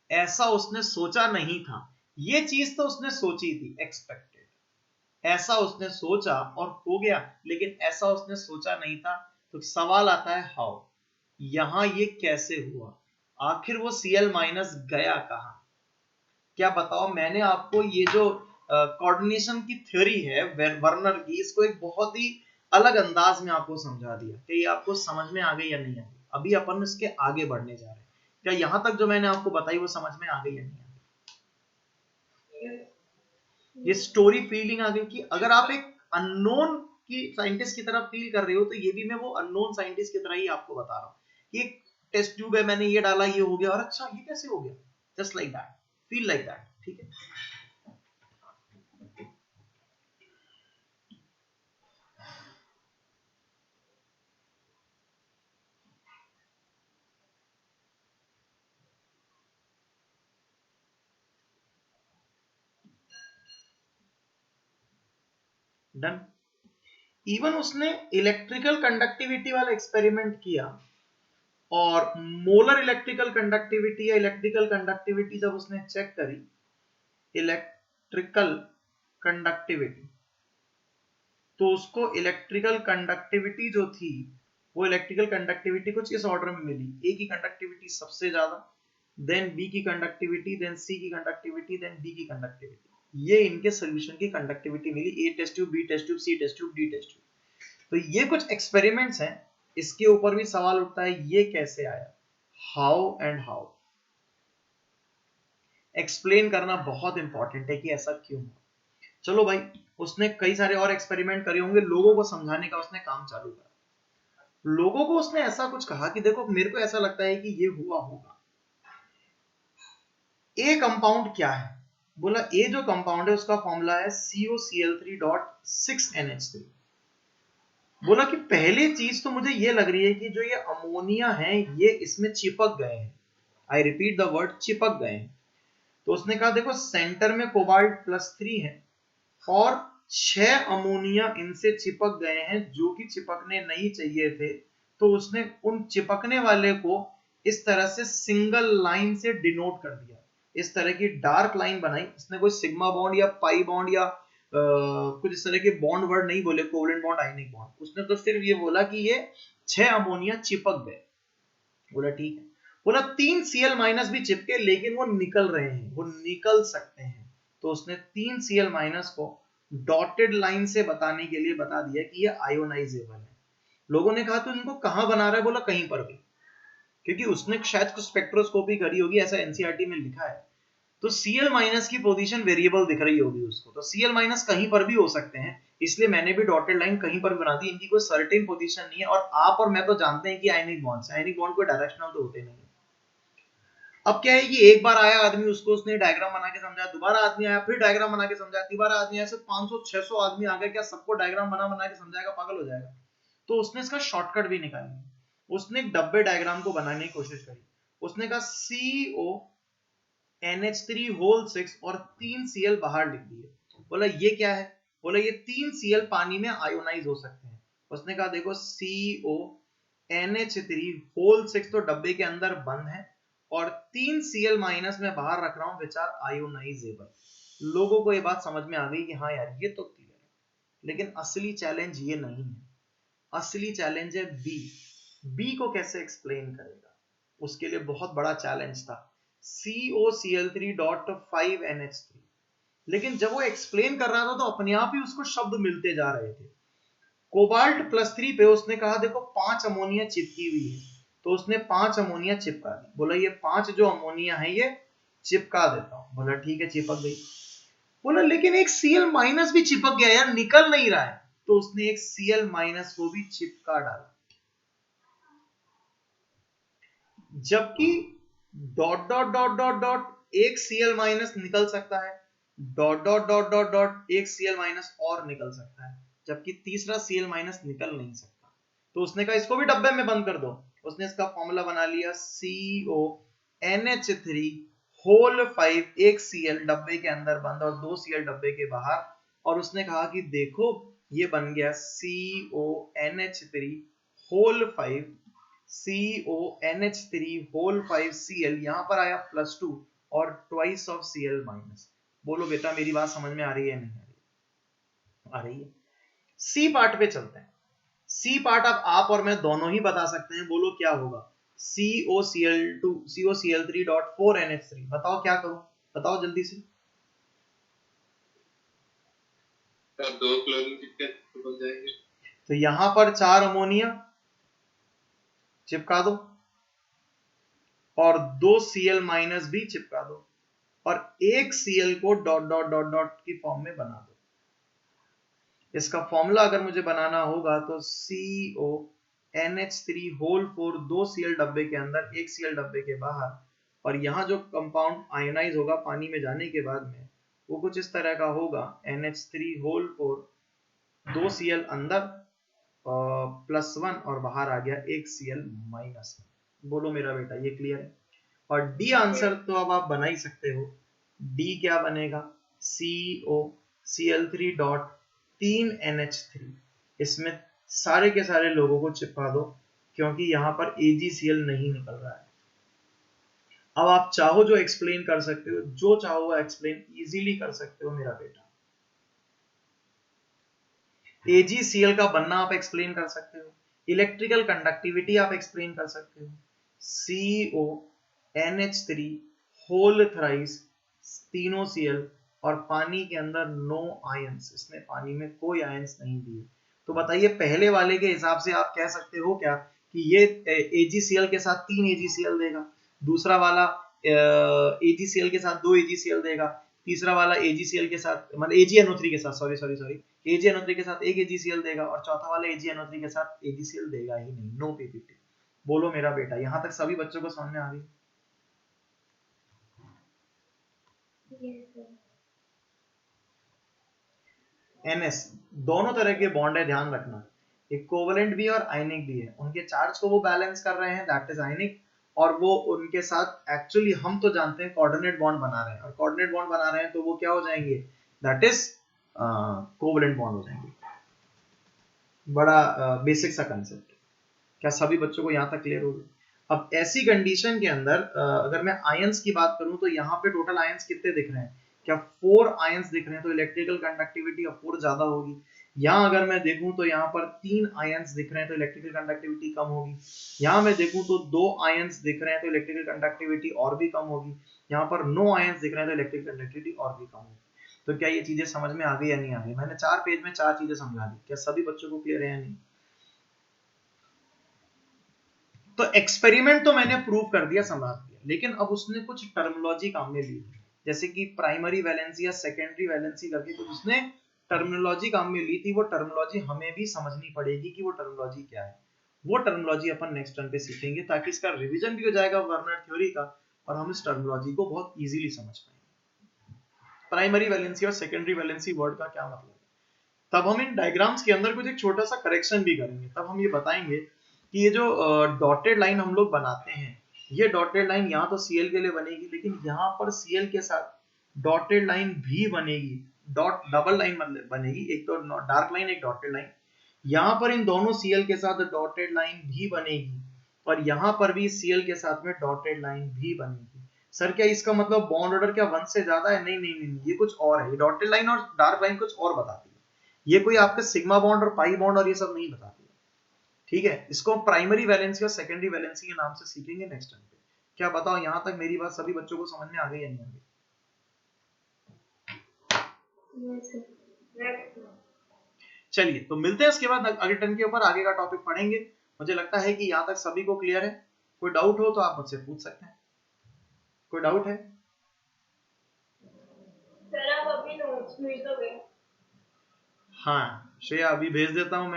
ऐसा उसने सोचा नहीं था। ये चीज तो उसने सोची थी, एक्सपेक्टेड, ऐसा उसने सोचा और हो गया, लेकिन ऐसा उसने सोचा नहीं था। तो सवाल आता है हाउ, यहां ये कैसे हुआ, आखिर वो Cl माइनस गया कहां? क्या बताओ, मैंने आपको ये जो कोऑर्डिनेशन की थ्योरी है वर्नर की, इसको एक बहुत ही अलग अंदाज में आपको समझा दिया कि ये आपको समझ में आ गई या नहीं आ गई। अभी अपन इसके आगे बढ़ने जा रहे हैं। क्या यहां तक जो मैंने आपको बताई वो समझ में आ गई या नहीं आ गई? ये स्टोरी फीलिंग आ गई कि अगर आप एक अननोन की साइंटिस्ट की तरह फील कर रहे हो, तो ये भी मैं वो अननोन साइंटिस्ट की तरह ही आपको बता रहा हूँ कि एक टेस्ट ट्यूब है, मैंने ये डाला, ये हो गया, और अच्छा ये कैसे हो गया, just like that, feel like that. ठीक है, डन। इवन उसने इलेक्ट्रिकल कंडक्टिविटी वाला एक्सपेरिमेंट किया, और मोलर इलेक्ट्रिकल कंडक्टिविटी या इलेक्ट्रिकल कंडक्टिविटी जब उसने चेक करी, इलेक्ट्रिकल कंडक्टिविटी, तो उसको इलेक्ट्रिकल कंडक्टिविटी जो थी, वो इलेक्ट्रिकल कंडक्टिविटी कुछ इस ऑर्डर में मिली। ए की कंडक्टिविटी सबसे ज्यादा, देन बी की कंडक्टिविटी, देन सी की कंडक्टिविटी, देन डी की कंडक्टिविटी। ये इनके सॉल्यूशन की कंडक्टिविटी मिली, A test tube, B test tube, C test tube, D test tube. तो ये कुछ एक्सपेरिमेंट्स हैं, इसके ऊपर भी सवाल उठता है ये कैसे आया, हाउ एंड हाउ। एक्सप्लेन करना बहुत इंपॉर्टेंट है कि ऐसा क्यों हुआ। चलो भाई, उसने कई सारे और एक्सपेरिमेंट करे होंगे, लोगों को समझाने का उसने काम चालू करा। लोगों को उसने ऐसा कुछ कहा कि देखो मेरे को ऐसा लगता है कि ये हुआ होगा। ए कंपाउंड क्या है, बोला ए जो कंपाउंड है उसका फॉर्मूला है COCl3.6NH3। बोला कि पहली चीज तो मुझे ये लग रही है कि जो ये अमोनिया है ये इसमें चिपक गए हैं। आई रिपीट द वर्ड, चिपक गए हैं। तो उसने कहा देखो सेंटर में कोबाल्ट +3 है और 6 अमोनिया इनसे चिपक गए हैं जो कि चिपकने नहीं चाहिए थे। तो उसने उन चिपकने वाले को इस तरह से सिंगल लाइन से डिनोट कर दिया, इस तरह की डार्क लाइन बनाई। इसने कोई सिग्मा बॉन्ड या पाई बॉन्ड या कुछ इस तरह के बॉन्ड वर्ड नहीं बोले, कोवलेंट बॉन्ड, आयनिक बॉन्ड। उसने तो सिर्फ ये बोला कि ये 6 अमोनिया चिपक गए। बोला ठीक है। बोला 3 Cl माइनस भी चिपके लेकिन वो निकल रहे हैं, वो निकल सकते हैं। तो उसने 3 Cl माइनस को डॉटेड लाइन से बताने के लिए बता दिया कि ये आयोनाइजेबल है। लोगों ने कहा तो इनको कहां बना रहा है, बोला कहीं पर भी, क्योंकि उसने शायद कुछ स्पेक्ट्रोस्कोपी करी होगी, ऐसा एनसीईआरटी में लिखा है। तो Cl माइनस की पोजीशन वेरिएबल दिख रही होगी उसको, तो Cl माइनस कहीं पर भी हो सकते हैं, इसलिए मैंने भी डॉटेड लाइन कहीं पर भी बना दी। इनकी कोई सर्टेन पोजीशन नहीं है। और आप और मैं तो जानते हैं कि आयनिक बॉन्ड कोई डायरेक्शनल तो होते नहीं है। अब क्या है कि एक बार आया आदमी, उसको उसने डायग्राम बना के समझाया, दोबारा आदमी आया फिर डायग्राम बना के समझाया, दोबारा आदमी आया, 500-600 आदमी आ गए, क्या सबको डायग्राम बना बना के समझाएगा, पागल हो जाएगा। तो उसने इसका शॉर्टकट भी निकाल लिया। उसने एक डब्बे डायग्राम को बनाने की कोशिश करी। उसने कहा CONH3 और 3 Cl बाहर लिख दिए। बोला ये क्या है, बोला ये 3 Cl पानी में आयोनाइज हो सकते हैं। उसने कहा देखो CONH3 तो डब्बे के अंदर बंद है और 3 Cl माइनस में बाहर रख रहा हूं, विच आर आयोनाइजेबल। लोगों को ये बात समझ में आ गई कि हाँ यार ये तो क्लियर है। लेकिन असली चैलेंज ये नहीं है, असली चैलेंज है बी को कैसे एक्सप्लेन करेगा। उसके लिए बहुत बड़ा चैलेंज था COCl3.5NH3। लेकिन जब वो एक्सप्लेन कर रहा था तो अपने आप ही उसको शब्द मिलते जा रहे थे। कोबाल्ट +3 पे उसने कहा देखो 5 अमोनिया चिपकी हुई है, तो उसने 5 अमोनिया चिपका दी। बोला ये 5 जो अमोनिया है ये चिपका देता हूं। बोला ठीक है, चिपक गई। बोला लेकिन एक Cl माइनस भी चिपक गया यार, निकल नहीं रहा है। तो उसने एक Cl माइनस को भी चिपका डाला, जबकि dot dot dot dot dot एक Cl माइनस निकल सकता है, dot dot dot dot dot एक Cl माइनस और निकल सकता है, जबकि तीसरा Cl माइनस निकल नहीं सकता। तो उसने कहा इसको भी डब्बे में बंद कर दो। उसने इसका फॉर्मूला बना लिया CONH3 होल 5 एक Cl डब्बे के अंदर बंद और 2 Cl डब्बे के बाहर, और उसने कहा कि देखो ये बन गया CONH3 whole 5 CONH3 whole 5 Cl, यहाँ पर आया +2 और ट्वाइस ऑफ Cl माइनस। बोलो बेटा मेरी बात समझ में आ रही है नहीं आ रही? आ रही है। सी पार्ट पे चलते हैं। सी पार्ट अब आप और मैं दोनों ही बता सकते हैं। बोलो क्या होगा? COCl2 COCl3.4NH3। बताओ क्या करूं, बताओ जल्दी से। दो क्लोरीन चिपके बन जाएंगे। तो यहां पर 4 अमोनिया चिपका दो और 2 Cl माइनस भी चिपका दो और एक Cl co dot dot dot dot की फॉर्म में बना दो। इसका फॉर्मूला अगर मुझे बनाना होगा तो CONH3 होल 4 2 Cl डब्बे के अंदर 1 Cl डब्बे के बाहर, और यहाँ जो कंपाउंड आयोनाइज होगा पानी में जाने के बाद में वो कुछ इस तरह का होगा। NH3 होल 4 2 Cl अंदर +1 और बाहर आ गया 1 Cl माइनस। बोलो मेरा बेटा ये क्लियर है? और डी आंसर तो अब आप बना ही सकते हो। डी क्या बनेगा? COCl3 dot 3NH3। इसमें सारे के सारे लोगों को चिपका दो क्योंकि यहाँ पर AgCl नहीं निकल रहा है। अब आप चाहो जो एक्सप्लेन कर सकते हो, जो चाहो वो एक्सप्लेन इजीली कर सकते हो मेरा बेटा। AgCl का बनना आप एक्सप्लेन कर सकते हो, इलेक्ट्रिकल कंडक्टिविटी आप एक्सप्लेन कर सकते हो। CONH3 होल थ्राइस तीनों Cl और पानी के अंदर नो आयंस, इसने पानी में कोई आयंस नहीं दिए। तो बताइए पहले वाले के हिसाब से आप कह सकते हो क्या कि ये AgCl के साथ 3 AgCl देगा, दूसरा वाला AgCl के साथ 2 AgCl देगा, तीसरा वाला AgCl के साथ मतलब AgNO3 के साथ सॉरी AgNO3 के साथ 1 AgCl देगा, और चौथा वाला AgNO3 के साथ AgCl देगा ही नहीं। No PPT। बोलो मेरा बेटा यहां तक सभी बच्चों को समझ में आ गई? NS दोनों तरह के बॉन्ड है, ध्यान रखना, एक कोवेलेंट भी और आयनिक भी है। उनके चार्ज को वो बैलेंस कर रहे हैं, दैट इज आयनिक, और वो उनके साथ एक्चुअली हम तो जानते हैं कोऑर्डिनेट बॉन्ड बना रहे हैं, और कोऑर्डिनेट बॉन्ड बना रहे हैं तो वो क्या हो जाएंगे? दैट इज कोवेलेंट बॉन्ड हो जाएंगे। बड़ा बेसिक सा कंसेप्ट। क्या सभी बच्चों को यहाँ तक क्लियर हो गया? अब ऐसी कंडीशन के अंदर अगर मैं आयंस की बात करूं तो यहाँ पे टोटल आयंस कितने दिख रहे हैं? क्या 4 आयंस दिख रहे हैं, तो इलेक्ट्रिकल कंडक्टिविटी ऑफ 4 ज्यादा होगी। यहाँ अगर मैं देखूं तो यहाँ पर 3 आयंस दिख रहे हैं तो इलेक्ट्रिकल कंडक्टिविटी कम होगी। यहाँ मैं देखूं तो 2 आयंस दिख रहे हैं तो इलेक्ट्रिकल कंडक्टिविटी और भी कम होगी। यहाँ पर 9 आयंस दिख रहे हैं तो इलेक्ट्रिकल कंडक्टिविटी और भी कम होगी। तो क्या ये चीजें समझ में आ गई या नहीं आ गई? मैंने 4 पेज में 4 चीजें समझा दी। क्या सभी बच्चों को क्लियर है या नहीं? तो एक्सपेरिमेंट तो मैंने प्रूव कर दिया, समझा दिया, लेकिन अब उसने कुछ टर्मिनोलॉजी काम में ली, जैसे कि प्राइमरी वैलेंसी या सेकेंडरी वैलेंसी करके कुछ उसने टर्मिनोलॉजी काम में ली थी। वो टर्मिनोलॉजी हमें भी समझनी पड़ेगी कि वो टर्मिनोलॉजी क्या है। वो टर्मिनोलॉजी अपन नेक्स्ट टर्म पे सीखेंगे ताकि इसका रिवीजन भी हो जाएगा वर्नर थ्योरी का, और हम इस टर्मिनोलॉजी को बहुत इजीली समझ पाएंगे। प्राइमरी वैलेंसी और सेकेंडरी वैलेंसी वर्ड का क्या मतलब है, तब हम इन डायग्राम्स के अंदर कुछ एक छोटा सा करेक्शन भी करेंगे। तब हम ये बताएंगे कि ये जो डॉटेड लाइन हम लोग बनाते हैं, ये डॉटेड लाइन यहाँ तो Cl के लिए बनेगी, लेकिन यहाँ पर Cl के साथ डॉटेड लाइन भी बनेगी, डॉट डबल लाइन मतलब बनेगी, एक तो डार्क लाइन एक डॉटेड लाइन। यहाँ पर इन दोनों Cl के साथ डॉटेड लाइन भी बनेगी, और यहाँ पर भी Cl के साथ में डॉटेड लाइन भी बनेगी। सर क्या इसका मतलब बॉन्ड ऑर्डर क्या 1 से ज्यादा है? नहीं नहीं नहीं, ये कुछ और है। ये डॉटेड लाइन और डार्क लाइन कुछ और बताती है, ये कोई आपके सिग्मा बॉन्ड और पाई बॉन्ड और ये सब नहीं बताती है। ठीक है, इसको प्राइमरी वैलेंसी और सेकेंडरी वैलेंसी के नाम से सीखेंगे नेक्स्ट टाइम पे। क्या बताओ यहाँ तक मेरी बात सभी बच्चों को समझ में आ गई या नहीं आ गई? चलिए तो मिलते हैं इसके बाद अगले टर्म के ऊपर, आगे का टॉपिक पढ़ेंगे। मुझे लगता है कि यहाँ तक सभी को क्लियर है। कोई डाउट हो तो आप मुझसे पूछ सकते हैं। कोई डाउट है? सर आप अभी नोट्स भेज दोगे? हाँ श्रेया, अभी भेज देता हूँ मैं।